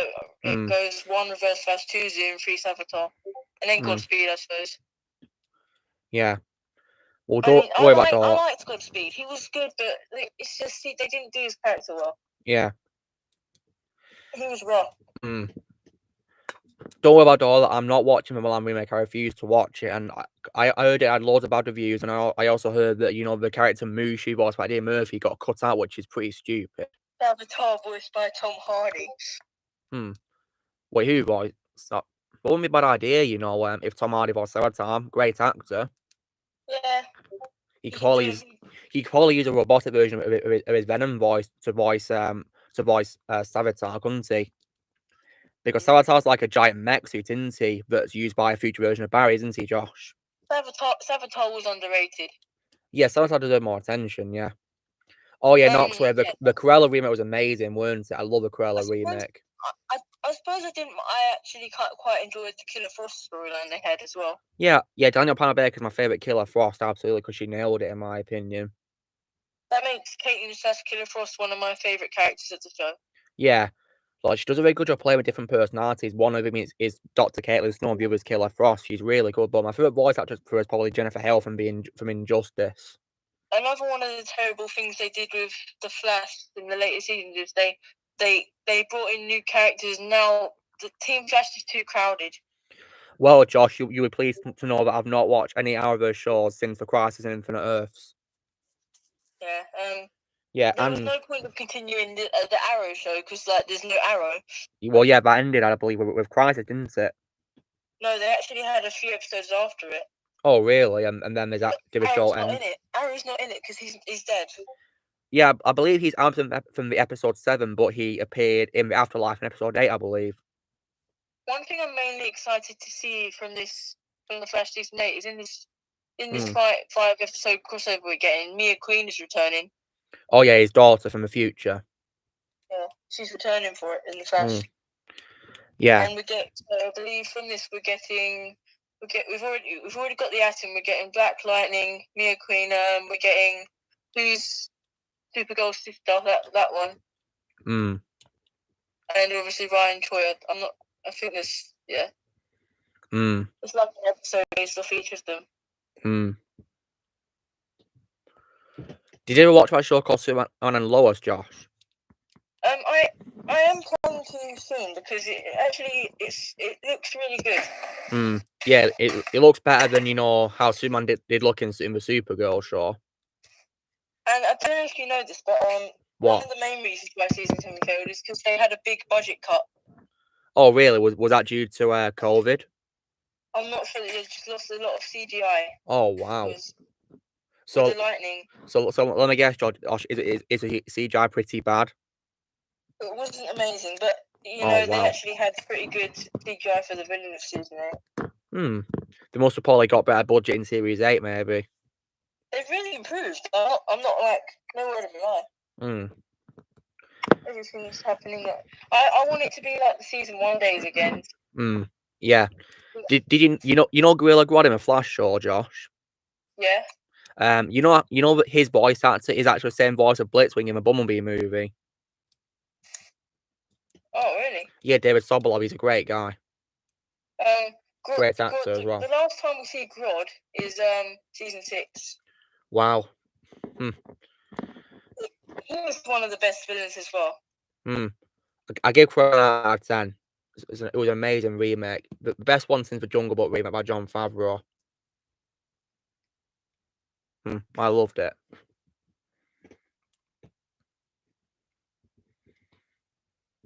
it goes 1 Reverse Flash, 2 Zoom, 3 Savitar, and then Godspeed, I suppose. Yeah. Well, don't worry about that. I liked Godspeed. He was good, but it's just they didn't do his character well. Yeah. He was rough. Don't worry about all that. I'm not watching the Milan remake. I refuse to watch it, and I heard it had loads of bad reviews, and I also heard that, you know, the character Mushu, voiced by Eddie Murphy, got cut out, which is pretty stupid. Savitar, voiced by Tom Hardy. Wait, who voiced? That wouldn't be a bad idea, you know. If Tom Hardy voiced Savitar, great actor. Yeah. He could probably use a robotic version of his Venom voice to voice Savitar, couldn't he? Because Savitar's like a giant mech suit, isn't he? That's used by a future version of Barry, isn't he, Josh? Savitar was underrated. Yeah, Savitar deserved more attention, yeah. Oh yeah, Knox, where the Cruella remake was amazing, weren't it? I love the Cruella remake. I suppose I actually quite enjoyed the Killer Frost storyline they had as well. Yeah, Daniel Panabaker's my favourite Killer Frost, absolutely, because she nailed it, in my opinion. That makes Caitlin Slash Killer Frost one of my favourite characters of the show. Yeah. Like, she does a very good job playing with different personalities. One of them is Dr. Caitlin Snow, the other is Killer Frost. She's really good, but my favourite voice actress for her is probably Jennifer Hale from Injustice. Another one of the terrible things they did with the Flash in the later seasons is they brought in new characters. Now the Team Flash is too crowded. Well, Josh, you were pleased to know that I've not watched any Arrowverse shows since the Crisis on Infinite Earths. Yeah. Yeah, there was no point of continuing the Arrow show because there's no Arrow. Well, yeah, that ended, I believe, with Crisis, didn't it? No, they actually had a few episodes after it. Oh, really? And then there's that show end. Arrow's not in it because he's dead. Yeah, I believe he's out from the episode 7, but he appeared in the Afterlife in episode 8, I believe. One thing I'm mainly excited to see from the Flash season 8 is in this 5-episode crossover we're getting, Mia Queen is returning. Oh yeah, his daughter from the future. Yeah, she's returning for it in the Flash. Yeah. And we get, I believe, from this we've already got the Atom. We're getting Black Lightning, Mia Queen. We're getting who's Supergirl's sister. That one. And obviously Ryan Choi. I think there's It's like an episode based off each of them. Did you ever watch that show called Superman and Lois, Josh? I am planning to soon because it looks really good. Yeah, it looks better than, you know, how Superman did look in the Supergirl show. And I don't know if you know this, but one of the main reasons why season 7 failed is because they had a big budget cut. Oh, really? Was that due to COVID? I'm not sure. They just lost a lot of CGI. Oh, wow. So the lightning. So let me guess, Josh. Is the CGI pretty bad? It wasn't amazing, but they actually had pretty good CGI for the villain of season 8. They must have probably got better budget in Series 8, maybe. They've really improved. I'm not like no word of a lie. Everything's happening. I want it to be like the season 1 days again. Yeah. Did you know Gorilla Grodd in a Flash show, Josh? Yeah. You know that his voice actor is actually the same voice of Blitzwing in the Bumblebee movie. Oh, really? Yeah, David Sobolov. He's a great guy. Great actor as well. The last time we see Grodd is season 6. Wow. He was one of the best villains as well. I give Grodd an out of 10. It was an amazing remake. The best one since the Jungle Book remake by Jon Favreau. I loved it.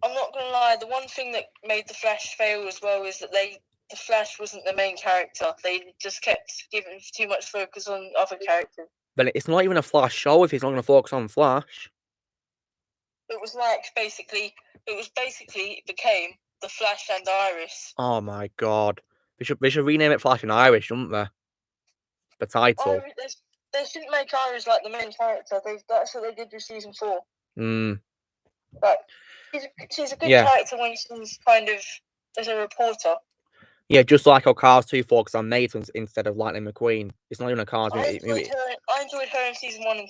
I'm not gonna lie, the one thing that made the Flash fail as well is that the Flash wasn't the main character. They just kept giving too much focus on other characters. But it's not even a Flash show if he's not going to focus on Flash. It was basically became the Flash and Iris. Oh my god. They should rename it Flash and Iris, shouldn't they? The title. They shouldn't make Iris like the main character. That's what they did with season 4. But she's a good character when she's kind of as a reporter. Yeah, just like how Cars 2 focused on Maidens instead of Lightning McQueen. It's not even a Cars movie. I enjoyed her in season 1 and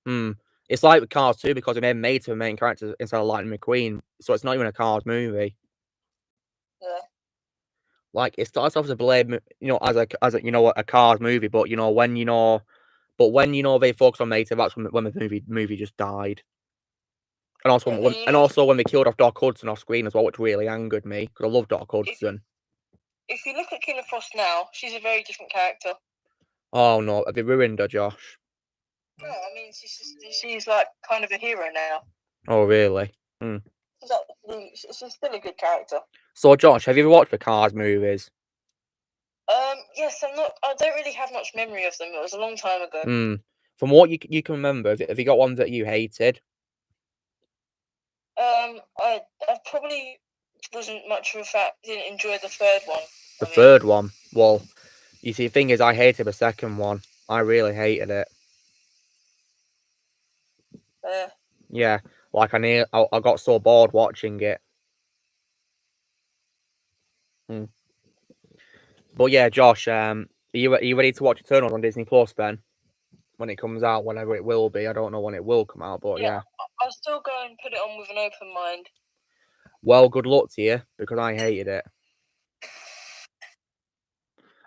2. It's like Cars 2 because they made Maid the main character instead of Lightning McQueen. So it's not even a Cars movie. Yeah. Like it starts off as a Blade, as a Cars movie, but when they focus on Maid, that's when the movie just died. And also when they killed off Doc Hudson off screen as well, which really angered me because I love Doc Hudson. If you look at Killer Frost now, she's a very different character. Oh no, have they ruined her, Josh? No, I mean she's like kind of a hero now. Oh really? She's still a good character. So Josh, have you ever watched the Cars movies? Yes, I don't really have much memory of them. It was a long time ago. From what you can remember, have you got one that you hated? I probably wasn't much of a fan. Didn't enjoy the third one. The third one? Well, you see, the thing is, I hated the second one. I really hated it. Yeah, like I got so bored watching it. But yeah, Josh, are you ready to watch Eternals on Disney Plus then? When it comes out, whenever it will be. I don't know when it will come out, but yeah. I'll still go and put it on with an open mind. Well, good luck to you, because I hated it.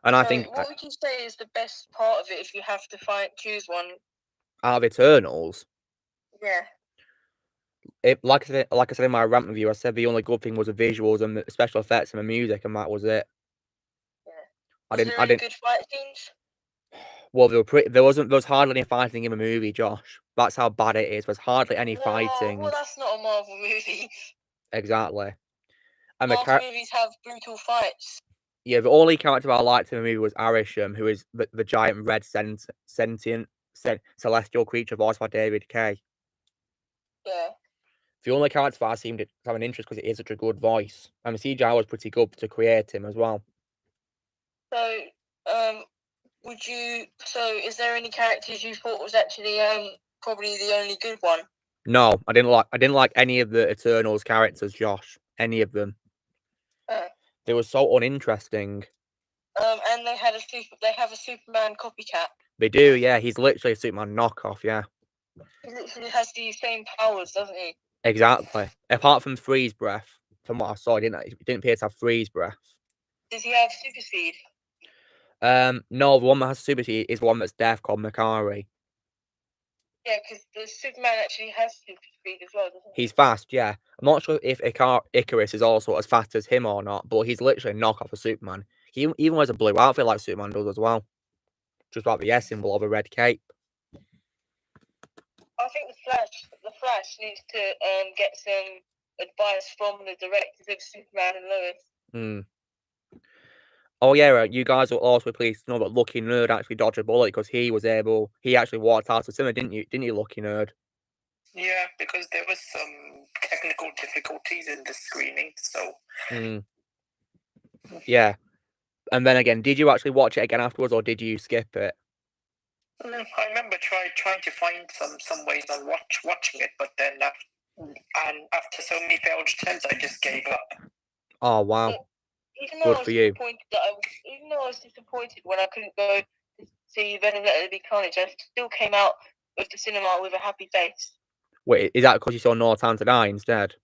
And I think... What would you say is the best part of it if you have to choose one? Out of Eternals? Yeah. Like I said in my rant review, I said the only good thing was the visuals and the special effects and the music, and that was it. Yeah. Was there any good fight scenes? Well, there was hardly any fighting in the movie, Josh. That's how bad it is. There's hardly any fighting. Well, that's not a Marvel movie. Exactly. And Marvel movies have brutal fights. Yeah, the only character I liked in the movie was Arishem, who is the giant red sentient celestial creature voiced by David Kaye. Yeah. The only character that I seemed to have an interest because it is such a good voice. And the CGI was pretty good to create him as well. So, is there any characters you thought was actually probably the only good one? No, I didn't like any of the Eternals characters, Josh. Any of them. They were so uninteresting. And they have a Superman copycat. They do, yeah. He's literally a Superman knockoff, yeah. He literally has the same powers, doesn't he? Exactly. Apart from freeze breath, from what I saw, he didn't appear to have freeze breath. Does he have super speed? No, the one that has super speed is the one that's deaf, called Makari. Yeah, because the Superman actually has super speed as well, doesn't he? He's fast, yeah. I'm not sure if Icarus is also as fast as him or not, but he's literally a knockoff of Superman. He even wears a blue outfit like Superman does as well. Just like the S symbol of a red cape. I think the Flash needs to get some advice from the directors of Superman and Lois. Oh yeah, you guys will also be pleased to know that Lucky Nerd actually dodged a bullet because he actually walked out of the cinema, didn't you, Lucky Nerd? Yeah, because there was some technical difficulties in the screening, so... Yeah. And then again, did you actually watch it again afterwards, or did you skip it? I remember trying to find some ways on watching it, but then after so many failed attempts, I just gave up. Oh wow! Good for you. Even though I was disappointed when I couldn't go to see Venom Let There Be Carnage, I still came out of the cinema with a happy face. Wait, is that because you saw No Time to Die instead?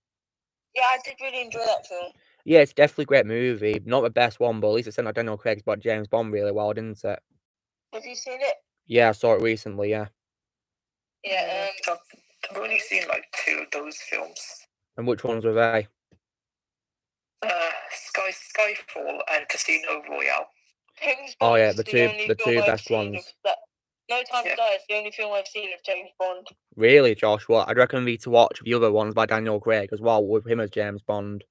Yeah, I did really enjoy that film. Yeah, it's definitely a great movie. Not the best one, but at least it sent out Daniel Craig's but James Bond really well, didn't it? Have you seen it? Yeah, I saw it recently, yeah. Yeah, I've only seen like 2 of those films. And which ones were they? Skyfall and Casino Royale. Oh yeah, the two best ones. No Time to Die is the only film I've seen of James Bond. Really, Josh? Well, I'd recommend you to watch the other ones by Daniel Craig as well, with him as James Bond.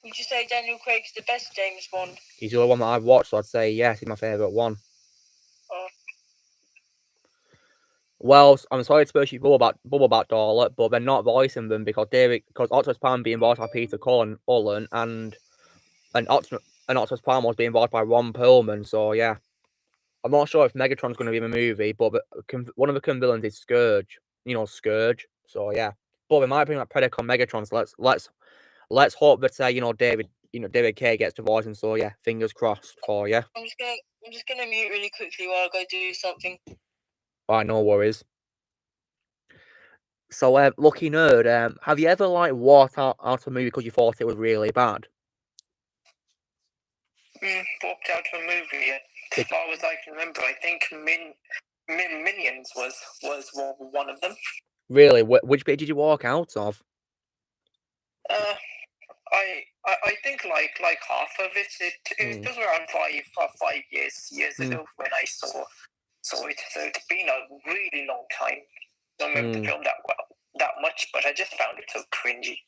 Would you say Daniel Craig's the best James Bond? He's the other one that I've watched, so I'd say yes, he's my favourite one. Oh. Well, I'm sorry to burst your bubble about Dorlet, but they're not voicing them because Optimus Prime being voiced by Peter Cullen, and Optimus Prime was being voiced by Ron Perlman, so yeah. I'm not sure if Megatron's going to be in the movie, but one of the villains is Scourge. You know, Scourge. So yeah, but they might bring that Predacon Megatron. So let's hope that David K gets to voice him. So yeah, fingers crossed for you. I'm just gonna mute really quickly while I go do something. Alright, no worries. So Lucky Nerd, have you ever walked out of a movie because you thought it was really bad? Walked out of a movie. As far as I can remember, I think Minions was one of them. Really? Which bit did you walk out of? I think like half of it. It was around 5 years ago when I saw it. So it's been a really long time. I don't remember the film that much, but I just found it so cringy.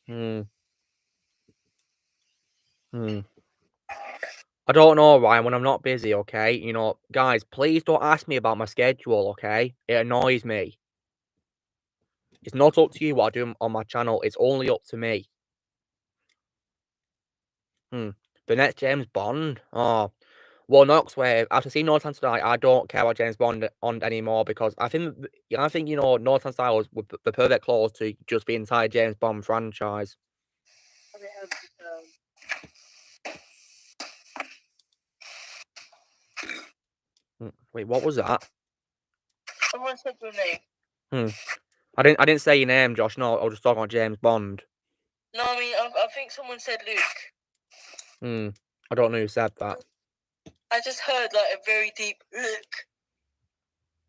I don't know, Ryan, when I'm not busy, okay? You know, guys, please don't ask me about my schedule, okay? It annoys me. It's not up to you what I do on my channel. It's only up to me. The next James Bond? Oh. Well, Knoxwave, after seeing No Time to Die, I don't care about James Bond anymore because I think No Time to Die was the perfect clause to just the entire James Bond franchise. Wait, what was that? Someone said your name. I didn't say your name, Josh. No, I was just talking about James Bond. No, I mean I think someone said Luke. I don't know who said that. I just heard like a very deep Luke.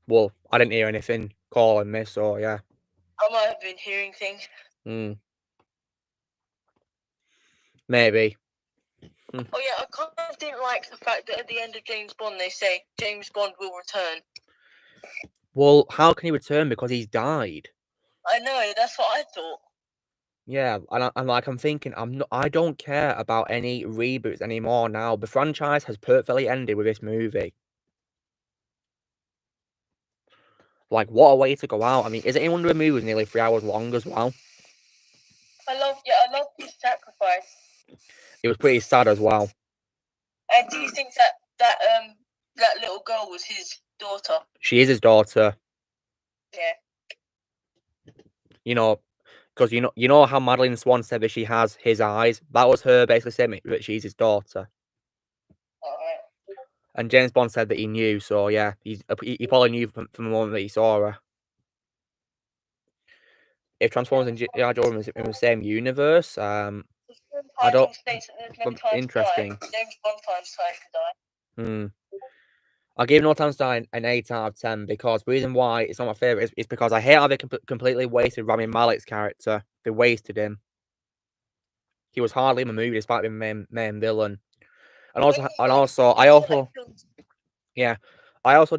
Well, I didn't hear anything calling me, so yeah. I might have been hearing things. Maybe. Oh yeah, I kind of didn't like the fact that at the end of James Bond they say James Bond will return. Well, how can he return? Because he's died. I know, that's what I thought. Yeah, and I'm thinking, I don't care about any reboots anymore now. The franchise has perfectly ended with this movie. Like, what a way to go out. I mean, is it any wonder the movie was nearly 3 hours long as well? I love his sacrifice. It was pretty sad as well. And do you think that little girl was his daughter? She is his daughter. Yeah. You know, because you know how Madeline Swan said that she has his eyes? That was her basically saying that she's his daughter. Alright. And James Bond said that he knew, so yeah, he probably knew from the moment that he saw her. If Transformers and G.I. Joe were in the same universe, I don't... Interesting. James Bond finds time to die. I gave No Time to Die an 8 out of 10 because the reason why it's not my favourite is because I hate how they completely wasted Rami Malek's character. They wasted him. He was hardly in the movie despite being the main villain. And also, I also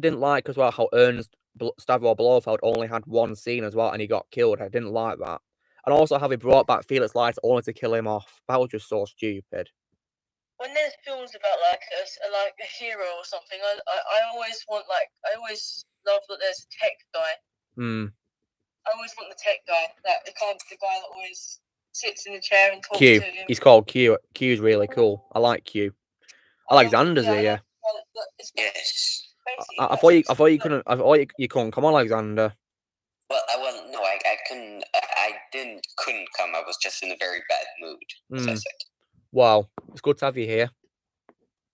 didn't like as well how Ernst Stavro Blofeld only had one scene as well, and he got killed. I didn't like that. And also how he brought back Felix Leiter only to kill him off. That was just so stupid. When there's films about like a hero or something, I always want I always love that there's a tech guy. I always want the tech guy, the guy that always sits in the chair and talks Q. to him. He's called Q. Q's really cool. I like Q. Alexander's here. Yes. I thought you couldn't. I thought you couldn't come on, Alexander. Well, no, I couldn't. I couldn't come. I was just in a very bad mood, as I said. Well, it's good to have you here.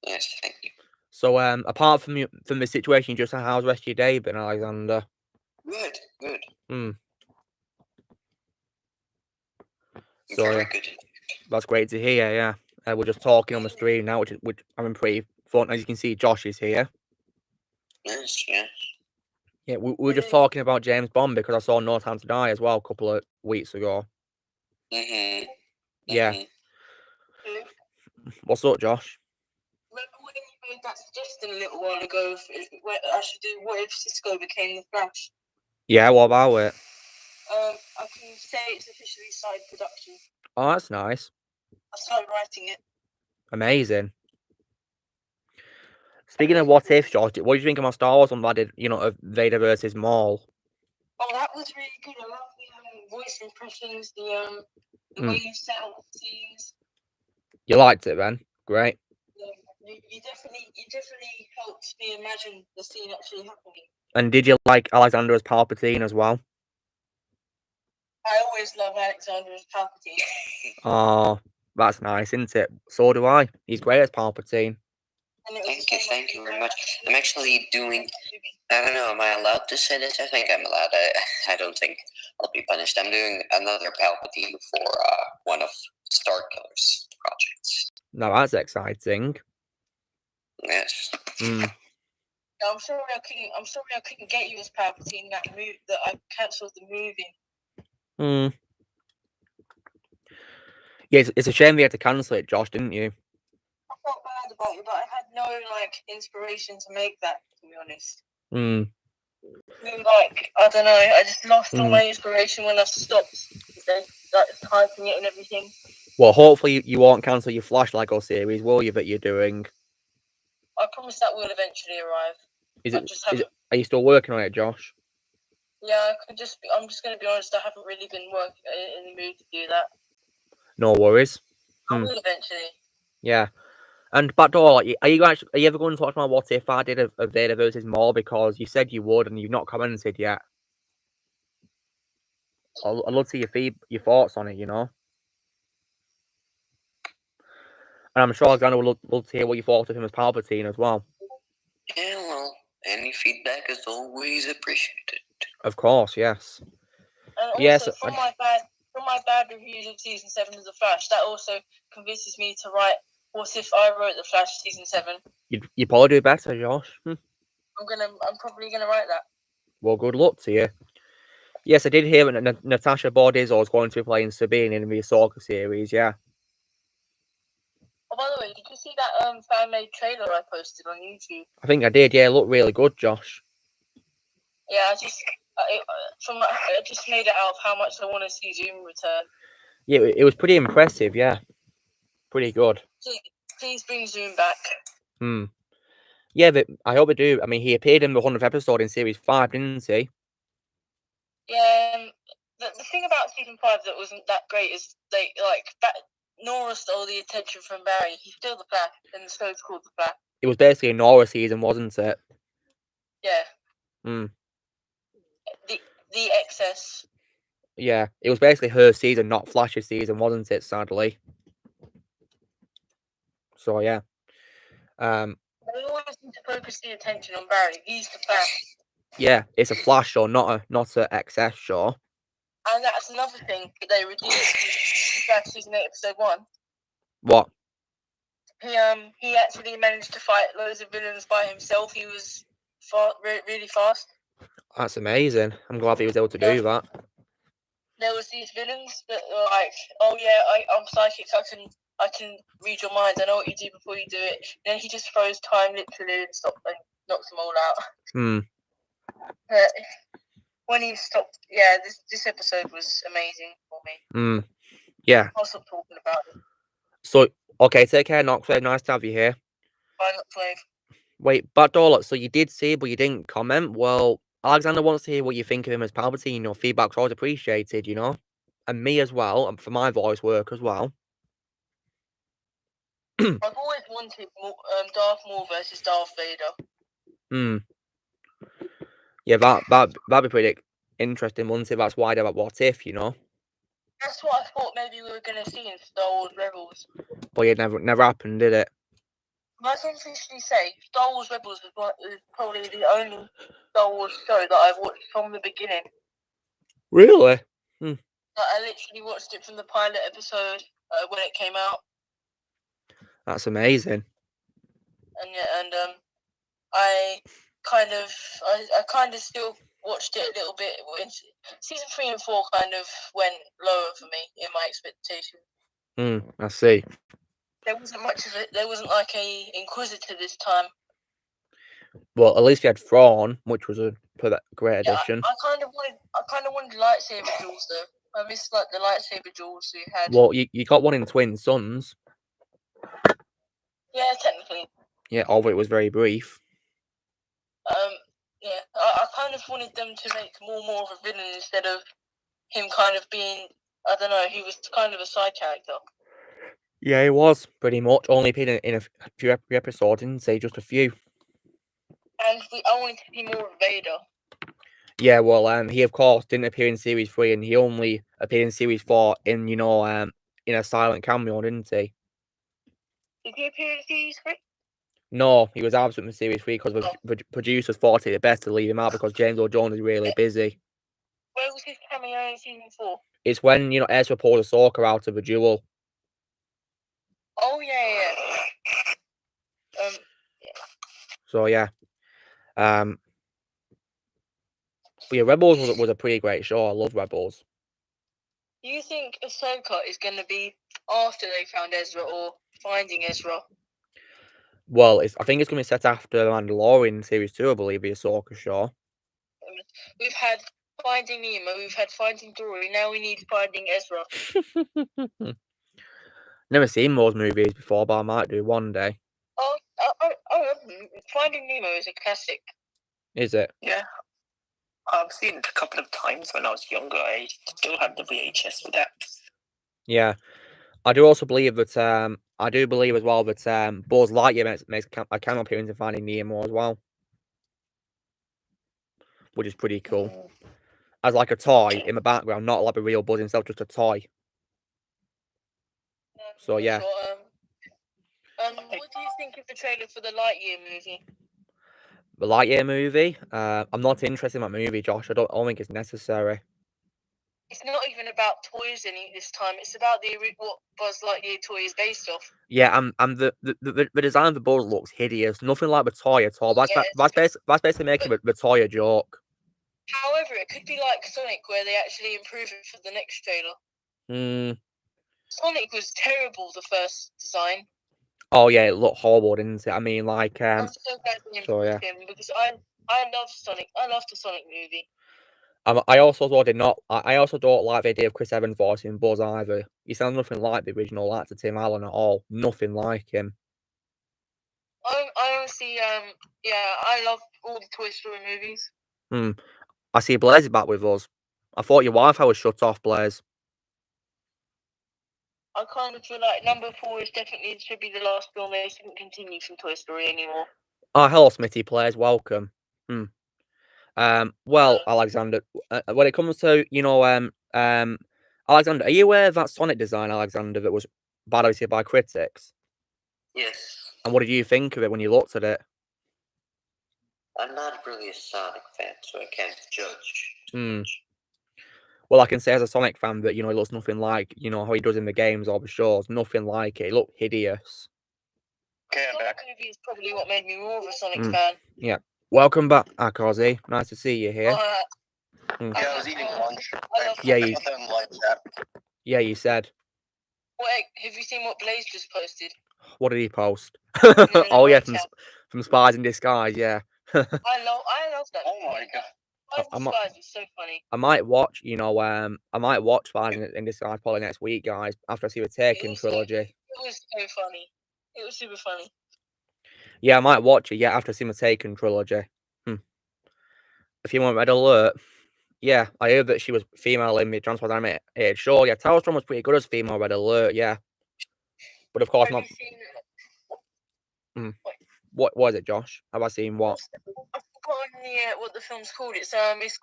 Yes, thank you. So, apart from the situation, just how's the rest of your day been, Alexander? Good. So, very good. That's great to hear. Yeah, we're just talking on the stream now, which I'm pretty fun. As you can see, Josh is here. Yes, yeah. Yeah, we were just talking about James Bond because I saw No Time to Die as well a couple of weeks ago. Yeah. What's up, Josh? Remember when you made that suggestion a little while ago? I should do what if Cisco became the Flash? Yeah, what about it? I can say it's officially side production. Oh, that's nice. I started writing it. Amazing. Speaking of what if, Josh, what do you think of my Star Wars one that I did, of Vader versus Maul? Oh, that was really good. I love the voice impressions, the way you set up the scenes. You liked it, then? Great. Yeah, you definitely helped me imagine the scene actually happening. And did you like Alexander as Palpatine as well? I always love Alexander as Palpatine. Oh, that's nice, isn't it? So do I. He's great as Palpatine. Thank you very much. I'm actually doing, I don't know, am I allowed to say this? I think I'm allowed. I don't think I'll be punished. I'm doing another Palpatine for one of Starkiller's projects. No, that's exciting. Yes. I'm sorry I couldn't get you as Palpatine that I cancelled the movie. Yeah, it's a shame they had to cancel it, Josh, didn't you? I felt bad about it, but I had no inspiration to make that, to be honest. I don't know, I just lost all my inspiration when I stopped typing it and everything. Well, hopefully you won't cancel your Flash Lego series, will you, that you're doing? I promise that will eventually arrive. Are you still working on it, Josh? Yeah, I'm just going to be honest, I haven't really been in the mood to do that. No worries. I will eventually. Yeah. And Backdoor, are you ever going to watch my What If I did a Vader versus Maul, because you said you would and you've not commented yet? I'd love to see your thoughts on it, And I'm sure Alexander would love to hear what you thought of him as Palpatine as well. Yeah, well, any feedback is always appreciated. Of course, yes. And also, yes, from my bad reviews of Season 7 of The Flash, that also convinces me to write What If I Wrote The Flash Season 7. You'd probably do better, Josh. I'm probably gonna write that. Well, good luck to you. Yes, I did hear that Natasha Bordizo is going to be playing Sabine in the Ahsoka series, yeah. Oh, by the way, did you see that fan-made trailer I posted on YouTube? I think I did, yeah. It looked really good, Josh. Yeah, I just made it out of how much I want to see Zoom return. Yeah, it was pretty impressive, yeah. Pretty good. Please bring Zoom back. Yeah, but I hope they do. I mean, he appeared in the 100th episode in Series 5, didn't he? Yeah, the thing about Season 5 that wasn't that great is Nora stole the attention from Barry. He's still the Flash, and the show's called The Flash. It was basically a Nora season, wasn't it? Yeah. The excess. Yeah, it was basically her season, not Flash's season, wasn't it, sadly? So, yeah. They always need to focus the attention on Barry. He's the Flash. Yeah, it's a Flash show, not a XS show. And that's another thing that they reduced in Flash Season 8, Episode 1. What? He actually managed to fight loads of villains by himself. He was really fast. That's amazing. I'm glad he was able to do that. There was these villains that were like, oh yeah, I'm psychic, I can read your mind, I know what you do before you do it. And then he just froze time literally and knocks them all out. When he stopped, yeah, this episode was amazing for me. Yeah. I'll stop talking about it. So, okay, take care, Knoxwave. Nice to have you here. Bye, Knoxwave. Wait, Backdoor, so you did see, but you didn't comment. Well, Alexander wants to hear what you think of him as Palpatine. Your feedback's always appreciated, and me as well, and for my voice work as well. I've always wanted Darth Maul versus Darth Vader. Yeah, that'd be pretty interesting, wouldn't it? That's why they're like, what if, That's what I thought maybe we were gonna see in Star Wars Rebels. But it never happened, did it? I can officially say Star Wars Rebels is probably the only Star Wars show that I've watched from the beginning. Really? I literally watched it from the pilot episode when it came out. That's amazing. And I kind of still watched it a little bit. When season 3 and 4 kind of went lower for me in my expectations. I see. There wasn't much of it. There wasn't like a Inquisitor this time. Well, at least you had Thrawn, which was a great addition. I kind of wanted lightsaber duels though. I missed like the lightsaber duels we had. Well, you got one in Twin Sons. Yeah, technically. Yeah, although it was very brief. Yeah, I kind of wanted them to make more of a villain instead of him kind of being, I don't know, he was kind of a side character. Yeah, he was, pretty much. Only appeared in a few episodes, didn't say just a few. And I wanted to see more of Vader. Yeah, well, he of course didn't appear in Series 3, and he only appeared in Series 4 in, in a silent cameo, didn't he? Did he appear in Series 3? No, he was absent from Series 3 because the producers thought it best to leave him out because James Earl Jones is really busy. Where was his cameo in Season 4? It's when, Ezra pulls Ahsoka out of a duel. Oh, yeah. So, yeah. But yeah, Rebels was a pretty great show. I love Rebels. Do you think Ahsoka is going to be after they found Ezra or finding Ezra? Well, I think it's going to be set after The Mandalorian Series 2, I believe, the Ahsoka show. We've had Finding Nemo, we've had Finding Dory, now we need Finding Ezra. Never seen those movies before, but I might do one day. Oh, Finding Nemo is a classic. Is it? Yeah. I've seen it a couple of times when I was younger. I still have the VHS for that. Yeah. I do also believe that, I do believe as well that Buzz Lightyear makes a cameo appearance in Finding Nemo as well. Which is pretty cool. As like a toy in the background, not like a real Buzz himself, just a toy. So, yeah. What do you think of the trailer for the Lightyear movie? The Lightyear movie? I'm not interested in that movie, Josh. I don't think it's necessary. It's not even about toys this time. It's about what Buzz Lightyear toy is based off. Yeah, and the design of the Buzz looks hideous. Nothing like the toy at all. That's basically making the toy a joke. However, it could be like Sonic, where they actually improve it for the next trailer. Sonic was terrible, the first design. Oh yeah, it looked horrible, didn't it? I mean, like, I'm so glad they improved him because I love Sonic. I love the Sonic movie. I also don't like the idea of Chris Evans voicing Buzz either. He sounds nothing like the original actor Tim Allen at all. Nothing like him. I honestly, I love all the Toy Story movies. I see Blaze is back with us. I thought your Wi-Fi was shut off, Blaze. I kind of feel like number 4 should be the last film. They shouldn't continue from Toy Story anymore. Oh, hello, Smitty players. Welcome. Well, Alexander, when it comes to, Alexander, are you aware of that Sonic design, Alexander, that was bad received by critics? Yes. And what did you think of it when you looked at it? I'm not really a Sonic fan, so I can't judge. Well, I can say as a Sonic fan that, it looks nothing like, how he does in the games or the shows. Nothing like it. It looked hideous. Okay, I'm back. Movie is probably what made me more of a Sonic fan. Yeah. Welcome back, Akazi. Nice to see you here. Yeah, I was eating lunch. Yeah, you said. Wait, have you seen what Blaze just posted? What did he post? Oh, yeah, from Spies in Disguise, yeah. I love that. Oh my god. Spies in Disguise is so funny. I might watch, Spies in Disguise probably next week, guys, after I see the Taken trilogy. It was so funny. It was super funny. Yeah, I might watch it, after I see the Taken trilogy. If you want Red Alert, yeah, I heard that she was female in the Transformers animated show. Yeah, Tara Strong was pretty good as female Red Alert, yeah. But of course, Have you seen what is it, Josh? Have I seen what? I've forgotten what the film's called. It's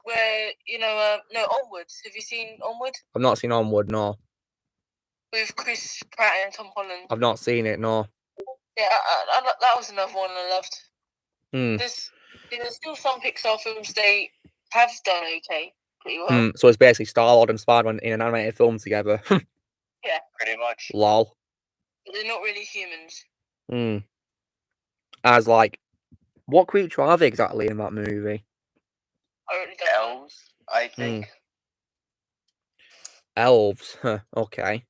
where no, Onward. Have you seen Onward? I've not seen Onward, no. With Chris Pratt and Tom Holland. I've not seen it, no. Yeah, that was another one I loved. There's still some Pixar films they have done okay, pretty well. So it's basically Star-Lord and Spider-Man in an animated film together. Yeah, pretty much. Lol. But they're not really humans. As like, what creature are they exactly in that movie? I really don't know. Elves, I think. Elves, okay.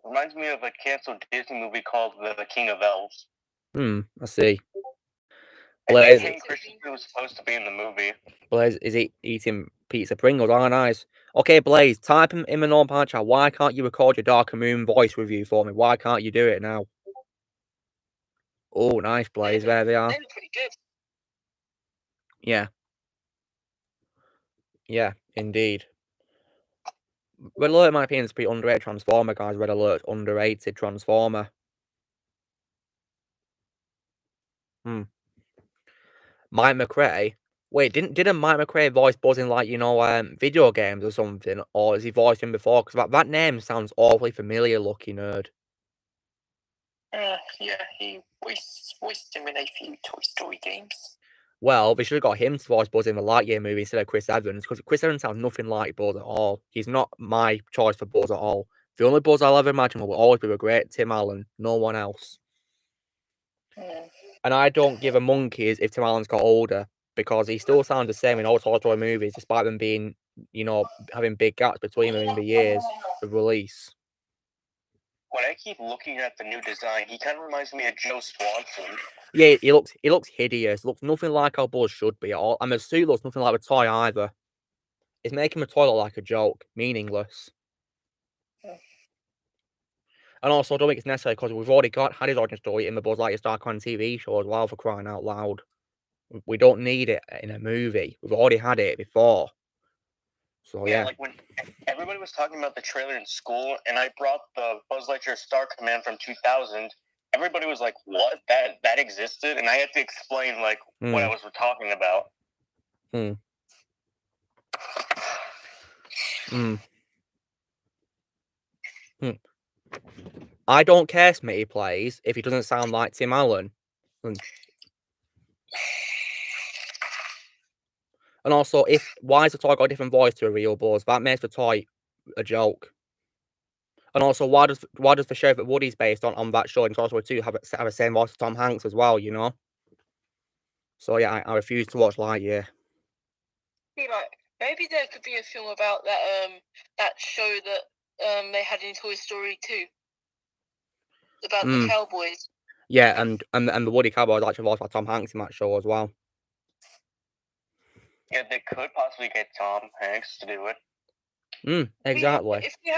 Reminds me of a canceled Disney movie called The King of Elves. I see. Blaze, I think Christian was supposed to be in the movie. Blaze, is he eating pizza Pringles? Oh, nice. Okay, Blaze, type in the normal chat. Why can't you record your Dark Moon voice review for me? Why can't you do it now? Oh, nice, Blaze. There they are. They're pretty good. Yeah. Yeah, indeed. Red Alert, in my opinion, is a pretty underrated Transformer, guys. Red Alert, underrated Transformer. Mike McRae. Wait, didn't Mike McRae voice Buzz in video games or something, or has he voiced him before? Because that name sounds awfully familiar, lucky nerd. Yeah, he voiced him in a few Toy Story games. Well, they should have got him to voice Buzz in the Lightyear movie instead of Chris Evans, because Chris Evans sounds nothing like Buzz at all. He's not my choice for Buzz at all. The only Buzz I'll ever imagine will always be the great Tim Allen, no one else. And I don't give a monkeys if Tim Allen's got older, because he still sounds the same in all Toy Story movies, despite them being, having big gaps between them in the years of release. When I keep looking at the new design, he kind of reminds me of Joe Swanson. Yeah, he looks hideous. Looks nothing like how Buzz should be at all. And the suit looks nothing like a toy either. It's making the toy look like a joke, meaningless. And also, I don't think it's necessary because we've already had his origin story in the Buzz Lightyear StarCon TV show as well, for crying out loud. We don't need it in a movie. We've already had it before. So yeah. Like when everybody was talking about the trailer in school, and I brought the Buzz Lightyear Star Command from 2000, everybody was like, "What? That existed?" And I had to explain what I was talking about. I don't care, Smitty plays, if he doesn't sound like Tim Allen. And also, why has the toy got a different voice to a real Buzz? That makes the toy a joke. And also, why does the show that Woody's based on that show in Toy Story 2 have the same voice as Tom Hanks as well, So yeah, I refuse to watch Lightyear. Maybe there could be a film about that show that they had in Toy Story 2 about the cowboys. Yeah, and the Woody Cowboy is actually voiced by Tom Hanks in that show as well. Yeah, they could possibly get Tom Hanks to do it. Exactly. If we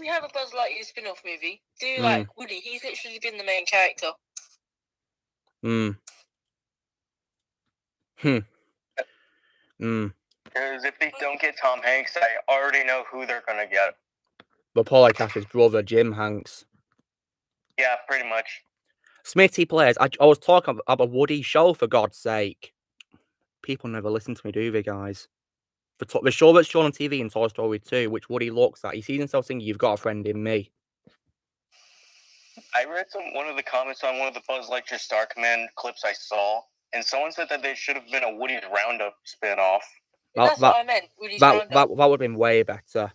have a Buzz Lightyear spin-off movie, do like Woody. He's literally been the main character. Because if they don't get Tom Hanks, I already know who they're gonna get. But Paul Cash's brother, Jim Hanks. Yeah, pretty much. Smitty plays. I was talking about a Woody show, for God's sake. People never listen to me, do they, guys? The show that's shown on TV in Toy Story 2, which Woody looks at, he sees himself singing, "You've got a friend in me." I read one of the comments on one of the Buzz Lightyear Star Command clips I saw, and someone said that there should have been a Woody's Roundup spin-off. That's what I meant. Woody's Roundup. That would have been way better.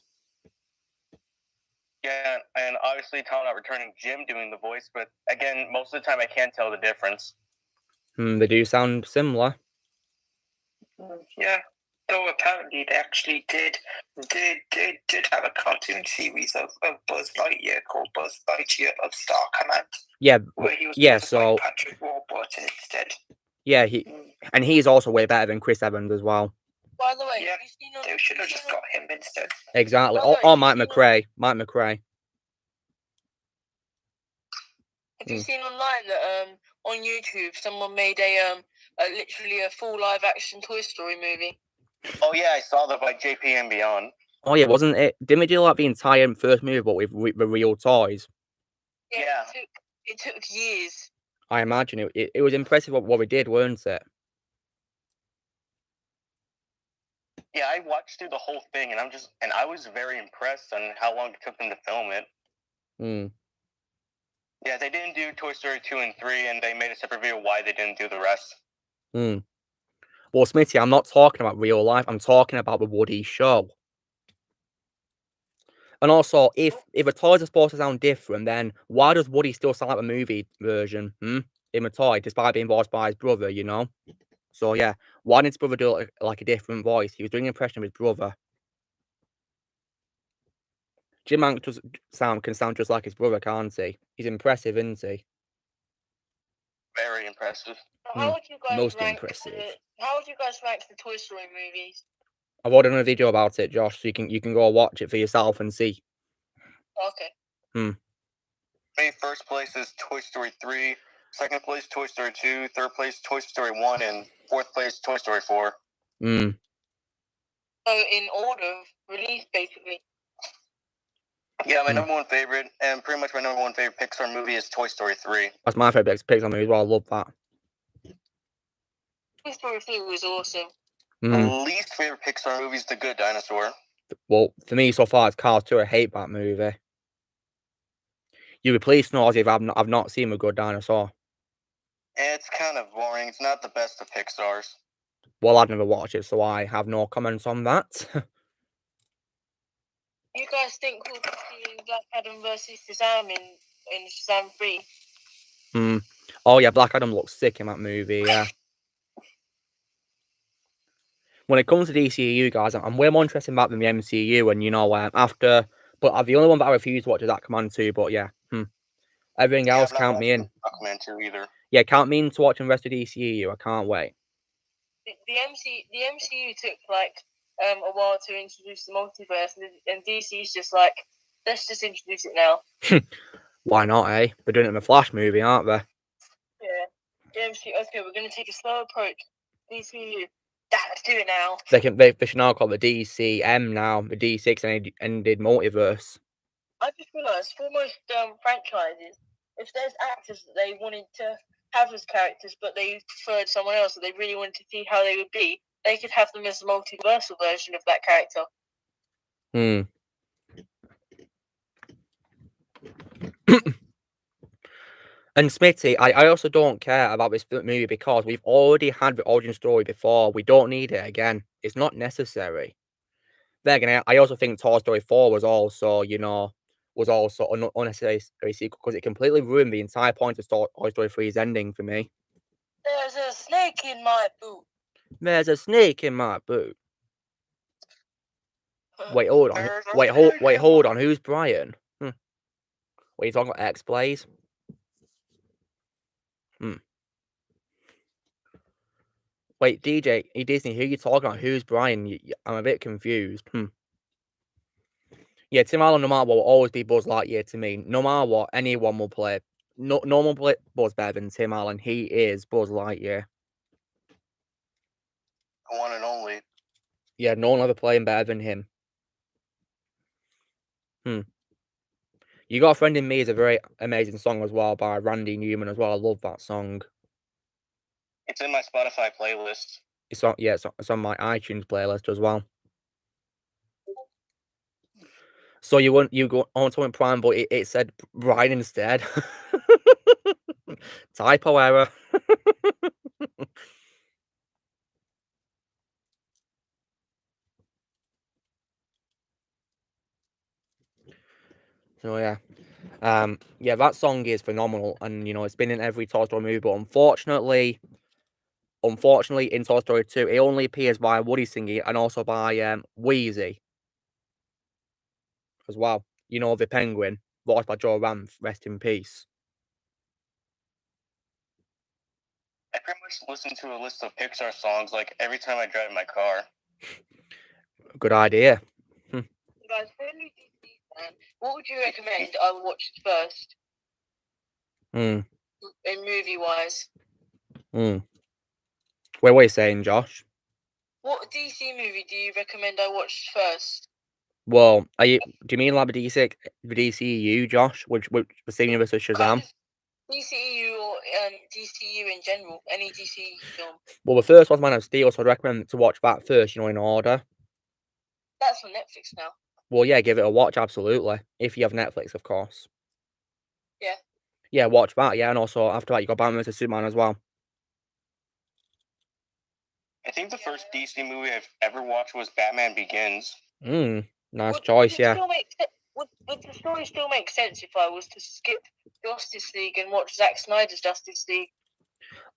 Yeah, and obviously Tom not returning, Jim doing the voice, but again, most of the time I can't tell the difference. They do sound similar. Yeah, though apparently they actually did have a cartoon series of Buzz Lightyear called Buzz Lightyear of Star Command. Yeah, where he was yeah. So Patrick Warburton instead. Yeah, And he's also way better than Chris Evans as well. By the way, Yeah, they should have just got him instead. Exactly. Or Mike McRae. Mike McRae. Have you seen online that on YouTube someone made literally a full live action Toy Story movie? Oh yeah, I saw that by JP and Beyond. Oh yeah, wasn't it? Didn't we do like the entire first movie, but with the real toys? Yeah. It took years. I imagine it was impressive what we did, weren't it? Yeah, I watched through the whole thing, and I was very impressed on how long it took them to film it. Yeah, they didn't do Toy Story 2 and 3, and they made a separate video why they didn't do the rest. Well, Smitty, I'm not talking about real life. I'm talking about the Woody show. And also, if the toys are supposed to sound different, then why does Woody still sound like the movie version in the toy, despite being voiced by his brother, you know? So, yeah, why didn't his brother do like a different voice? He was doing an impression of his brother. Jim Hanks can sound just like his brother, can't he? He's impressive, isn't he? Very impressive. How would you guys Most rank impressive. How would you guys rank the Toy Story movies? I've already done a video about it, Josh, so you can go watch it for yourself and see. Okay. My first place is Toy Story 3, second place Toy Story 2, third place Toy Story 1, and fourth place Toy Story 4. So in order of release, basically. Yeah, my number one favorite, and pretty much my number one favorite Pixar movie is Toy Story 3. That's my favorite Pixar movie as well. I love that. Toy Story 3 was awesome. My least favorite Pixar movie is The Good Dinosaur. Well, for me so far, it's Cars 2. I hate that movie. You would please know if I've not seen The Good Dinosaur. It's kind of boring. It's not the best of Pixar's. Well, I've never watched it, so I have no comments on that. You guys think we'll be seeing Black Adam versus Shazam in Shazam 3? Oh yeah, Black Adam looks sick in that movie, yeah. When it comes to DCU, guys, I'm way more interested about than the MCU, and you know, but the only one that I refuse to watch is Aquaman 2, but yeah. Everything else count me in. Aquaman 2 either. Yeah, count me in to watching the rest of DCU. I can't wait. The MCU took like a while to introduce the multiverse, and DC's just like, let's just introduce it now. Why not, eh? They're doing it in the Flash movie, aren't they? Yeah. The MCU, okay, we're going to take a slow approach. DCU, let's do it now. They should now call it the DCM now, the D6 ended multiverse. I just realised for most franchises, if there's actors that they wanted to have as characters, but they preferred someone else, that they really wanted to see how they would be, they could have them as a multiversal version of that character. And Smitty, I also don't care about this movie because we've already had the origin story before. We don't need it again. It's not necessary. Then again, I also think Toy Story 4 was also, an unnecessary sequel because it completely ruined the entire point of Toy Story 3's ending for me. There's a snake in my boot. There's a snake in my boot. Wait, hold on. Wait, hold on. Who's Brian? What are you talking about? X-Blaze? Wait, DJ, Disney, who are you talking about? Who's Brian? I'm a bit confused. Yeah, Tim Allen, no matter what, will always be Buzz Lightyear to me. No matter what, anyone will play. No one will play Buzz better than Tim Allen. He is Buzz Lightyear. One and only. Yeah, no one will ever play him better than him. You Got a Friend in Me is a very amazing song as well by Randy Newman as well. I love that song. It's in my Spotify playlist. It's on my iTunes playlist as well. So you go on to Prime, but it said Brian instead. Typo error. So yeah. Yeah, that song is phenomenal, and it's been in every Toy Story movie, but unfortunately in Toy Story 2, it only appears by Woody singing and also by Wheezy as well. The penguin, voiced by Joe Ranft, rest in peace. I pretty much listen to a list of Pixar songs like every time I drive my car. Good idea. Guys, for a new DC fan, what would you recommend I watch first? In movie-wise. What are you saying, Josh? What DC movie do you recommend I watch first? Well, do you mean like the DCU, Josh? Which the same universe as Shazam? DCU or DCU in general, any DC film. Well, the first one's Man of Steel, so I'd recommend to watch that first, in order. That's on Netflix now. Well, yeah, give it a watch, absolutely. If you have Netflix, of course. Yeah. Yeah, watch that, yeah, and also after that you got Batman vs Superman as well. I think the first DC movie I've ever watched was Batman Begins. Nice choice, yeah. Would the story still make sense if I was to skip Justice League and watch Zack Snyder's Justice League?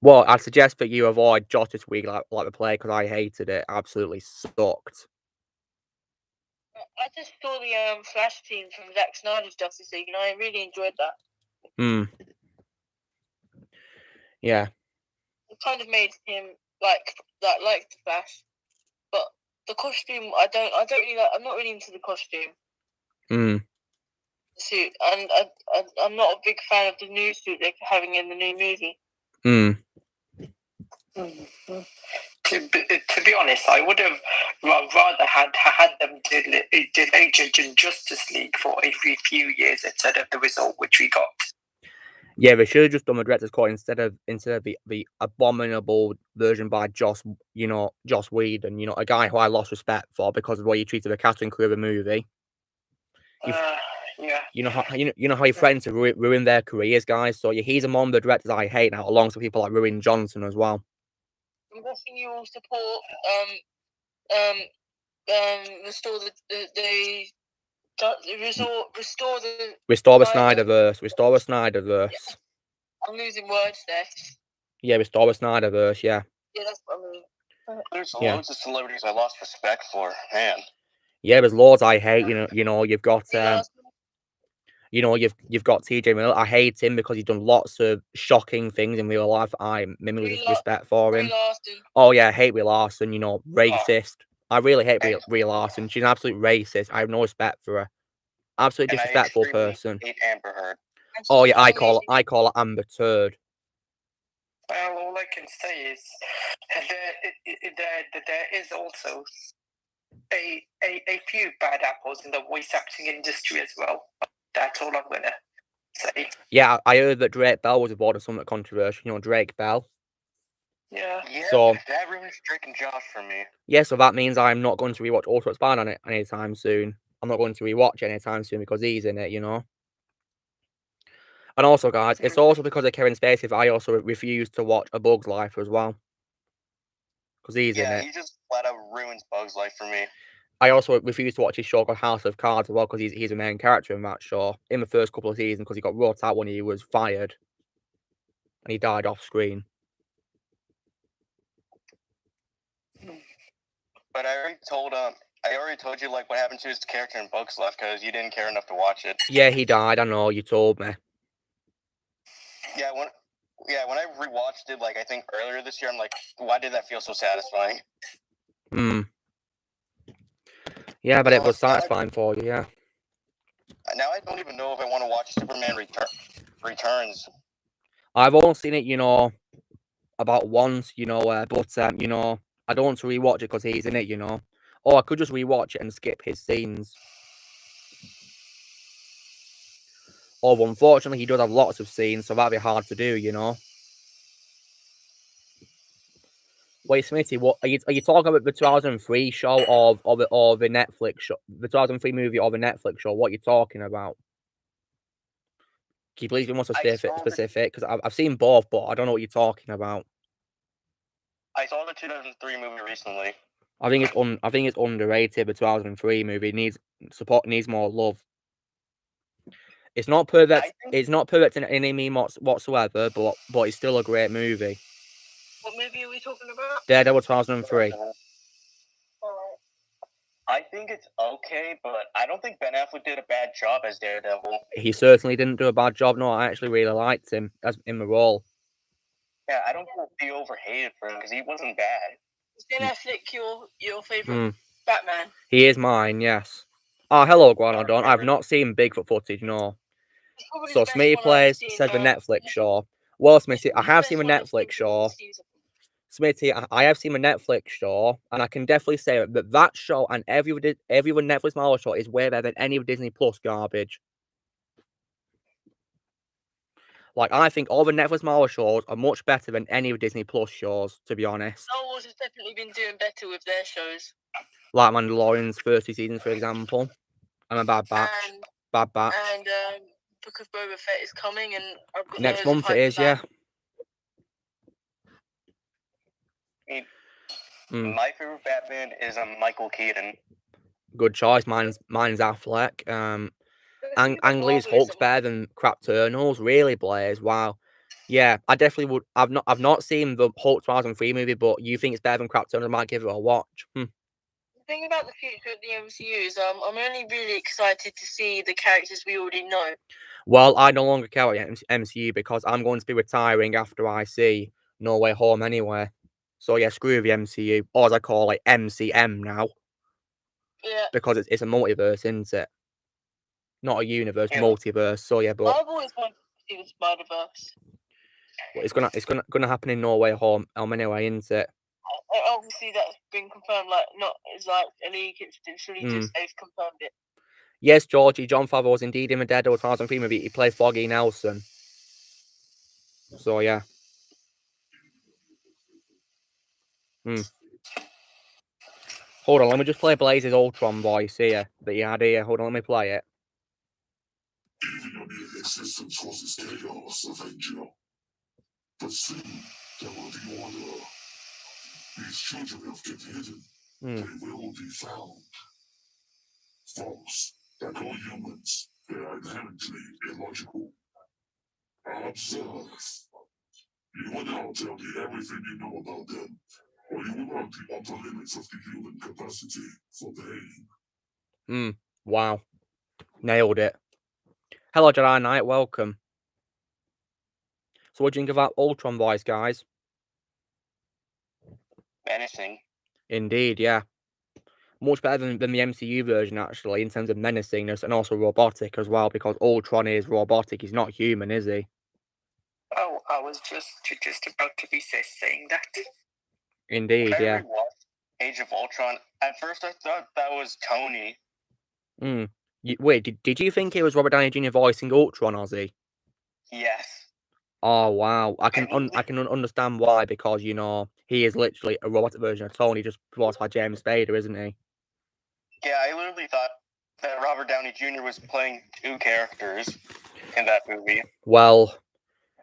Well, I'd suggest that you avoid Justice League like the play, because I hated it. Absolutely sucked. I just saw the Flash scene from Zack Snyder's Justice League, and I really enjoyed that. Yeah. It kind of made him like the Flash, but the costume I don't really like. I'm not really into the costume. Suit, and I'm not a big fan of the new suit they're having in the new movie. To be honest, I would have rather had them delay Justice League for a few years instead of the result which we got. Yeah, they should have just done the director's cut instead of the abominable version by Joss Whedon, a guy who I lost respect for because of the way he treated the cast and crew of the movie. Yeah. You know how he threatened to ruin their careers, guys. So yeah, he's among the directors I hate now, alongside people like Ruin Johnson as well. I'm guessing you all support restore the Snyderverse. Restore the Snyderverse. Yeah. I'm losing words there. Yeah, restore the Snyderverse. Yeah. Yeah, that's what I mean. There's loads of celebrities I lost respect for, man. Yeah, there's loads I hate. You've got you've got TJ Miller. I hate him because he's done lots of shocking things in real life. I lose respect for him. Oh yeah, I hate Brie Larson. Racist. I really hate Brie Larson. She's an absolute racist. I have no respect for her. Absolutely disrespectful person. Hate Amber Heard. Oh yeah, I call her Amber Turd. Well, all I can say is there is also a few bad apples in the voice acting industry as well. That's all I'm gonna say. Yeah, I heard that Drake Bell was involved in something controversial. Drake Bell. Yeah. So that ruins Drake and Josh for me. Yeah, so that means I'm not going to rewatch Ultimate Spider-Man anytime soon. I'm not going to rewatch it anytime soon because he's in it, And also, guys, it's also because of Kevin Spacey that I also refuse to watch A Bug's Life as well. Because he's in it. Yeah, he just flat out ruins Bug's Life for me. I also refuse to watch his show called House of Cards as well because he's a main character in that show in the first couple of seasons because he got wrote out when he was fired. And he died off screen. But I already told you what happened to his character in Bug's Life because you didn't care enough to watch it. Yeah, he died. I know. You told me. Yeah, when I rewatched it, I think earlier this year, I'm like, why did that feel so satisfying? Yeah, but it was satisfying for you, yeah. Now I don't even know if I want to watch Superman Returns. I've only seen it, about once, but I don't want to rewatch it because he's in it, Or I could just rewatch it and skip his scenes. Or unfortunately, he does have lots of scenes, so that'd be hard to do, Wait, Smitty, what are you talking about the 2003 show or the Netflix show, the 2003 movie or the Netflix show? What are you talking about? Can you please be more specific? Because I've seen both, but I don't know what you're talking about. I saw the 2003 movie recently. I think it's underrated. The 2003 movie needs support, needs more love. It's not perfect. It's not perfect in any means whatsoever, but it's still a great movie. What movie are we talking about? Daredevil 2003. I think it's okay, but I don't think Ben Affleck did a bad job as Daredevil. He certainly didn't do a bad job. No, I actually really liked him in the role. Yeah, I don't be overhated for him because he wasn't bad. Is Ben Affleck your favourite Batman? He is mine, yes. Oh, hello, Guanodon. I've not seen Bigfoot footage, no. So Smitty Plays says the Netflix show. Well, Smitty, I have seen a Netflix show. Smitty, I have seen a Netflix show, and I can definitely say that show and every other Netflix Marvel show is way better than any of Disney Plus garbage. Like, I think all the Netflix Marvel shows are much better than any of Disney Plus shows, to be honest. Star Wars has definitely been doing better with their shows. Like Mandalorian's first 2 seasons, for example. And a Bad Batch. And Bad Batch. And Book of Boba Fett is coming, and I've got next month it is, yeah. My favorite Batman is Michael Keaton. Good choice. Mine's Affleck. Ang Lee's Hulk's better than crap Eternals. Really, Blaze? Wow. Yeah, I definitely would. I've not seen the Hulk 2003 movie, but you think it's better than crap Eternals? I might give it a watch. The thing about the future of the MCU is I'm only really excited to see the characters we already know. Well, I no longer care about MCU because I'm going to be retiring after I see No Way Home anyway. So yeah, screw the MCU, or as I call it, MCM now. Yeah. Because it's a multiverse, isn't it? Not a universe, multiverse. So yeah, but I've always wanted to see the Spider-Verse. Well, it's gonna happen in No Way Home anyway, isn't it? Obviously, that's been confirmed. Like, not as like a leak. It's literally just they've confirmed it. Yes, Georgie. Jon Favreau was indeed in the Deadpool 2003 movie. He played Foggy Nelson. So yeah. Hold on, let me just play Blaze's Ultron voice here that he had here. Hold on, let me play it. Even your mere existence causes chaos, Avenger. But soon there will be order. These children have been hidden. They will be found. Folks, like all humans, they are inherently illogical. Observe. You will now tell me everything you know about them, or you will run the upper limits of the human capacity for pain. Wow. Nailed it. Hello, Jedi Knight. Welcome. So what do you think of that Ultron voice, guys? Menacing. Indeed, yeah. Much better than the MCU version, actually, in terms of menacingness and also robotic as well, because Ultron is robotic. He's not human, is he? Oh, I was just about to be saying that. Indeed, yeah. Age of Ultron. At first, I thought that was Tony. Wait, did you think it was Robert Downey Jr. voicing Ultron, Ozzy? Yes. Oh wow, I can understand why, because you know he is literally a robotic version of Tony, just voiced by James Spader, isn't he? Yeah, I literally thought that Robert Downey Jr. was playing 2 characters in that movie. Well,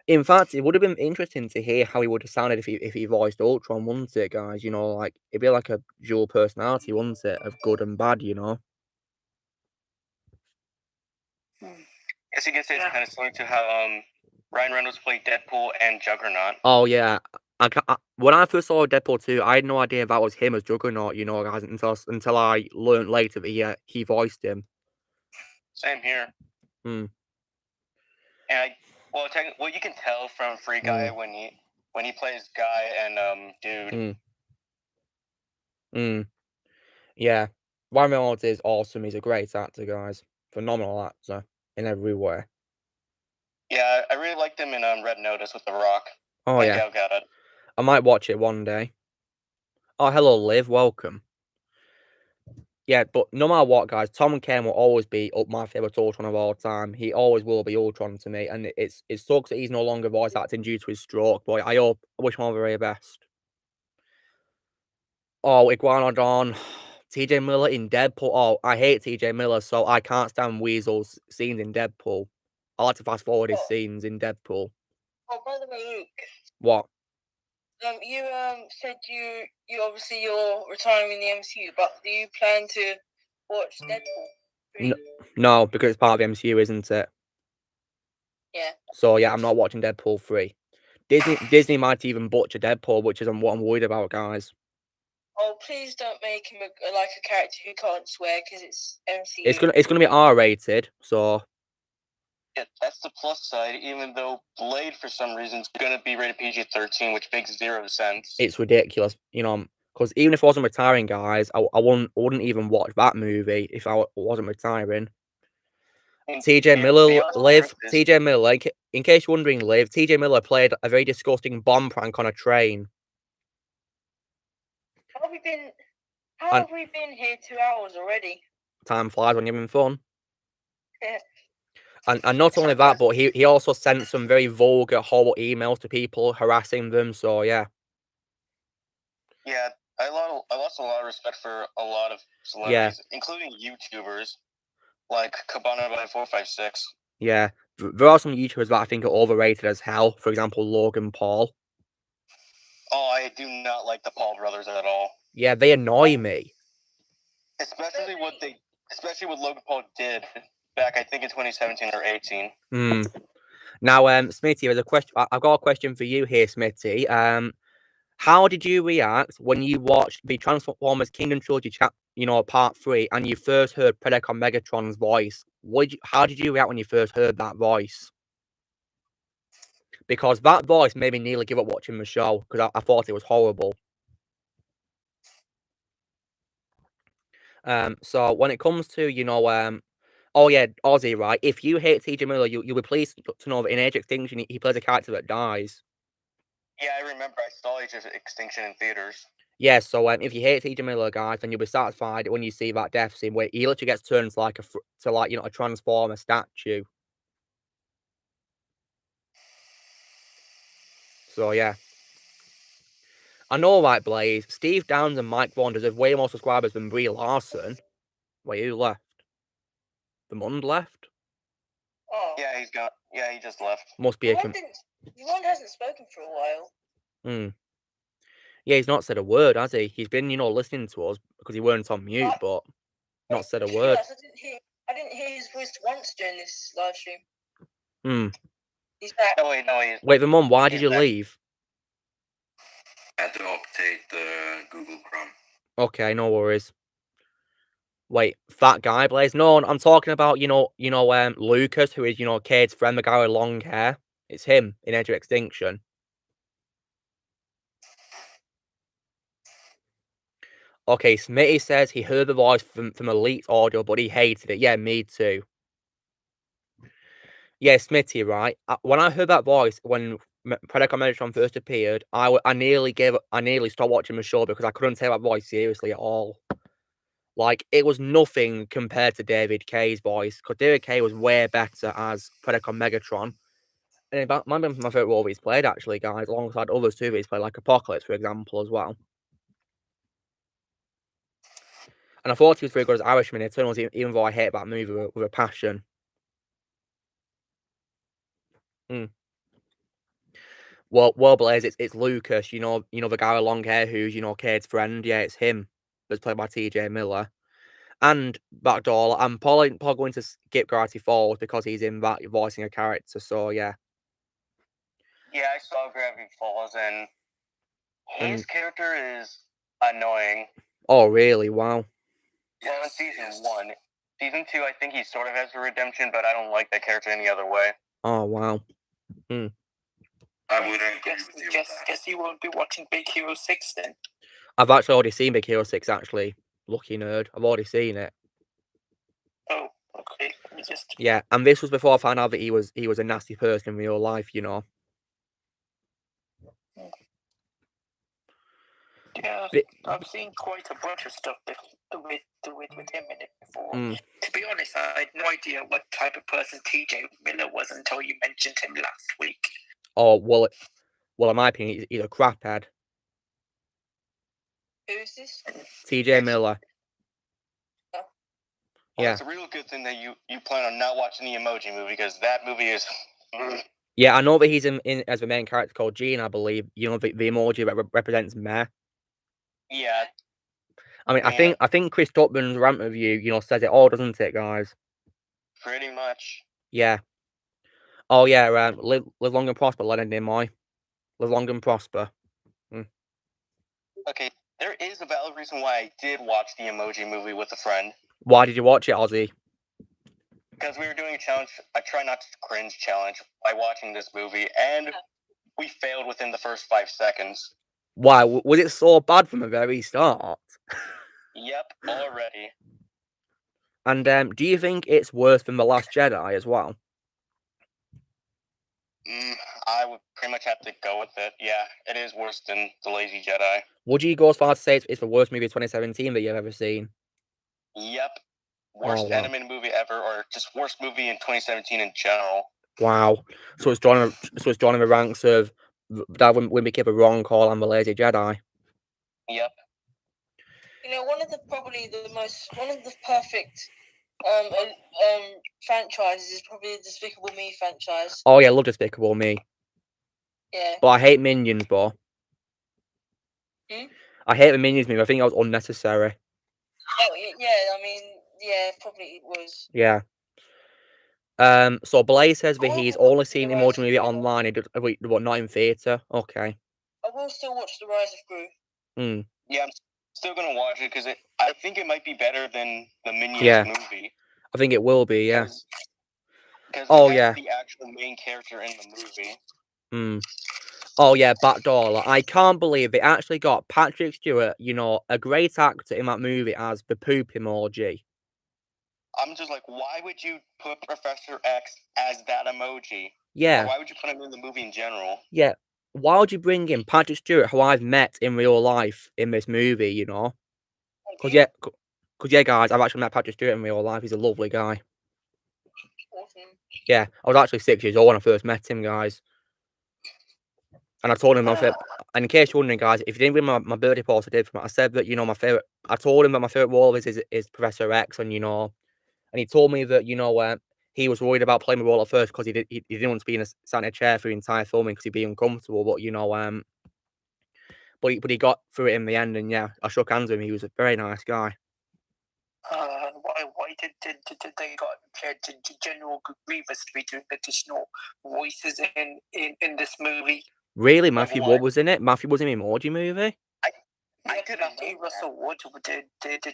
in fact, it would have been interesting to hear how he would have sounded if he voiced Ultron, wouldn't it, guys? You know, like it'd be like a dual personality, wouldn't it, of good and bad, you know? Guess you could say it's kind of similar to how Ryan Reynolds played Deadpool and Juggernaut. Oh yeah, when I first saw Deadpool 2, I had no idea that was him as Juggernaut, you know, guys, until I learned later that he voiced him. Same here. And you can tell from Free Guy when he plays Guy and Dude. Yeah, Ryan Reynolds is awesome. He's a great actor, guys. Phenomenal actor in every way. Yeah, I really liked him in Red Notice with The Rock. Oh yeah, Gal Gadot. I might watch it one day. Oh, hello, Liv. Welcome. Yeah, but no matter what, guys, Tom and Ken will always be my favorite Ultron of all time. He always will be Ultron to me, and it sucks that he's no longer voice acting due to his stroke. But I wish him all the very best. Oh, Iguanodon. TJ Miller in Deadpool. Oh, I hate TJ Miller, so I can't stand Weasel's scenes in Deadpool. I like to fast forward his scenes in Deadpool. Oh, by the way, Luke. What? You said you're retiring in the MCU, but do you plan to watch Deadpool? No, because it's part of the MCU, isn't it? Yeah. So yeah, I'm not watching Deadpool 3. Disney might even butcher Deadpool, which is what I'm worried about, guys. Oh, please don't make him a character who can't swear, because it's MCU. It's gonna be R-rated, so Yeah, that's the plus side, even though Blade, for some reason, is going to be rated PG-13, which makes 0 sense. It's ridiculous, because even if I wasn't retiring, guys, I wouldn't even watch that movie if I wasn't retiring. TJ Miller, in case you're wondering, Liv, TJ Miller played a very disgusting bomb prank on a train. How have we been here 2 hours already? Time flies when you're having fun. Yeah. And not only that, but he also sent some very vulgar, horrible emails to people, harassing them, so yeah. Yeah, I lost a lot of respect for a lot of celebrities, including YouTubers, like Cabana by 456. Yeah, there are some YouTubers that I think are overrated as hell. For example, Logan Paul. Oh, I do not like the Paul brothers at all. Yeah, they annoy me. Especially what Logan Paul did back, I think, in 2017 or 18. Now, Smitty, there's a question. I've got a question for you here, Smitty. How did you react when you watched the Transformers Kingdom Trilogy Part 3, and you first heard Predacon Megatron's voice? How did you react when you first heard that voice? Because that voice made me nearly give up watching the show, because I thought it was horrible. So when it comes to, oh yeah, Ozzy, right? If you hate TJ Miller, you'll be pleased to know that in Age of Extinction, he plays a character that dies. Yeah, I remember. I saw Age of Extinction in theaters. Yeah, so if you hate TJ Miller, guys, then you'll be satisfied when you see that death scene where he literally gets turned into a Transformer statue. So yeah. I know, right, Blaze. Steve Downs and Mike Vaughn deserve way more subscribers than Brie Larson. Wait, who left? The Mund left? Oh. Yeah, he just left. Must be Yvonne hasn't spoken for a while. Yeah, he's not said a word, has he? He's been, listening to us because he weren't on mute, but not said a word. Yes, I didn't hear his voice once during this live stream. He's back. No, wait. Wait, the Mum, why did you leave? I had to update the Google Chrome. Okay, no worries. Wait, that guy, Blaze? No, I'm talking about, Lucas, who is, Cade's friend, the guy with long hair. It's him in Age of Extinction. Okay, Smitty says he heard the voice from Elite Audio, but he hated it. Yeah, me too. Yeah, Smitty, right? When I heard that voice, when Predacon Megatron first appeared, I nearly stopped watching the show because I couldn't take that voice seriously at all. Like, it was nothing compared to David Kay's voice, because David Kay was way better as Predacon Megatron. And it might be my favourite role he's played, actually, guys, alongside others too. He's played, like Apocalypse, for example, as well. And I thought he was very good as Irishman in Eternals, even though I hate that movie with a passion. Well, Blaze, it's Lucas, the guy with long hair who's, Cade's friend. Yeah, it's him. That's played by TJ Miller. And Backdoor, I'm probably going to skip Gravity Falls because he's in that voicing a character, so yeah. Yeah, I saw Gravity Falls, and his character is annoying. Oh, really? Wow. Yeah, in season 1. Season 2, I think he sort of has a redemption, but I don't like that character any other way. Oh, wow. I wouldn't agree with you. Guess you won't be watching Big Hero 6 then. I've actually already seen Big Hero 6, actually. Lucky nerd. I've already seen it. Oh, okay. Let me just... Yeah, and this was before I found out that he was a nasty person in real life, Yeah, I've seen quite a bunch of stuff with him in it before. To be honest, I had no idea what type of person TJ Miller was until you mentioned him last week. Oh, well, in my opinion, he's a craphead. Who's this? TJ Miller. Well, Yeah. it's a real good thing that you plan on not watching the Emoji Movie, because that movie is... Yeah, I know that he's in as the main character called Gene, I believe. The emoji that represents meh. Yeah. I mean, I think Chris Tupman's rant review, says it all, doesn't it, guys? Pretty much. Yeah. Oh, yeah, live long and prosper, Leonard Nimoy. Live long and prosper. Okay, there is a valid reason why I did watch the Emoji Movie with a friend. Why did you watch it, Ozzy? because we were doing a challenge, a try not to cringe challenge by watching this movie, and we failed within the first 5 seconds. Why? Was it so bad from the very start? Yep, already. And do you think it's worse than The Last Jedi as well? I would pretty much have to go with it. Yeah, it is worse than The Lazy Jedi. Would you go as far as to say it's the worst movie of 2017 that you've ever seen? Yep. Worst animated movie ever, or just worst movie in 2017 in general. Wow. So it's drawn in the ranks of that when we give a wrong call on The Lazy Jedi. Yep. You know, one of the perfect franchises is probably the Despicable Me franchise. Oh yeah, I love Despicable Me. Yeah. But I hate Minions, bro. I hate the Minions movie. I think that was unnecessary. Oh yeah, I mean, yeah, probably it was. Yeah. So Blaze says that he's only seen Emoji Movie online, but not in theatre. Okay. I will still watch The Rise of Gru. Yeah, I'm still gonna watch it because I think it might be better than the Minions movie. I think it will be, yeah. Because the actual main character in the movie. Oh yeah, Backdoor. I can't believe they actually got Patrick Stewart, you know, a great actor in that movie as the poop emoji. I'm just like, why would you put Professor X as that emoji? Yeah. Or why would you put him in the movie in general? Yeah. Why would you bring in Patrick Stewart, who I've met in real life in this movie, you know? Because guys, I've actually met Patrick Stewart in real life. He's a lovely guy. Awesome. Yeah, I was actually 6 years old when I first met him, guys. And I told him and in case you're wondering, guys, if you didn't read my birthday post I did from it, I said that, you know, I told him that my favourite role is Professor X, and, you know, and he told me that, you know, he was worried about playing the role at first because he didn't want to be sat in a chair for the entire filming because he'd be uncomfortable, but, you know, but he got through it in the end, and yeah, I shook hands with him. He was a very nice guy. Why did they got General Grievous to be doing additional voices in this movie? Really? Matthew Wood was in it? Matthew was in the Emoji Movie? I did Russell Wood did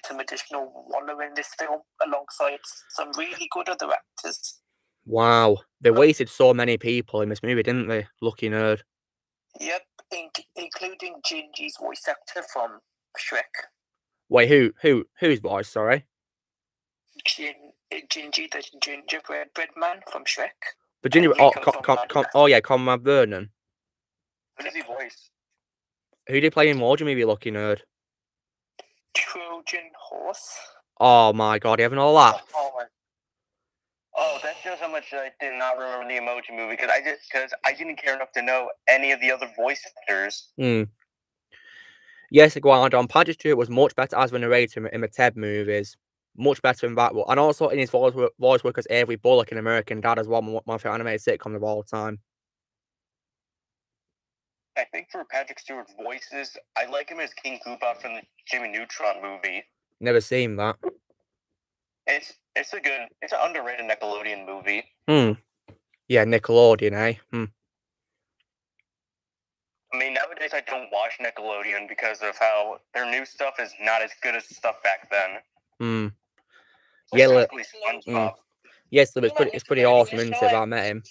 some additional Waller in this film alongside some really good other actors. Wow. They wasted so many people in this movie, didn't they? Lucky nerd. Yep, including Gingy's voice actor from Shrek. Wait, whose voice, sorry? Gingy, the gingerbread bread man from Shrek. The gingerbread, Conrad Vernon. Who does he voice? Who did he play in Emoji Movie, Lucky nerd? Trojan Horse. Oh my god, you having a laugh? Oh, that shows how much I did not remember the Emoji Movie because I didn't care enough to know any of the other voice actors. Yes, Iguanodon. Patrick Stewart was much better as the narrator in the Ted movies. Much better in that, and also in his voice work as Avery Bullock in American Dad as well. My favorite animated sitcom of all time. I think for Patrick Stewart's voices, I like him as King Koopa from the Jimmy Neutron movie. Never seen that. It's an underrated Nickelodeon movie. Yeah, Nickelodeon, eh? I mean, nowadays I don't watch Nickelodeon because of how their new stuff is not as good as stuff back then. Yeah, SpongeBob. Yes, it's pretty awesome, isn't it? That I met him.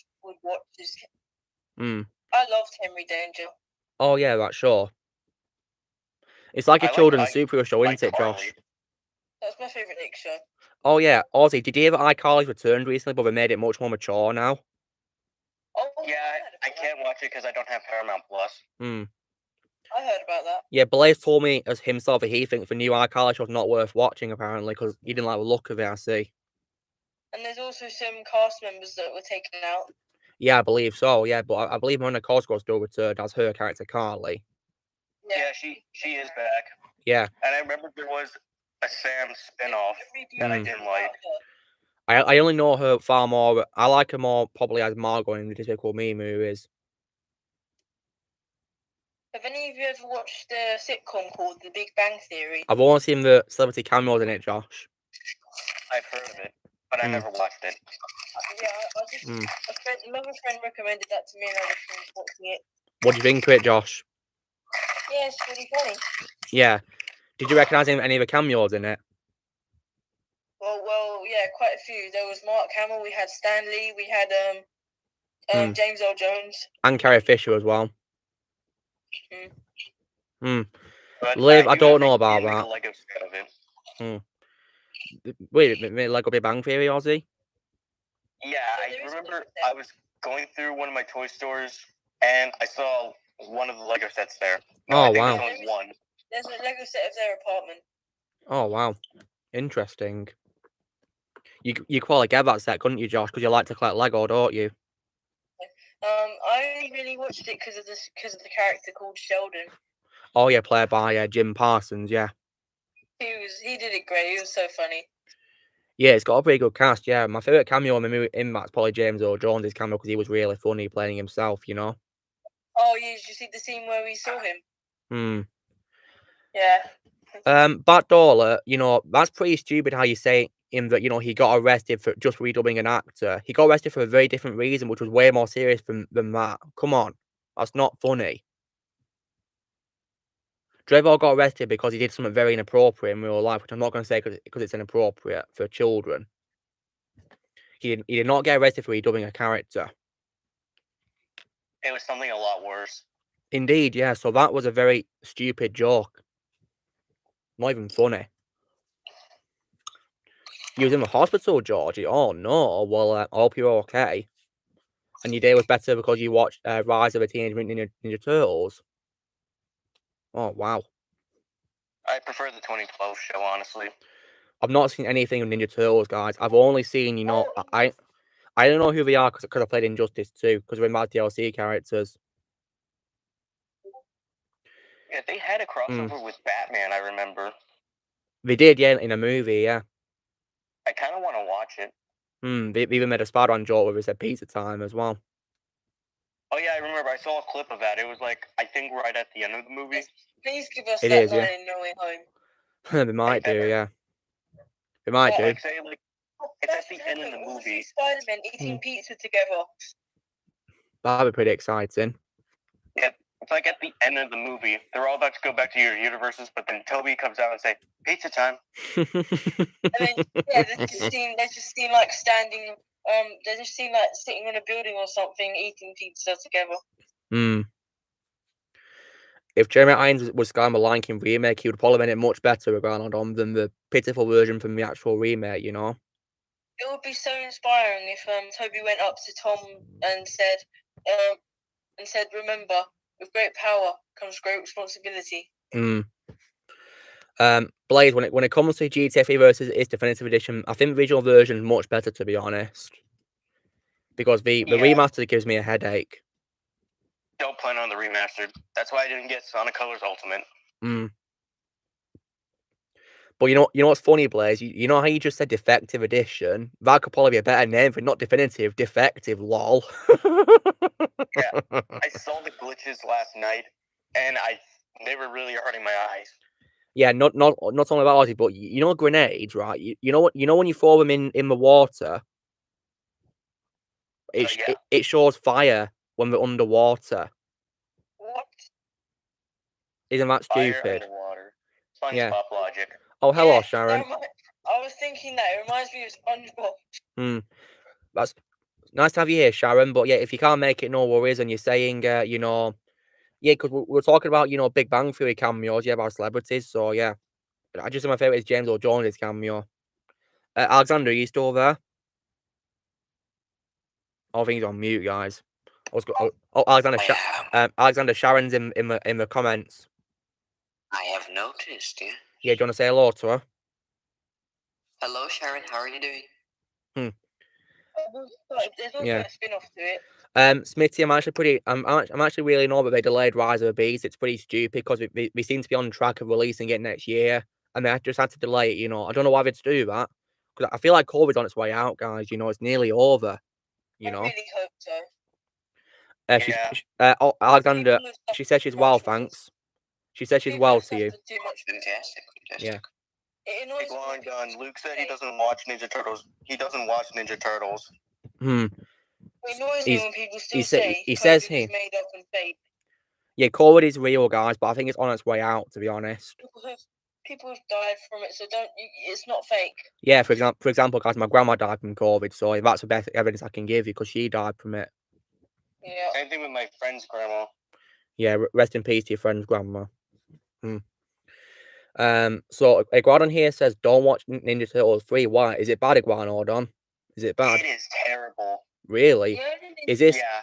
I loved Henry Danger. Oh yeah, that's sure. It's like a children's superhero show, isn't it, Josh? That's my favourite Nick show. Oh yeah, Ozzy, did you hear that iCarly's returned recently, but they made it much more mature now? Oh yeah, I can't watch it because I don't have Paramount Plus. I heard about that. Yeah, Blaze told me as himself that he thinks the new iCarly show's not worth watching, apparently, because he didn't like the look of it, I see. And there's also some cast members that were taken out. Yeah, I believe so, yeah, but I believe Miranda Cosgrove still returned as her character, Carly. Yeah, she is back. Yeah. And I remember there was a Sam spin-off that I didn't like. I only know her far more. I like her more probably as Margot in the Despicable Me movies. Have any of you ever watched a sitcom called The Big Bang Theory? I've only seen the celebrity cameos in it, Josh. I've heard of it, but I never watched it. Yeah, another friend recommended that to me and I was watching it. What do you think of it, Josh? Yeah, it's really funny. Yeah. Did you recognise any of the cameos in it? Well, well, yeah, quite a few. There was Mark Hamill, we had Stan Lee, we had James Earl Jones. And Carrie Fisher as well. But Liv, I don't have know to about make a that. Lego set of it. Wait, Lego Big Bang Theory, Ozzy? Yeah, I remember I was going through one of my toy stores and I saw one of the Lego sets there. No, I think wow. there's only one. There's a Lego set of their apartment. Oh, wow. Interesting. You quite get that set, couldn't you, Josh? Because you like to collect Lego, don't you? I only really watched it because of the character called Sheldon. Oh, yeah, played by Jim Parsons, yeah. He did it great. He was so funny. Yeah, it's got a pretty good cast, yeah. My favourite cameo in that's probably James Earl Jones' cameo because he was really funny playing himself, you know? Oh, yeah, did you see the scene where we saw him? Yeah. Back Dollar, that's pretty stupid how you say him that, he got arrested for just redubbing an actor. He got arrested for a very different reason, which was way more serious than that. Come on. That's not funny. Trevor got arrested because he did something very inappropriate in real life, which I'm not going to say because it's inappropriate for children. He did not get arrested for redubbing a character. It was something a lot worse. Indeed, yeah. So that was a very stupid joke. Not even funny. You was in the hospital, Georgie. Oh no. Well, I hope you're okay. And your day was better because you watched Rise of the Teenage Mutant Ninja Turtles. Oh wow. I prefer the 2012 show, honestly. I've not seen anything of Ninja Turtles, guys. I've only seen, I don't know who they are because I played Injustice 2 because they're my DLC characters. Yeah, they had a crossover with Batman, I remember. They did, yeah, in a movie, yeah. I kind of want to watch it. They even made a Spider-Man joke where they said pizza time as well. Oh yeah, I remember. I saw a clip of that. It was like, I think right at the end of the movie. Please give us that line in No Way Home. They might do, yeah. They might do. Like, say, like, it's at the end of the movie. Spider-Man eating pizza together. That'd be pretty exciting. Yeah, it's like at the end of the movie, they're all about to go back to your universes, but then Toby comes out and say, "Pizza time." And then they're just seen like standing. They're just seen like sitting in a building or something, eating pizza together. If Jeremy Irons was going the Lion King remake, he would probably made it much better regarding than the pitiful version from the actual remake, It would be so inspiring if Toby went up to Tom and said, "Remember, with great power comes great responsibility." Blaze, when it comes to GTA 3 versus its definitive edition, I think the original version is much better, to be honest, because the remaster gives me a headache. Don't plan on the remastered. That's why I didn't get Sonic Colors Ultimate. But you know what's funny, Blaze? You know how you just said defective edition? That could probably be a better name for it, not definitive, defective, lol. Yeah, I saw the glitches last night, and they were really hurting my eyes. Yeah, not only about Aussie, but grenades, right? You know when you throw them in the water, it shows fire when they're underwater. What? Isn't that stupid? Fire underwater. SpongeBob logic. Oh, hello, Sharon. I was thinking that. It reminds me of SpongeBob. That's nice to have you here, Sharon. But yeah, if you can't make it, no worries. And you're saying, yeah, because we're talking about, Big Bang Theory cameos, yeah, about celebrities. So yeah, I just say my favorite is James Earl Jones' cameo. Alexander, are you still there? I think he's on mute, guys. Alexander, Alexander, Sharon's in the comments. I have noticed, yeah. Yeah, do you want to say hello to her? Hello, Sharon. How are you doing? There's also a spin-off to it. Smitty, I'm actually really annoyed that they delayed Rise of the Beast. It's pretty stupid because we seem to be on track of releasing it next year, and they just had to delay it. I don't know why they'd do that because I feel like COVID's on its way out, guys. It's nearly over. I really hope so. Alexander, she says she's well, thanks. She says she's well to you. Fantastic. Yeah. Big long gun. Luke said he doesn't watch Ninja Turtles. He doesn't watch Ninja Turtles. It annoys me when people still say he says he made up and fake. Yeah, COVID is real, guys, but I think it's on its way out, to be honest. people have died from it, so it's not fake. Yeah, for example, guys, my grandma died from COVID, so that's the best evidence I can give you because she died from it. Yeah. Same thing with my friend's grandma. Yeah, rest in peace to your friend's grandma. So Iguanodon here says, don't watch Ninja Turtles 3. Why? Is it bad, Iguanodon? Is it bad? It is terrible. Really? Yeah, Is this Yeah.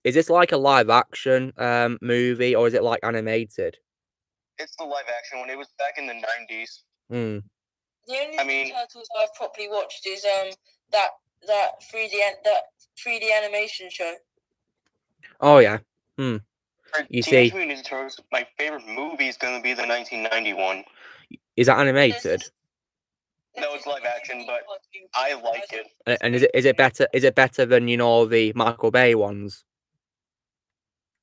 is this like a live action movie, or is it like animated? It's the live action one. It was back in the 90s. Hmm. The only Turtles I've properly watched is that 3D animation show. Oh yeah. For You Teenage see, Mutant Ninja Turtles, my favorite movie is going to be the 1991. is that animated? No, it's live action, but I like it. And is it better? Is it better than the Michael Bay ones?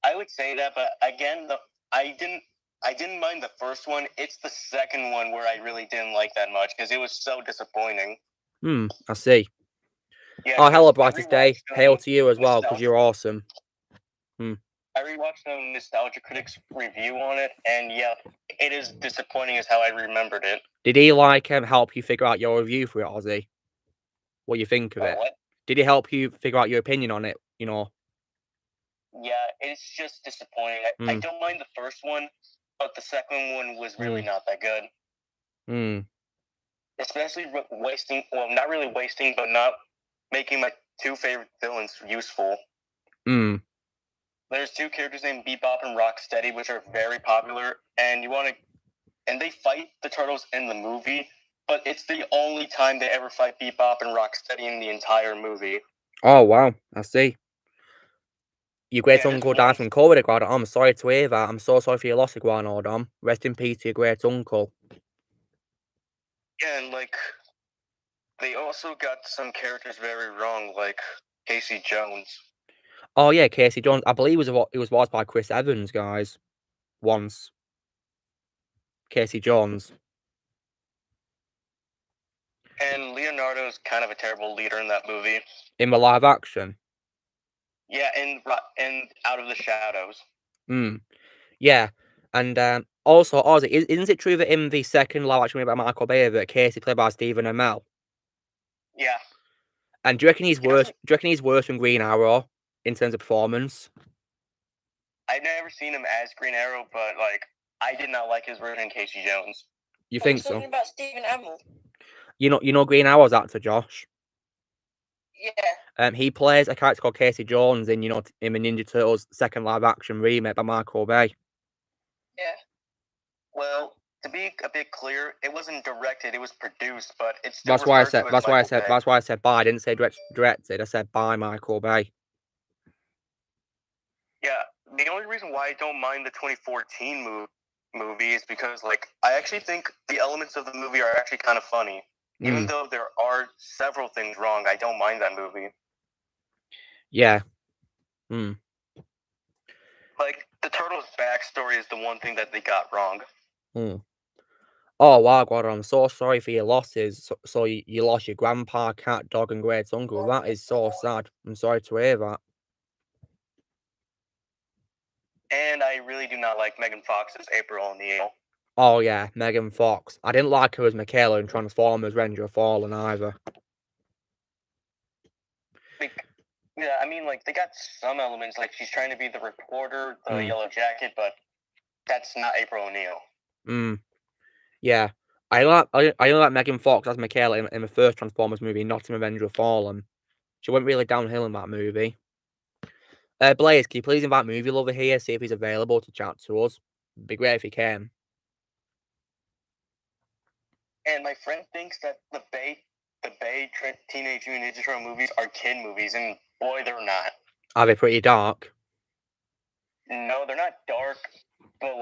I would say that, but again, I didn't mind the first one. It's the second one where I really didn't like that much because it was so disappointing. I see. Yeah, oh, hello, brightest day. Hail to you as well, because you're awesome. I rewatched the Nostalgia Critics review on it, and yeah, it is disappointing as how I remembered it. Did he help you figure out your review for it, Ozzy? What you think of it? What? Did he help you figure out your opinion on it? Yeah, it's just disappointing. I don't mind the first one, but the second one was really not that good. Especially wasting, well, not really wasting, but not making my two favorite villains useful. There's two characters named Bebop and Rocksteady, which are very popular, and they fight the Turtles in the movie, but it's the only time they ever fight Bebop and Rocksteady in the entire movie. Oh, wow. I see. Your great uncle died from COVID, Iguanodon. I'm sorry to hear that. I'm so sorry for your loss, Iguanodon. Rest in peace to your great uncle. Yeah, and they also got some characters very wrong, like Casey Jones. Oh yeah, Casey Jones. I believe it was voiced by Chris Evans, guys. Once. Casey Jones. And Leonardo's kind of a terrible leader in that movie. In the live action? Yeah, and Out of the Shadows. Yeah. And also, Ozzy, isn't it true that in the second live action movie by Michael Bay that Casey played by Stephen Amell? Yeah. And do you reckon he's worse? Do you reckon he's worse than Green Arrow in terms of performance? I've never seen him as Green Arrow, but I did not like his version in Casey Jones. You think so? Talking about Stephen Amell. You know Green Arrow's actor, Josh? Yeah. He plays a character called Casey Jones in the Ninja Turtles second live action remake by Michael Bay. Yeah. Well, to be a bit clear, it wasn't directed; it was produced, but it's still. That's why I said by. I didn't say directed. I said by Michael Bay. Yeah, the only reason why I don't mind the 2014 movie is because, I actually think the elements of the movie are actually kind of funny. Even though there are several things wrong, I don't mind that movie. Yeah. The Turtles' backstory is the one thing that they got wrong. Oh, wow, God, I'm so sorry for your losses. So you lost your grandpa, cat, dog, and great uncle. That is so sad. I'm sorry to hear that. And I really do not like Megan Fox's April O'Neil. Oh, yeah, Megan Fox. I didn't like her as Michaela in Transformers Ranger of Fallen either. Yeah, I mean, they got some elements, she's trying to be the reporter, the yellow jacket, but that's not April O'Neil. Yeah. I like Megan Fox as Michaela in the first Transformers movie, not in Avenger of Fallen. She went really downhill in that movie. Blaze, can you please invite Movie Lover here, see if he's available to chat to us? It'd be great if he can. And my friend thinks that the Bay Teenage Mutant Ninja Turtle movies are kid movies, and boy, they're not. Are they pretty dark? No, they're not dark, but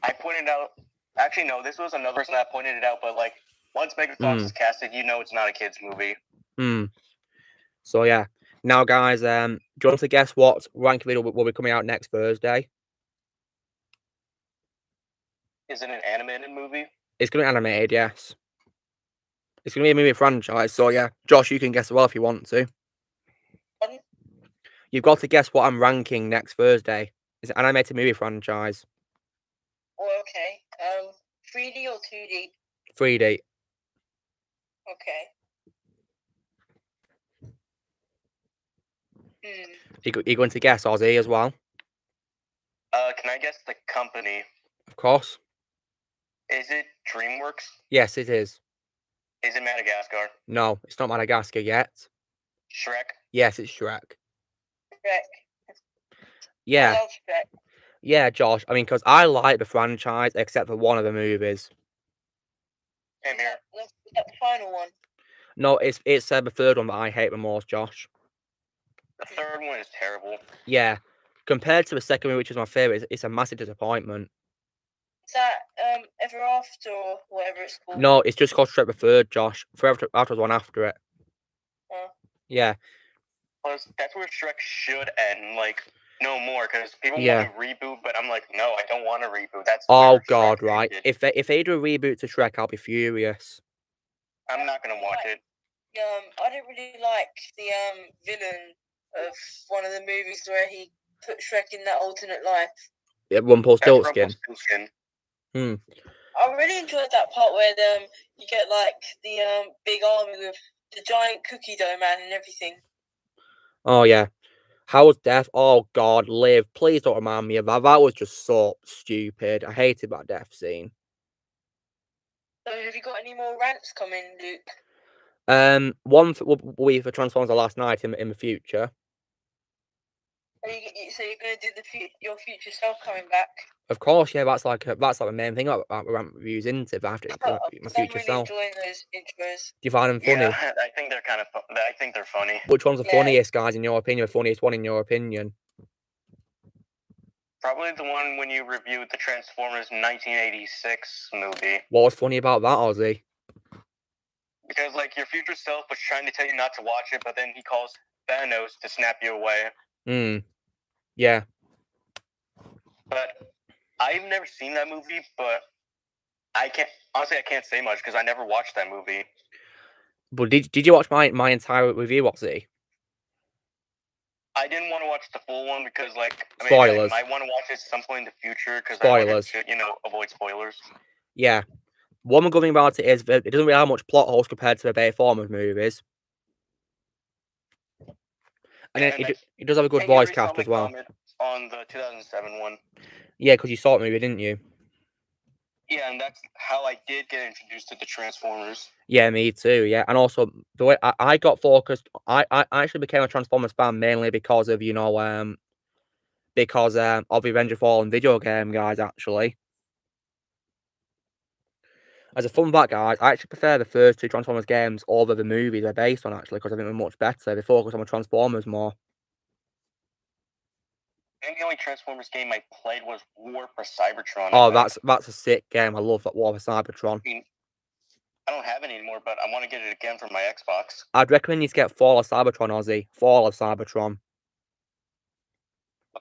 I pointed out. Actually, no, this was another person that pointed it out. But once Megan Fox is casted, it's not a kids movie. So yeah. Now, guys, do you want to guess what rank video will be coming out next Thursday? Is it an animated movie? It's going to be animated, yes. It's going to be a movie franchise, so yeah. Josh, you can guess as well if you want to. You've got to guess what I'm ranking next Thursday. It's an animated movie franchise. Oh, okay. 3D or 2D? 3D. Okay. You going to guess Aussie as well? Can I guess the company? Of course. Is it DreamWorks? Yes, it is. Is it Madagascar? No, it's not Madagascar yet. Shrek? Yes, it's Shrek. Shrek. Yeah. I love Shrek. Yeah, Josh. I mean, because I like the franchise, except for one of the movies. Same here. Is that the final one? No, it's the third one that I hate the most, Josh. The third one is terrible. Yeah. Compared to the second one, which is my favourite, it's a massive disappointment. Is that Ever After or whatever it's called? No, it's just called Shrek the Third, Josh. Forever After was one after it. Yeah. Plus, that's where Shrek should end. Like, no more, because people Yeah. want to reboot, but I'm like, no, I don't want to reboot. That's Oh God, Shrek right. ended. If they do a reboot to Shrek, I'll be furious. I'm not gonna watch it. I didn't really like the villain of one of the movies where he put Shrek in that alternate life. Yeah, Rumpelstiltskin. I really enjoyed that part where you get like the big army with the giant cookie dough man and everything. Oh yeah. Howard's death? Oh God, Liv, please don't remind me of that. That was just so stupid. I hated that death scene. So have you got any more rants coming, Luke? One will be for Transformers: The Last Night in the future. So you're going to do your future self coming back? Of course, yeah. That's like the main thing about rant reviews, isn't it? After my future self. I'm really enjoying those intros. Do you find them funny? Yeah, I think they're kind of. I think they're funny. Which one's the funniest, guys? In your opinion, the funniest one in your opinion? Probably the one when you reviewed the Transformers 1986 movie. What was funny about that, Ozzy? Because, like, your future self was trying to tell you not to watch it, but then he calls Thanos to snap you away. Yeah. But I've never seen that movie, but I can't say much because I never watched that movie. But did you watch my entire review, Ozzy? I didn't want to watch the full one because, like, spoilers. I might want to watch it at some point in the future because spoilers. I wanted to, avoid spoilers. Yeah. One good thing about it is that it doesn't really have much plot holes compared to the Transformers movies. And it does have a good voice cast as well. On the 2007 one. Yeah, because you saw the movie, didn't you? Yeah, and that's how I did get introduced to the Transformers. Yeah, me too, yeah. And also, the way I got focused, I actually became a Transformers fan mainly because of, of the Revenge of Fallen video game, guys, actually. As a fun fact, guys, I actually prefer the first two Transformers games over the movies they're based on, actually, because I think they're much better. They focus on the Transformers more. I think the only Transformers game I played was War for Cybertron. Oh, that's a sick game. I love that War for Cybertron. I don't have it anymore, but I want to get it again for my Xbox. I'd recommend you to get Fall of Cybertron, Ozzy. Fall of Cybertron.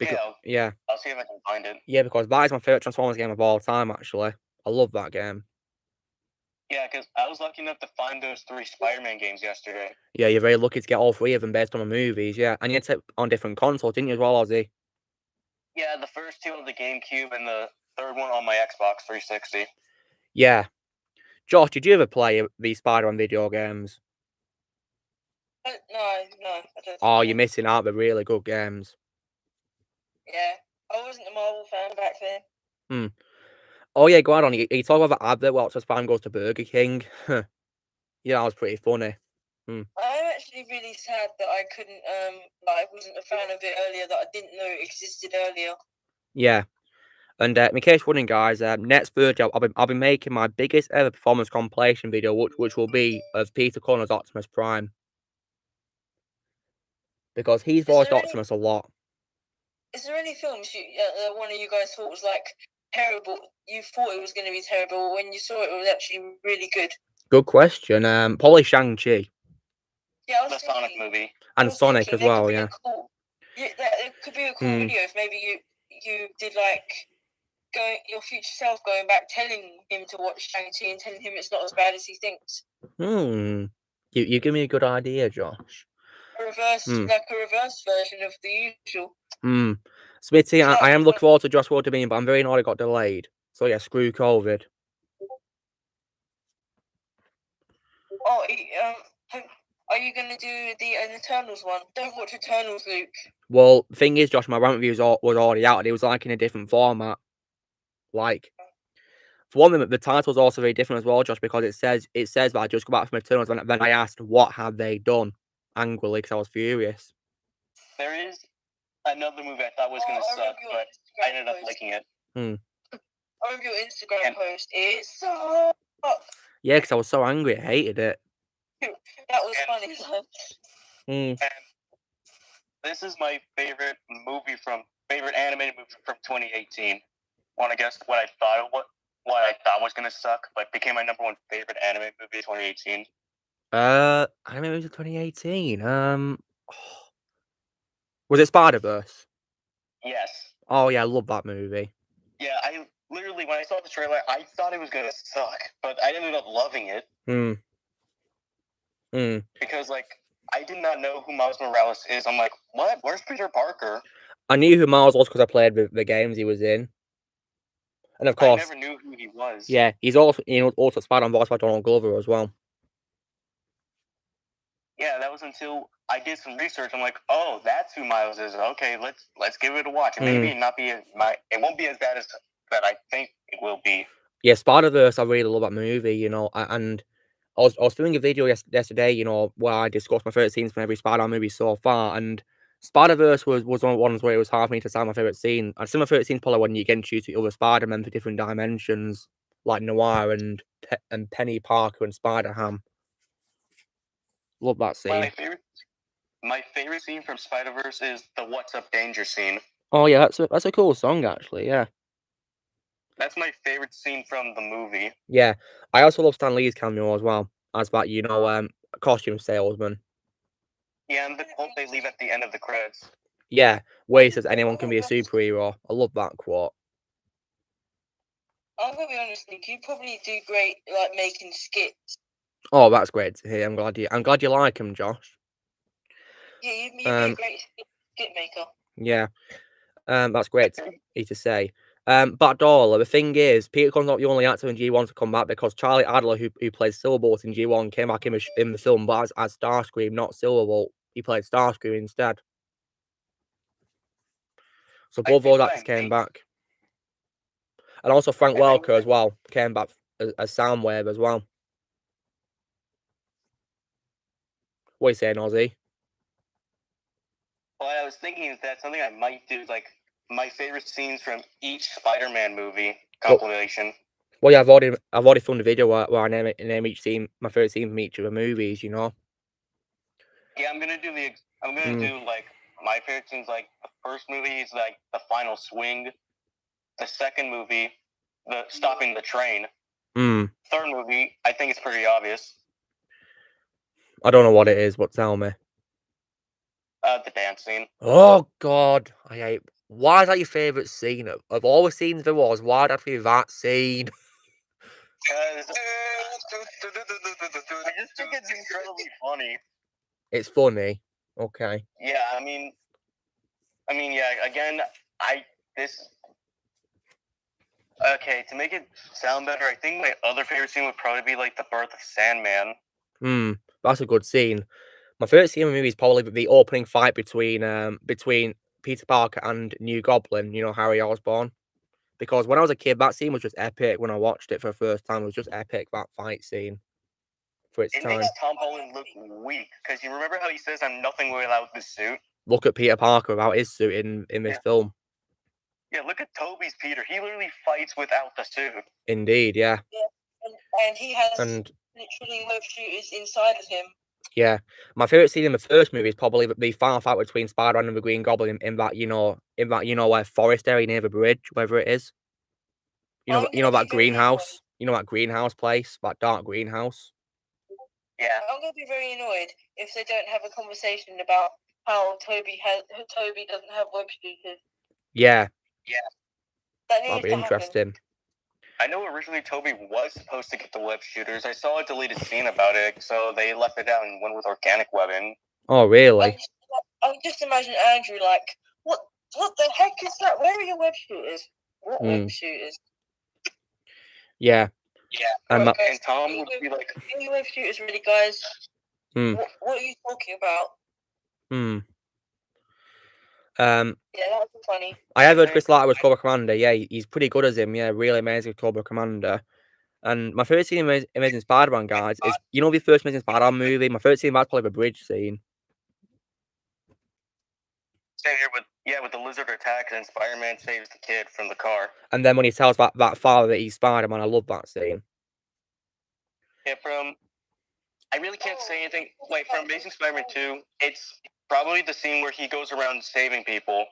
Okay, yeah. I'll see if I can find it. Yeah, because that is my favourite Transformers game of all time, actually. I love that game. Yeah, because I was lucky enough to find those 3 Spider-Man games yesterday. Yeah, you're very lucky to get all 3 of them based on the movies, yeah. And you had to on different consoles, didn't you, as well, Ozzy? Yeah, the first 2 on the GameCube and the third one on my Xbox 360. Yeah. Josh, did you ever play these Spider-Man video games? No, I don't. Oh, you're missing out. They're really good games. Yeah, I wasn't a Marvel fan back then. Oh, yeah, go on. You talk about the advert where Spider-Man goes to Burger King. Yeah, that was pretty funny. I'm actually really sad that I couldn't, I wasn't a fan of it earlier, that I didn't know it existed earlier. Yeah. And in case you're wondering, guys, next Thursday, I'll be making my biggest ever performance compilation video, which will be of Peter Cullen's Optimus Prime. Because he's voiced Optimus a lot. Is there any films one of you guys thought was, like, terrible? You thought it was going to be terrible, when you saw it, it was actually really good? Good question. Probably Shang-Chi. Yeah, the Sonic movie. And Sonic as well, yeah. It could be a cool video if maybe you did, like, your future self going back, telling him to watch Shang-Chi and telling him it's not as bad as he thinks. You give me a good idea, Josh. Like a reverse version of the usual. Smitty, I am looking forward to Josh World Dominion, but I'm very annoyed it got delayed. So yeah, screw COVID. Oh, are you gonna do the Eternals one? Don't watch Eternals, Luke. Well, thing is, Josh, my rant review was already out, and it was like in a different format. Like, for one thing, the title's also very different as well, Josh, because it says that I just got back from Eternals, and then I asked what have they done angrily because I was furious. There is another movie I thought was gonna suck, but I ended up liking it. I remember your Instagram post. It sucked. Yeah, because I was so angry, I hated it. That was funny. And this is my favorite animated movie from 2018. Want to guess what I thought was gonna suck, but became my number one favorite anime movie of 2018? Anime movie of 2018. Was it Spider-Verse? Yes. Oh yeah, I love that movie. Yeah, I literally, when I saw the trailer, I thought it was gonna suck, but I ended up loving it. Because, like, I did not know who Miles Morales is. I'm like, what? Where's Peter Parker? I knew who Miles was because I played the games he was in. And of course, I never knew who he was. Yeah, he's also Spider-Man voiced by Donald Glover as well. Yeah, that was until I did some research. I'm like, oh, that's who Miles is. Okay, let's give it a watch. And maybe it won't be as bad as that I think it will be. Yeah, Spider-Verse, I really love that movie, you know, and I was doing a video yesterday, you know, where I discussed my favourite scenes from every Spider-Man movie so far, and Spider-Verse was one of the ones where it was hard for me to decide my favourite scene. I'd say my favourite scene probably when you get introduced to other Spider-Men for different dimensions, like Noir and Penny Parker and Spider-Ham. Love that scene. My favorite scene from Spider-Verse is the What's Up Danger scene. Oh yeah, that's a cool song actually, yeah. That's my favorite scene from the movie. Yeah, I also love Stan Lee's cameo as well, as that, you know, costume salesman. Yeah, and the quote they leave at the end of the credits. Yeah, where he says anyone can be a superhero. I love that quote. I'm gonna be honest, Luke, you probably do great like making skits. Oh, that's great to hear. I'm glad you like him, Josh. Yeah, you'd be a great skit maker. Yeah, that's great to say. But Dollar, the thing is, Peter Con's not the only actor in G1 to come back because Charlie Adler, who played Silverbolt in G1, came back in the film, but as Starscream, not Silverbolt. He played Starscream instead. So both those actors came back. And also Frank Welker as well came back as Soundwave as well. What are you saying, Ozzy? Well, I was thinking is that something I might do, like my favorite scenes from each Spider-Man movie compilation. Well, yeah, I've already filmed a video where I name each scene, my favorite scene from each of the movies. You know. Yeah, I'm gonna do like my favorite scenes. Like the first movie is like the final swing. The second movie, the stopping the train. Third movie, I think it's pretty obvious. I don't know what it is, but tell me. The dance scene. Oh God, I hate. Why is that your favourite scene of all the scenes there was? Why'd that be that scene? Because I just think it's incredibly funny. It's funny. Okay. Yeah, I mean, yeah. Again, Okay, to make it sound better, I think my other favorite scene would probably be like the birth of Sandman. That's a good scene. My favorite scene in the movie is probably the opening fight between Peter Parker and New Goblin. You know, Harry Osborn. Because when I was a kid, that scene was just epic. When I watched it for the first time, it was just epic. That fight scene for its time. It makes Tom Holland look weak because you remember how he says, "I'm nothing without this suit." Look at Peter Parker without his suit in this film. Yeah, look at Toby's Peter. He literally fights without the suit. Indeed, yeah. And he has literally web shooters inside of him. Yeah, my favorite scene in the first movie is probably the final fight between Spider-Man and the Green Goblin in that where forest area near the bridge, wherever it is. You know that greenhouse. You know that greenhouse place, that dark greenhouse. Yeah, I'm gonna be very annoyed if they don't have a conversation about how Toby doesn't have web shooters. Yeah. That'd be interesting. I know originally Toby was supposed to get the web shooters. I saw a deleted scene about it, so they left it out and went with organic webbing. Oh, really? I just imagine Andrew like, what the heck is that? Where are your web shooters? What web shooters? Yeah. Yeah, And and Tom would be like, "Anyway, shooters, really, guys. Hmm. What are you talking about?" Hmm. Yeah, that was funny. I have heard Chris Latta was Cobra Commander. Yeah, he's pretty good as him. Yeah, really amazing Cobra Commander. And my favourite scene in Amazing Spider-Man, guys, is, you know, the first Amazing Spider-Man movie? My favourite scene, that's probably the bridge scene. same here with the lizard attack and Spider-Man saves the kid from the car. And then when he tells that father that he's Spider-Man, I love that scene. Yeah, I really can't say anything. Like, from Amazing Spider-Man 2, it's probably the scene where he goes around saving people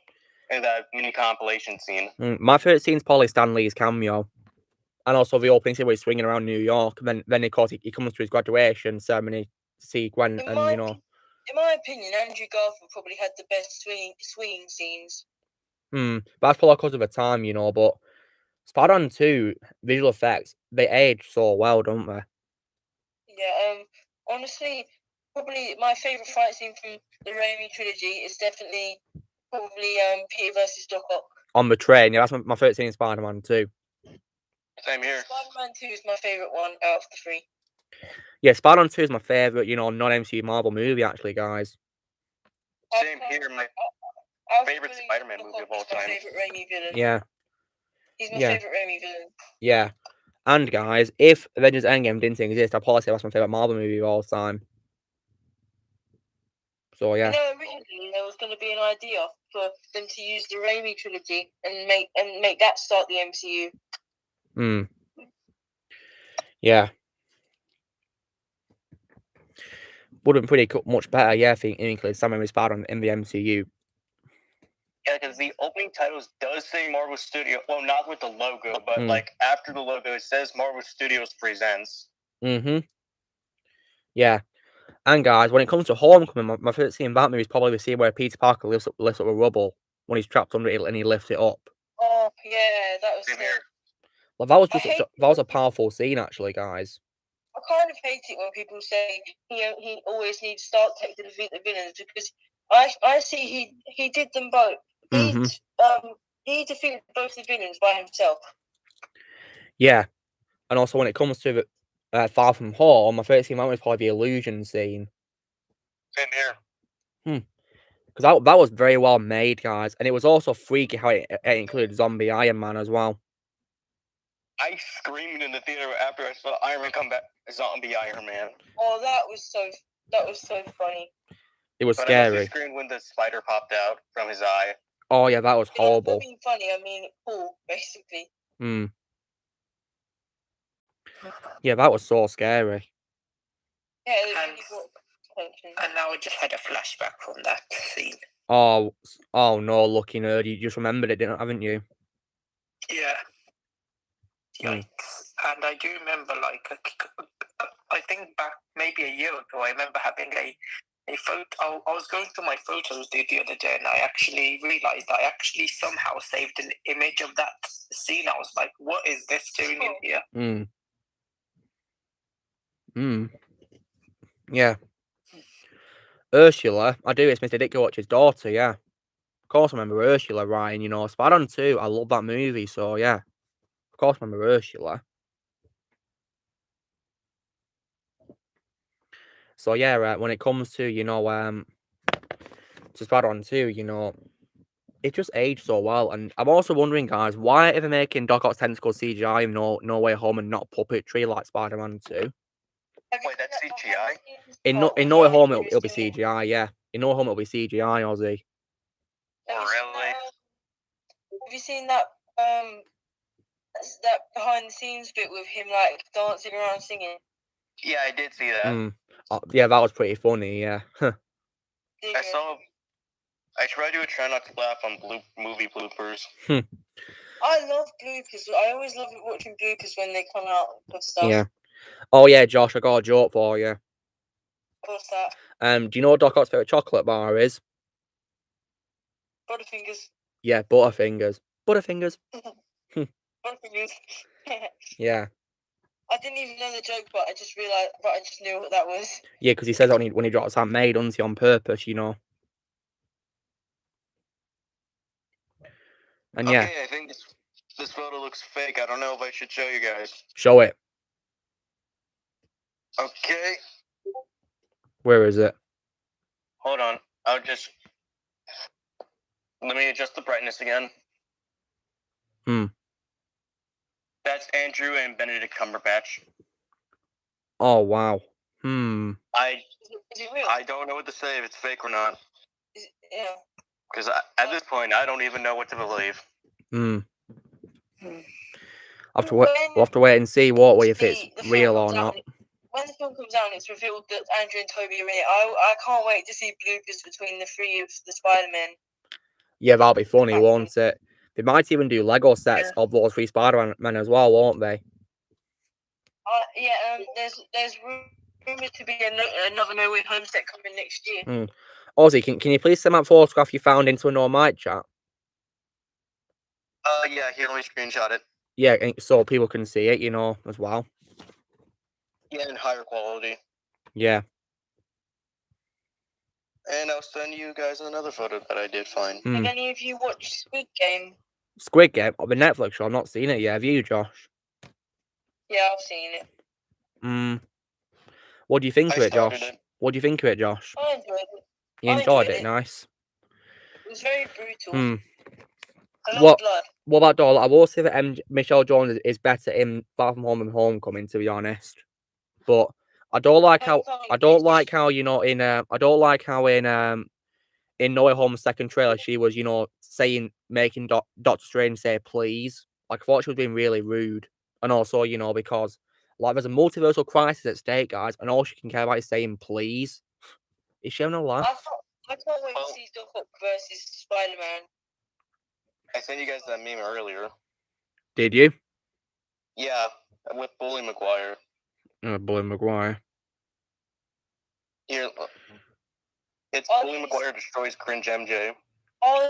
in that mini compilation scene. My favourite scene is probably Stan Lee's cameo. And also the opening scene where he's swinging around New York. And then of course, he comes to his graduation ceremony to see Gwen, and, you know. In my opinion, Andrew Garfield probably had the best swinging scenes. But that's probably because of the time, you know, but Spider-Man 2, visual effects, they age so well, don't they? Yeah, honestly, probably my favourite fight scene from the Raimi trilogy is definitely probably Peter versus Doc Ock. On the train, yeah, that's my favourite scene in Spider-Man 2. Same here. Spider-Man 2 is my favourite one out of the three. Yeah, Spider-Man 2 is my favourite, you know, non-MCU Marvel movie, actually, guys. Same here, my favorite Spider-Man movie of all time. My favourite Raimi villain. Yeah. He's my favourite Raimi villain. Yeah. And, guys, if Avengers Endgame didn't exist, I'd probably say that's my favourite Marvel movie of all time. So, yeah. You know, originally there was going to be an idea for them to use the Raimi trilogy and make that start the MCU. Yeah. Would have been pretty much better, yeah, I think, include Sam Raimi's Spider-Man in the MCU. Yeah, because the opening titles does say Marvel Studios. Well, not with the logo, but like after the logo, it says Marvel Studios Presents. Yeah. And guys, when it comes to Homecoming, my favourite scene in that movie is probably the scene where Peter Parker lifts up the rubble when he's trapped under it and he lifts it up. Oh yeah, that was here. Well, that was a powerful scene, actually, guys. I kind of hate it when people say he always needs Stark Tech to defeat the villains, because I see he did them both. He defeated both the villains by himself. Yeah, and also when it comes to the Far From Home, my favourite scene is probably the illusion scene. Same here. Because that was very well made, guys, and it was also freaky how it included zombie Iron Man as well. I screamed in the theater after I saw Iron Man come back, zombie Iron Man. Oh, that was so funny. It was scary. I screamed when the spider popped out from his eye. Oh yeah, that was horrible. I mean funny, I mean cool, basically. Yeah, that was so scary. Yeah, and now I just had a flashback from that scene. Oh no, lucky nerd, you just remembered it, haven't you? Yeah. Yikes. And I do remember, like, I think back maybe a year ago, I remember having a photo. I was going through my photos the other day, and I actually realized I actually somehow saved an image of that scene. I was like, what is this doing in here? Yeah. Ursula, I do, it's Mr. Dick Watch's daughter, yeah. Of course I remember Ursula, Ryan, you know. Spider-Man 2, I love that movie, so yeah. Of course I remember Ursula. So yeah, right, when it comes to, you know, to Spider-Man 2, you know, it just aged so well. And I'm also wondering, guys, why are they making Doc Ock's tentacles CGI in No Way Home and not puppetry like Spider-Man 2? Wait, that's CGI? In No Way Home, it'll be CGI, yeah. In No Way Home, it'll be CGI, Ozzy. Really? Have you seen that behind the scenes bit with him like dancing around singing? Yeah, I did see that. Yeah, that was pretty funny, yeah. I try to try not to laugh on movie bloopers. I love bloopers. I always love watching bloopers when they come out and stuff. Yeah. Oh yeah, Josh, I got a joke for you. What's that? Do you know what Doc Ock's favourite chocolate bar is? Butterfingers. Yeah, Butterfingers. Butterfingers. Butterfingers. Yeah. I didn't even know the joke, but I just realised, but I just knew what that was. Yeah, because he says that when he drops that maid, doesn't he, on purpose, you know. And yeah. Okay, I think this photo looks fake. I don't know if I should show you guys. Show it. Okay. Where is it? Hold on. Let me adjust the brightness again. That's Andrew and Benedict Cumberbatch. Oh wow. Is it real? I don't know what to say if it's fake or not. Yeah. Because at this point, I don't even know what to believe. We'll have to wait and see, won't we, if it's real or not. When the film comes out and it's revealed that Andrew and Toby are in it, I can't wait to see bloopers between the three of the Spider-Men. Yeah, that'll be funny, won't it? They might even do Lego sets of those three Spider-Men as well, won't they? There's rumored to be another No Way Home set coming next year. Ozzy, can you please send that photograph you found into a No Mic chat? Yeah, here, let me screenshot it. Yeah, so people can see it, as well. Yeah, in higher quality. Yeah. And I'll send you guys another photo that I did find. Have any of you watched Squid Game? Squid Game? Oh, the Netflix show. I've not seen it yet. Have you, Josh? Yeah, I've seen it. What do you think of it, Josh? What do you think of it, Josh? I enjoyed it. You enjoyed it? Nice. It was very brutal. A lot of blood. What about Doll? I will say that Michelle Jones is better in Far From Home and Homecoming, to be honest. But I don't like how in No Way Home's second trailer she was making Doctor Strange say please. Like, I thought she was being really rude, and also because there's a multiversal crisis at stake, guys, and all she can care about is saying please. Is she having a laugh? I can't wait to see Doc Ock versus Spider-Man. I sent you guys that meme earlier. Did you? Yeah, with Bully Maguire. Bully Maguire. Here, it's Bully Maguire destroys Cringe MJ. Are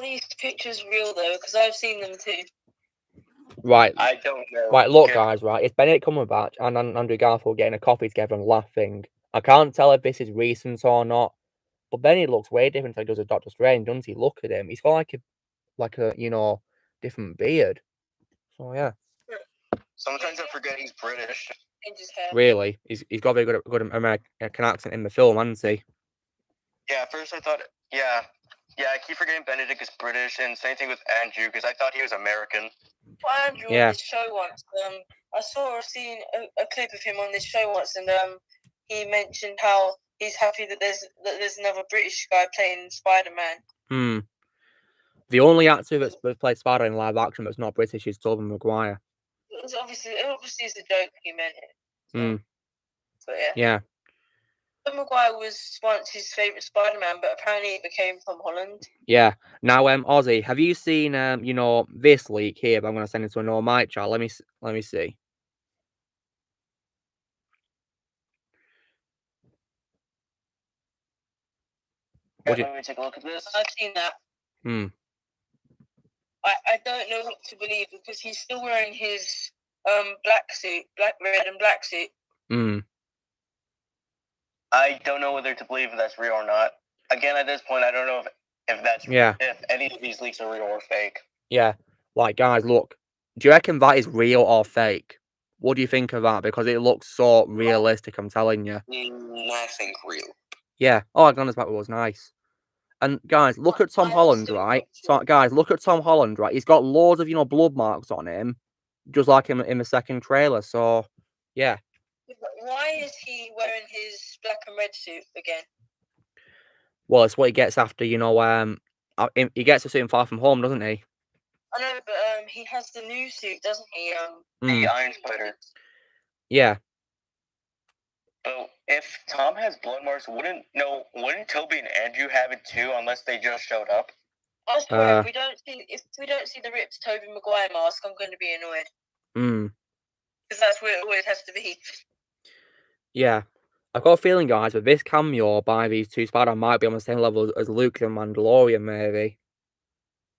these pictures real though? Because I've seen them too. Right. I don't know. Right, look, guys. Right, it's Benedict Cumberbatch and Andrew Garfield getting a coffee together and laughing. I can't tell if this is recent or not, but Benedict looks way different than he does with Doctor Strange, doesn't he? Look at him. He's got like a different beard. So yeah. Sometimes I forget he's British. Really, he's got a very good American accent in the film, hasn't he? Yeah, at first I thought, yeah, I keep forgetting Benedict is British, and same thing with Andrew because I thought he was American. Well, Andrew on this show once, I saw a clip of him on this show once, and he mentioned how he's happy that there's another British guy playing Spider-Man. The only actor that's played Spider in live action that's not British is Tobey Maguire. It obviously is a joke. He meant it. But yeah. Yeah. Tobey Maguire was once his favourite Spider-Man, but apparently it became Tom Holland. Yeah. Now, Ozzy, have you seen this leak here? But I'm going to send it to a No Mic chat. Let me see. Let me take a look at this. I've seen that. I don't know what to believe because he's still wearing his black suit, red and black suit. I don't know whether to believe if that's real or not. Again, at this point, I don't know if any of these leaks are real or fake. Yeah, like guys, look. Do you reckon that is real or fake? What do you think of that? Because it looks so realistic. I'm telling you. I think real. Yeah. Oh, Glenda's back was nice. And guys, look at Tom Holland, right? So, guys, look at Tom Holland, right? He's got loads of blood marks on him, just like him in the second trailer. So, yeah. Why is he wearing his black and red suit again? Well, it's what he gets after, he gets a suit in Far From Home, doesn't he? I know, but he has the new suit, doesn't he? The Iron Spider. Yeah. So if Tom has blood marks, wouldn't Toby and Andrew have it too, unless they just showed up? I swear, if we don't see the ripped Toby Maguire mask, I'm going to be annoyed. Because that's where it always has to be. Yeah. I've got a feeling, guys, that this cameo by these two Spider-Man might be on the same level as Luke and Mandalorian, maybe.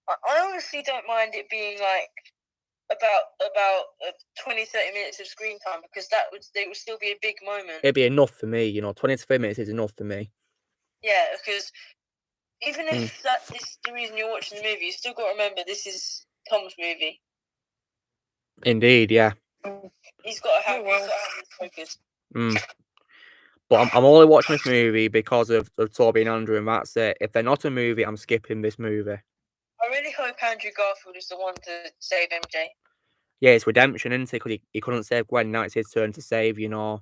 I honestly don't mind it being like about 20-30 minutes of screen time because they would still be a big moment. It'd be enough for me, 20 to 30 minutes is enough for me. Yeah, because even if this is the reason you're watching the movie, you still got to remember this is Tom's movie. Indeed, yeah. He's got to have his focus. But I'm only watching this movie because of Toby and Andrew, and that's it. If they're not a movie, I'm skipping this movie. I really hope Andrew Garfield is the one to save MJ. Yeah, it's redemption, isn't it? Because he couldn't save Gwen. Now it's his turn to save, to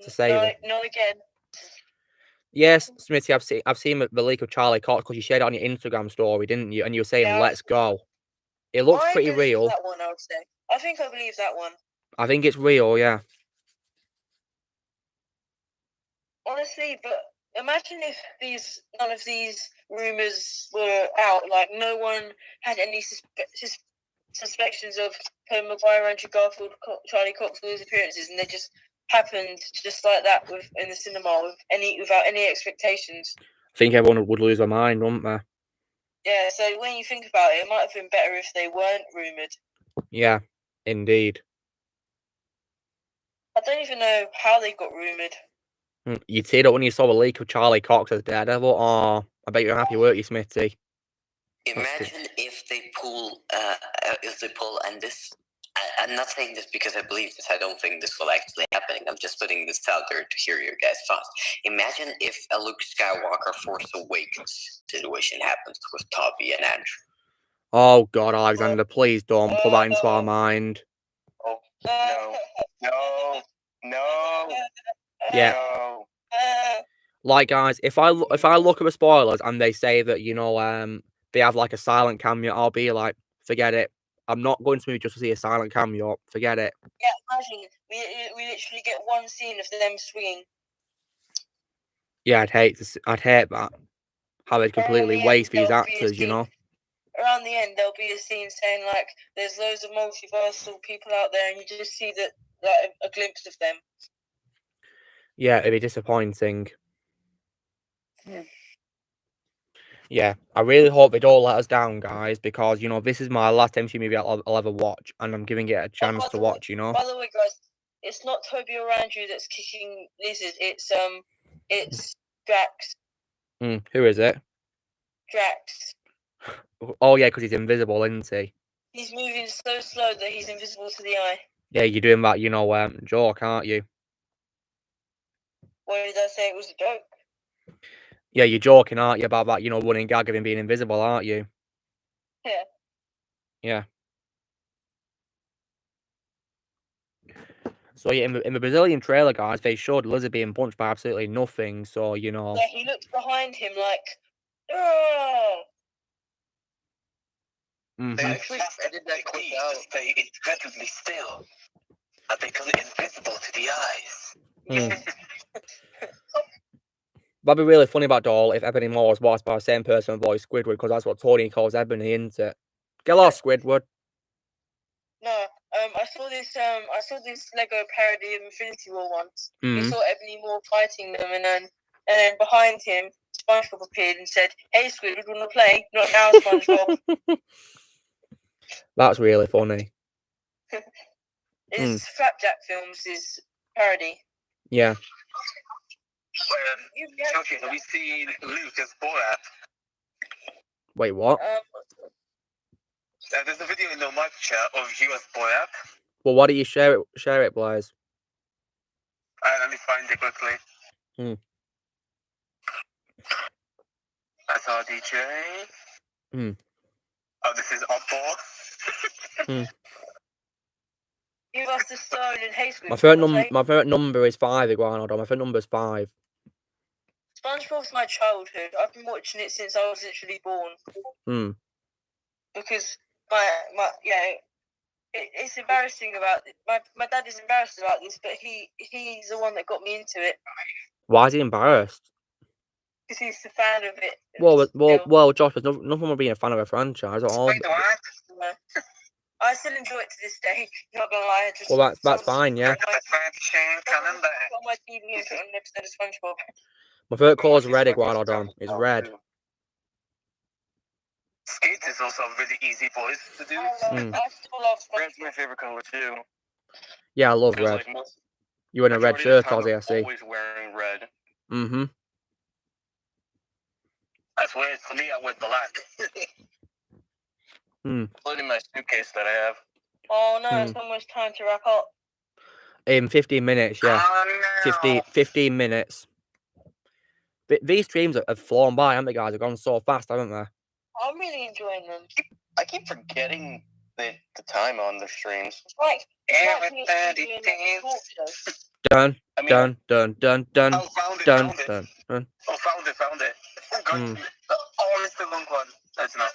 save her. Not again. Yes, Smitty, I've seen the leak of Charlie Cox because you shared it on your Instagram story, didn't you? And you were saying, "Let's go." It looks pretty real. That one, I would say. I think I believe that one. I think it's real, yeah. Honestly, but imagine if none of these rumors were out. Like, no one had any suspicions of Tobey Maguire, Andrew Garfield, Charlie Cox, all these appearances, and they just happened just like that in the cinema without any expectations. I think everyone would lose their mind, wouldn't they? Yeah, so when you think about it, it might have been better if they weren't rumoured. Yeah, indeed. I don't even know how they got rumoured. You teared up when you saw the leak of Charlie Cox as Daredevil. Oh, I bet you're happy, weren't you, Smitty? Imagine if they pull, and this. I'm not saying this because I believe this. I don't think this will actually happen. I'm just putting this out there to hear your guys' thoughts. Imagine if a Luke Skywalker Force Awakens situation happens with Toby and Andrew. Oh God, Alexander, please don't put that into our mind. Oh no. Yeah. No. Like, guys, if I look at the spoilers and they say that they have like a silent cameo, I'll be like, forget it. I'm not going to the movie just to see a silent cameo. Forget it. Yeah, imagine we literally get one scene of them swinging. Yeah, I'd hate that. How they'd completely waste these actors, Around the end, there'll be a scene saying like, "There's loads of multiversal people out there," and you just see a glimpse of them. Yeah, it'd be disappointing. Yeah, I really hope they don't let us down, guys, because this is my last MCU movie I'll ever watch, and I'm giving it a chance to watch. By the way, guys, it's not Toby or Andrew that's kicking lizards. It's Drax. Who is it? Drax. Oh yeah, because he's invisible, isn't he? He's moving so slow that he's invisible to the eye. Yeah, you're doing that, joke, aren't you? Why did I say it was a joke? Yeah, you're joking, aren't you, about that, running gag of him being invisible, aren't you? Yeah. Yeah. So yeah, in the Brazilian trailer, guys, they showed Lizard being punched by absolutely nothing. So Yeah, he looks behind him like, oh. They actually edited that quick out to stay incredibly still. But they become invisible to the eyes. That'd be really funny about Doll if Ebony Moore was voiced by the same person who voiced Squidward, because that's what Tony calls Ebony, isn't it? Get lost, Squidward. No, I saw this Lego parody of Infinity War once. You saw Ebony Moore fighting them, and then behind him, SpongeBob appeared and said, "Hey, Squidward, wanna play? Not now, SpongeBob." That's really funny. It's Flapjack Films' parody. Yeah. Okay, so we see Luke as Borat. Wait, what? There's a video in the mic chat of you as Borat. Well, why don't you share it, Blaze? Let me find it quickly. That's our DJ. Oh, this is Oppo. Give us the stone and hey, Squidward. My favorite number is 5, Iguanodon. My favorite number is 5. SpongeBob's my childhood. I've been watching it since I was literally born. Because it's embarrassing about it. My dad is embarrassed about this, but he's the one that got me into it. Why is he embarrassed? Because he's a fan of it. Well, Josh, there's nothing wrong with being a fan of a franchise at all. I still enjoy it to this day. Not gonna lie. Well, that's fine, yeah. My TV and put on an episode of SpongeBob. My favorite colour is red, Iguanodon. It's red. Skate is also a really easy voice to do. I still love SpongeBob. Red's my favorite color too. Yeah, I love red. You're in a red shirt, Ozzy, I see. Always wearing red. That's weird. For me, I wear black. Including my suitcase that I have. Oh no, it's almost time to wrap up. In 15 minutes, yeah. Oh, no. 15 minutes. These streams have flown by, haven't they, guys? They've gone so fast, haven't they? I'm really enjoying them. I keep forgetting the time on the streams. It's like Everybody doing a talk show. Dun, I mean, dun, dun, dun, dun, oh, found it, dun, found it. dun, dun. Oh, found it. Oh, it's the long one. That's not.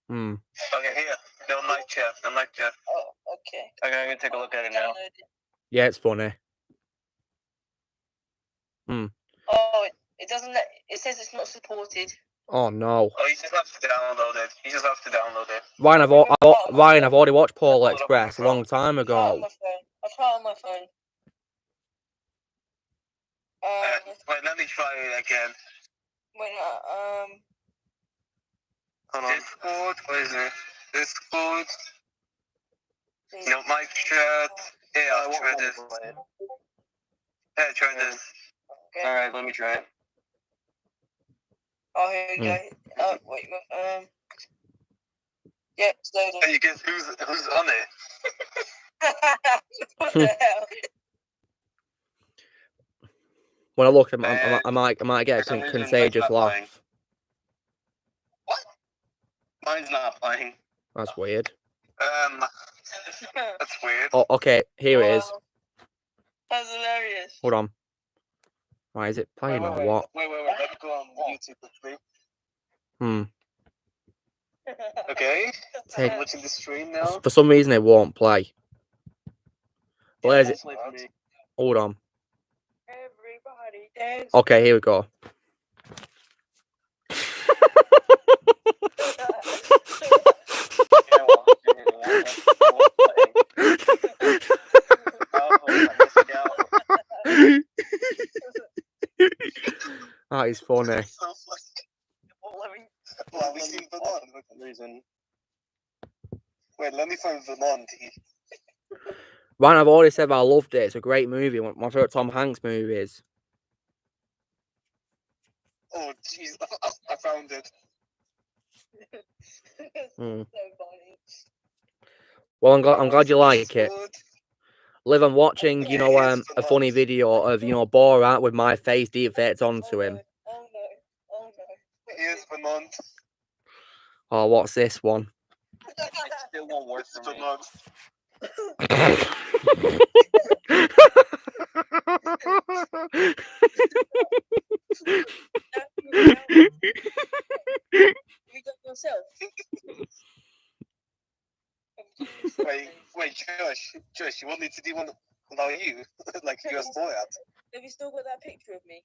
Hmm. Okay, here. No mic chair. Oh, okay. Okay, I'm gonna take a look at it now. Download it. Yeah, it's funny. Hmm. Oh, it doesn't let. It says it's not supported. Oh no. Oh, you just have to download it. Ryan, I've already watched Polar Express a long time I'll try it on ago. my phone. I'll try it on my phone. Wait, let me try it again. Wait, Hold on. Discord, what is it? Discord. No, mic chat. Yeah, I'll try this. Yeah, try this. Okay. Alright, let me try it. Oh, here we go. Wait, yeah, it's loading. Can you guess who's on it? What the hell? When I look, I might get a contagious laugh. What? Mine's not playing. That's weird. That's weird. Oh, okay, here it is. That's hilarious. Hold on. Why is it playing or what? Wait. Let me go on YouTube quickly. Hmm. Okay. Take- I'm watching the stream now. For some reason, it won't play. Where is it? Wait for me. Hold on. Everybody dance. Okay, here we go. That is funny. Well, we seen Vermont for some reason. Wait, let me find Vermont. Ryan, I've already said that I loved it. It's a great movie. One of my favorite Tom Hanks movies. Oh, jeez, I found it. Hmm. So funny. Well, I'm glad you like it. Good. Liv, I'm watching, a funny video of, Borat with my face deep faked onto him. Oh no. Here's Vermont. Oh, what's this one? It still won't work for me. You got yourself. Wait, Josh, you want me to do one about you? Like US Borat? Have you still got that picture of me?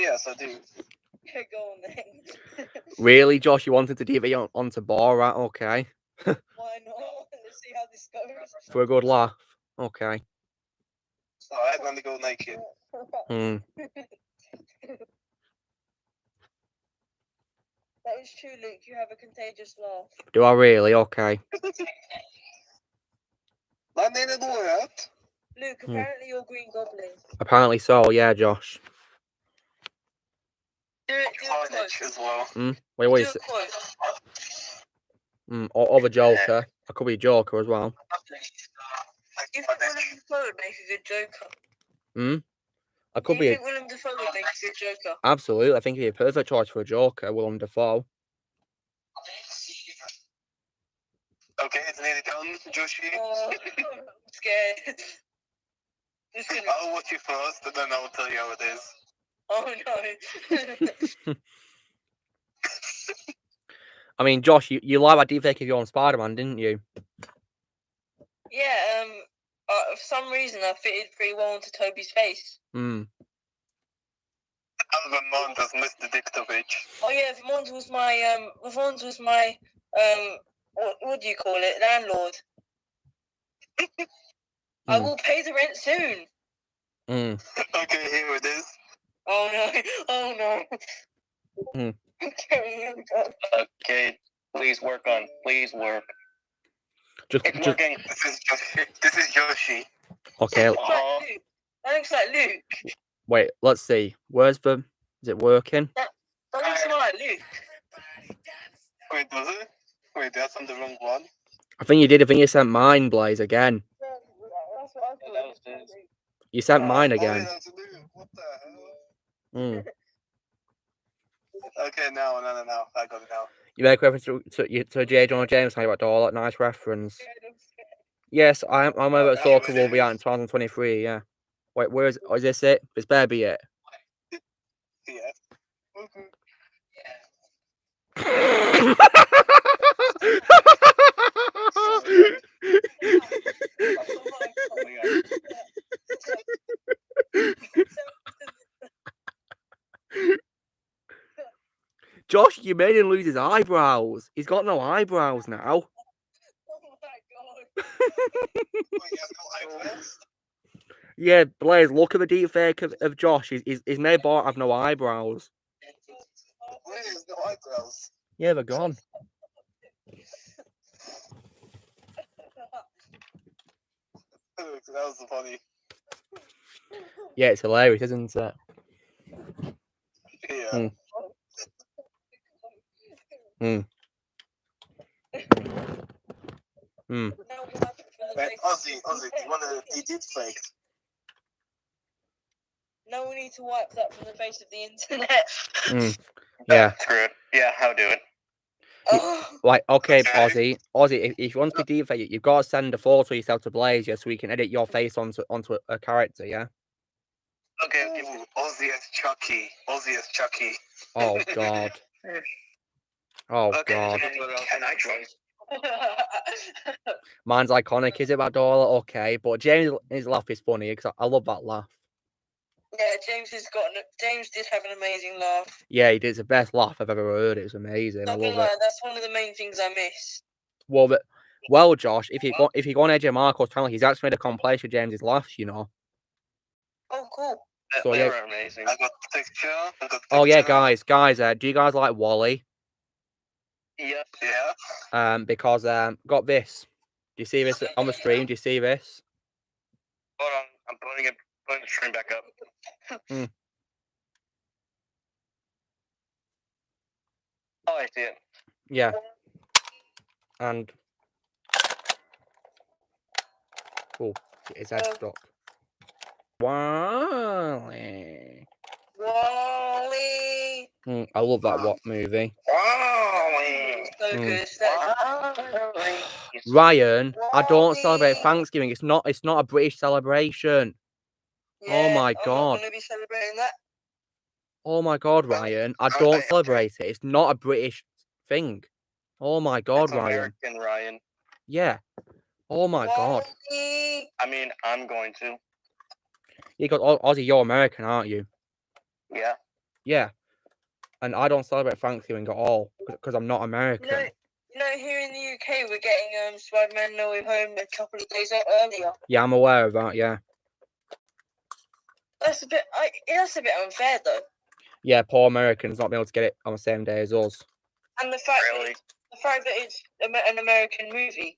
Yes, I do. Yeah, go on then. Really, Josh? You wanted to DV onto Borat? Okay. Why not? Let's see how this goes. For a good laugh. Okay. Alright, let me go naked. Hmm. That is true, Luke. You have a contagious laugh. Do I really? Okay. My name is Borat. Luke, apparently you're Green Goblin. Apparently so, yeah, Josh. Do it Carnage as well. Wait, Do wait. a quote. Or the Joker. I could be Joker as well. Do you think Willem Dafoe would make a good Joker? I could Do be. you think Willem Dafoe would make a good Joker? Absolutely. I think he'd be a perfect choice for a Joker, Willem Dafoe. Okay, it's nearly done, Joshi. Oh, I'm scared. I'll watch you first, and then I'll tell you how it is. Oh no. I mean, Josh, you like that deepfake of your own Spider-Man, didn't you? Yeah, for some reason I fitted pretty well into Toby's face. Hmm. Vermont has missed the Dictovich. Oh yeah, Vermont was my what do you call it? Landlord. I will pay the rent soon. Okay, here it is. Oh no. Okay, Okay, please work. It's working. This is Yoshi. Okay. That looks like Luke. Wait, let's see. Where's the... Is it working? That looks more like Luke. Wait, does it? Wait, that's on the wrong one. I think you did. I think you sent Mind Blaze again. Yeah, that's what I You sent mine again. That's new. What the hell? Mm. Okay, now. I got it now. You make reference to J. Jonah James talking about Dorla. Nice reference. Yes, I'm about Soccer will be out in 2023. Yeah. Wait, where is? Oh, is this it? This better be it. Yeah. Josh, you made him lose his eyebrows. He's got no eyebrows now. Yeah, Blaze, look at the deep fake of Josh. He's made Bart have no eyebrows. Blaze, no eyebrows. Yeah, they're gone. That was funny. Yeah, it's hilarious, isn't it? Yeah. Ozzy, do you want to deep fake? No, we need to wipe that from the face of the internet. Yeah. Screw it. Yeah, I'll do it. Right, okay, Ozzy, if you want to be deep fake, you've got to send a photo of yourself to Blaze, yeah, so we can edit your face onto a character, yeah? Okay. Ooh, Ozzy as Chucky. Oh, God. Oh, okay, God. Can I try? Mine's iconic, is it, Badola? Okay, but his laugh is funny, because I love that laugh. Yeah, James did have an amazing laugh. Yeah, he did. It's the best laugh I've ever heard. It was amazing. I love it. That's one of the main things I miss. Well, Josh, if you go on AJ Marco's channel, he's actually made a compilation of James's laughs, you know. Oh, cool. So they yeah, were amazing. I got the picture. Oh yeah, guys, do you guys like Wally? Yeah. Yeah. Because got this. Do you see this on the stream? Do you see this? Hold on, I'm putting the stream back up. Oh, I see it. Yeah. And oh, his head stuck. Wally. I love that movie. Wally. So good. Ryan, I don't celebrate Thanksgiving. It's not a British celebration. Yeah, oh my God. I'm not gonna be celebrating that. Oh my God, Ryan. I don't celebrate it. It's not a British thing. Oh my God, it's Ryan. American, Ryan. Yeah. Oh my God. I mean, I'm going to. You got Ozzy, you're American, aren't you? Yeah. Yeah. And I don't celebrate Thanksgiving at all because I'm not American. You know, here in the UK, we're getting Spider-Man No Way Home a couple of days earlier. Yeah, I'm aware of that. Yeah. That's a bit unfair, though. Yeah, poor Americans not being able to get it on the same day as us. And the fact that it's an American movie.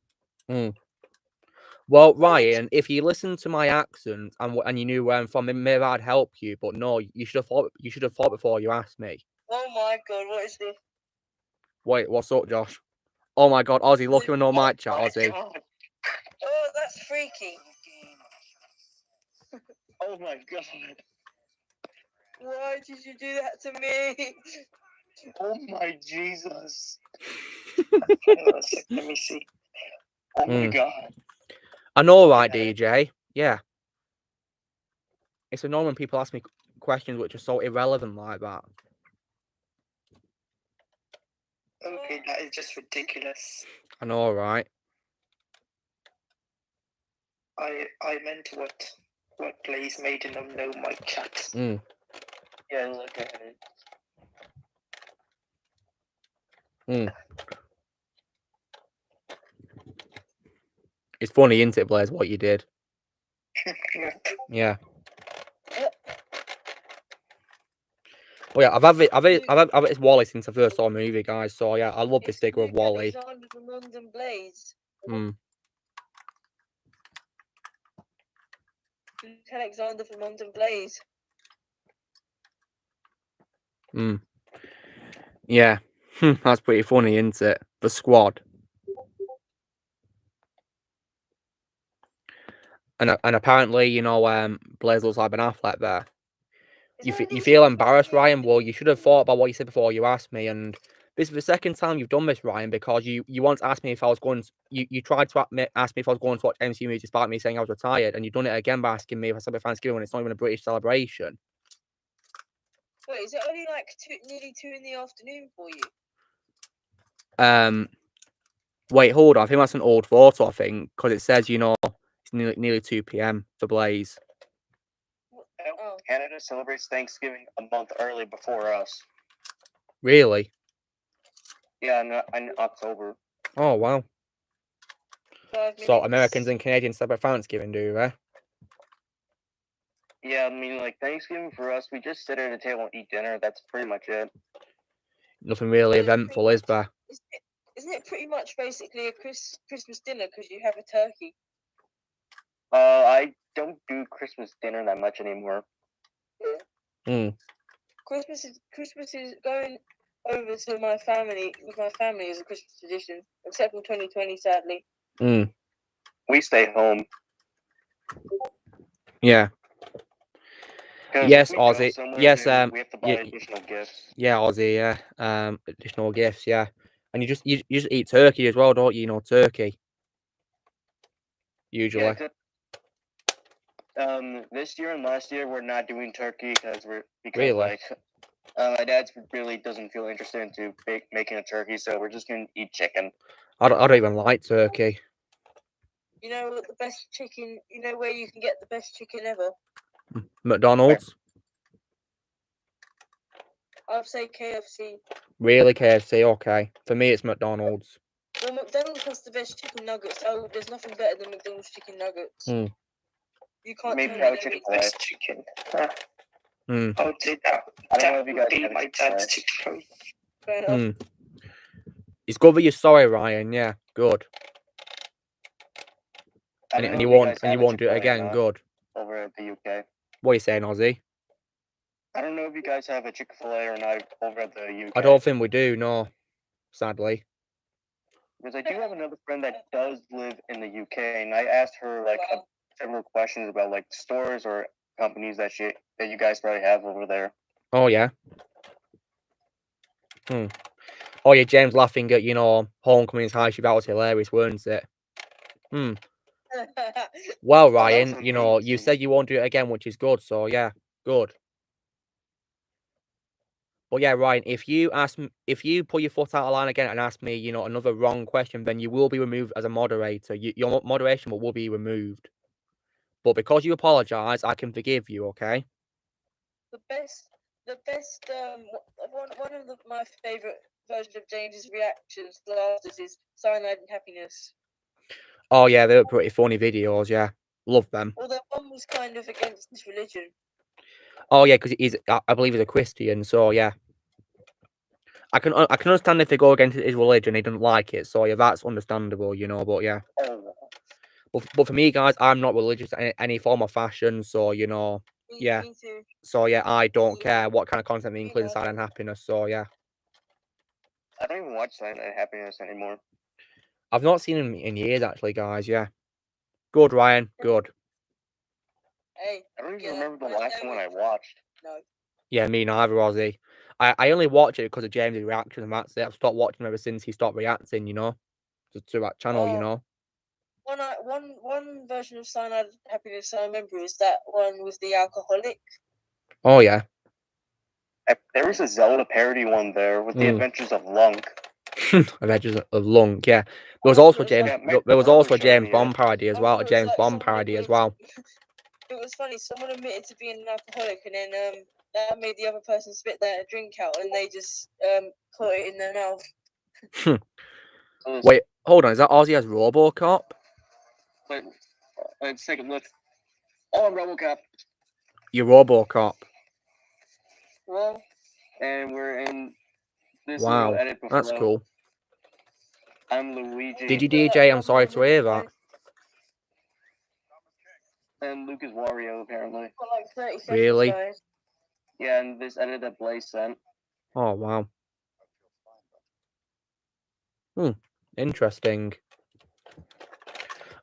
Well, Ryan, if you listen to my accent and you knew where I'm from, maybe I'd help you. But no, you should have thought before you asked me. Oh my God, what is this? Wait, what's up, Josh? Oh my God, Ozzy, look at no mic chat, Ozzy. Oh, that's freaky. Oh my God. Why did you do that to me? Oh my Jesus. Let me see. Oh my God. I know, right, DJ? Yeah. It's annoying when people ask me questions which are so irrelevant like that. Okay, that is just ridiculous. I know, right? I meant what Blaze made in a no mic chat. Yeah, look at it. It's funny, isn't it, Blaze, what you did? Yeah. Oh yeah, I've had this Wally since I first saw a movie, guys. So yeah, I love this figure of Wally. Alexander from London Blaze. Alexander from London Blaze. Yeah. That's pretty funny, isn't it? The squad. And apparently, you know, Blaze looks like Ben Affleck there. You Is that feel his embarrassed, fucking Ryan? Well, you should have thought about what you said before you asked me. And this is the second time you've done this, Ryan, because you once asked me if I was going. You tried to ask me if I was going to watch MCU movies despite me saying I was retired, and you've done it again by asking me if I celebrate Thanksgiving when it's not even a British celebration. Wait, is it only like nearly 2 in the afternoon for you? Wait, hold on. I think that's an old photo. I think because it says, you know, it's nearly 2 p.m. for Blaze. Oh. Canada celebrates Thanksgiving a month early before us. Really? Yeah, in October. Oh wow. 5 So minutes. Americans and Canadians celebrate Thanksgiving, do they? Yeah, I mean, like, Thanksgiving for us, we just sit at a table and eat dinner. That's pretty much it. Nothing really eventful, is there? Isn't it pretty much basically a Christmas dinner because you have a turkey? I don't do Christmas dinner that much anymore. Mm. Christmas is going over to my family with my family as a Christmas tradition, except for 2020, sadly. Mm. We stay home. Yeah. Yes, Ozzy. Yes, we have to buy additional gifts. Yeah, Ozzy. Yeah. Additional gifts. Yeah. And you just eat turkey as well, don't you? You know, turkey. Usually. Yeah, this year and last year we're not doing turkey because Really? like my dad really doesn't feel interested into making a turkey, so we're just gonna eat chicken. I don't even like turkey. You know what the best chicken? You know where you can get the best chicken ever? McDonald's. I'd say KFC. Really, KFC? Okay. For me, it's McDonald's. Well, McDonald's has the best chicken nuggets. Oh, there's nothing better than McDonald's chicken nuggets. Mm. You can't Maybe tell me best chicken. Mm. I would say that. I don't know That if you would guys be have my dad's chicken. Fair enough. Mm. It's good that you're sorry, Ryan. Yeah, good. And you won't do it again. Good. Over at the UK. What are you saying, Ozzy? I don't know if you guys have a Chick-fil-A or not over at the UK. I don't think we do. No, sadly. Because I do have another friend that does live in the UK, and I asked her like several questions about like stores or companies that you guys probably have over there. Oh yeah. Oh yeah, James laughing at, you know, Homecoming's high. That was hilarious, weren't it? Well, Ryan, you know, you said you won't do it again, which is good. So yeah, good. But yeah, Ryan, if you put your foot out of line again and ask me, you know, another wrong question, then you will be removed as a moderator. Your moderation will be removed. But because you apologise, I can forgive you. Okay. The best. One of my favourite versions of James's reactions to laughter is Cyanide and Happiness. Oh yeah, they were pretty funny videos. Yeah, love them. Although one was kind of against his religion. Oh yeah, because I believe he's a Christian. So yeah, I can understand if they go against his religion, he doesn't like it. So yeah, that's understandable, you know. But yeah, but for me, guys, I'm not religious in any form or fashion. So you know, yeah. Me too. So yeah, I don't care what kind of content they include in Silent Happiness. So yeah. I don't even watch Silent Happiness anymore. I've not seen him in years, actually, guys. Yeah. Good, Ryan. Good. Hey. I don't even remember the last one I watched. No. Yeah, me neither, Ozzy. I only watch it because of James' reaction, and that's it. I've stopped watching him ever since he stopped reacting, you know, to that channel, you know. One version of Cyanide Happiness I remember is that one with the alcoholic. Oh yeah. There was a Zelda parody one there with the Adventures of Lunk. Adventures of Lunk, yeah. There was also James. There was also a James Bond parody as well. A James Bond parody as well. It was funny. Someone admitted to being an alcoholic, and then that made the other person spit their drink out, and they just put it in their mouth. Wait, hold on. Is that Ozzy as RoboCop? Wait, let's take a look. Oh, I'm RoboCop. You're RoboCop. Well, and we're in this wow, little edit before. That's cool. I'm Luigi. Did you DJ? I'm sorry to hear that. And Luke is Wario, apparently. For like 30 seconds, really? Guys. Yeah, and this edit that Blaze sent. Oh, wow. Interesting.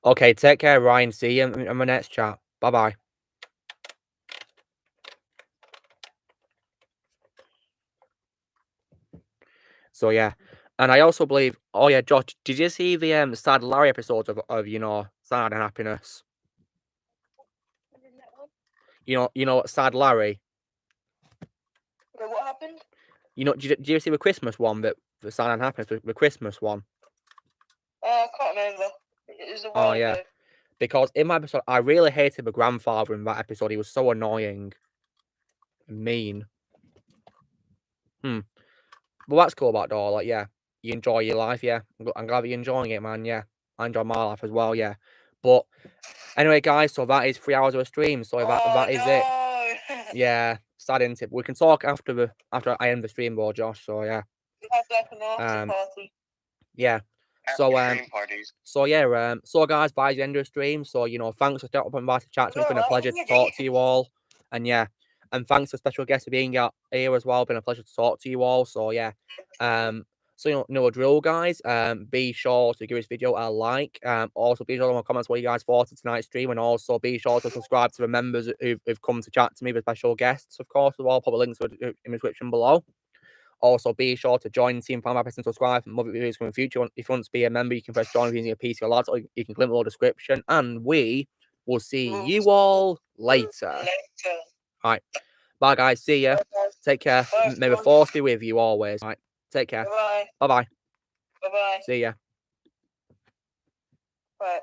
Okay, take care, Ryan. See you in my next chat. Bye-bye. So, yeah. And I also believe... Oh, yeah, Josh, did you see the Sad Larry episodes of Sad and Happiness? You know, Sad Larry? Okay, what happened? Did you see the Christmas one, the Sad and Happiness, the Christmas one? I can't remember. It was a while ago. Because in my episode, I really hated the grandfather in that episode. He was so annoying and mean. Well, that's cool about it all. Like, yeah, you enjoy your life, yeah. I'm glad that you're enjoying it, man, yeah. I enjoy my life as well, yeah. But anyway, guys, so that is 3 hours of a stream. So that is it. Yeah, sad, isn't it? We can talk after I end the stream, though, Josh. So yeah. We have like an after party. Yeah. So guys, by the end of the stream. So thanks for stopping by to chat. So it's been a pleasure to talk to you all. And yeah, and thanks to special guests for being out here as well. Been a pleasure to talk to you all. So yeah. So you know a drill, guys. Be sure to give this video a like. Also be sure to comment what you guys thought of tonight's stream, and also be sure to subscribe to the members who've come to chat to me, the special guests, of course, as well. Put the links in the description below. Also, be sure to join the team, fan and subscribe for more videos in the future. If you want to be a member, you can press join using your PC or laptop, or you can click below the description. And we will see you all later. All right. Bye, guys. See ya. Take care. May the force be with you always. All right. Take care. Bye-bye. Bye-bye. Bye-bye. See ya. Right.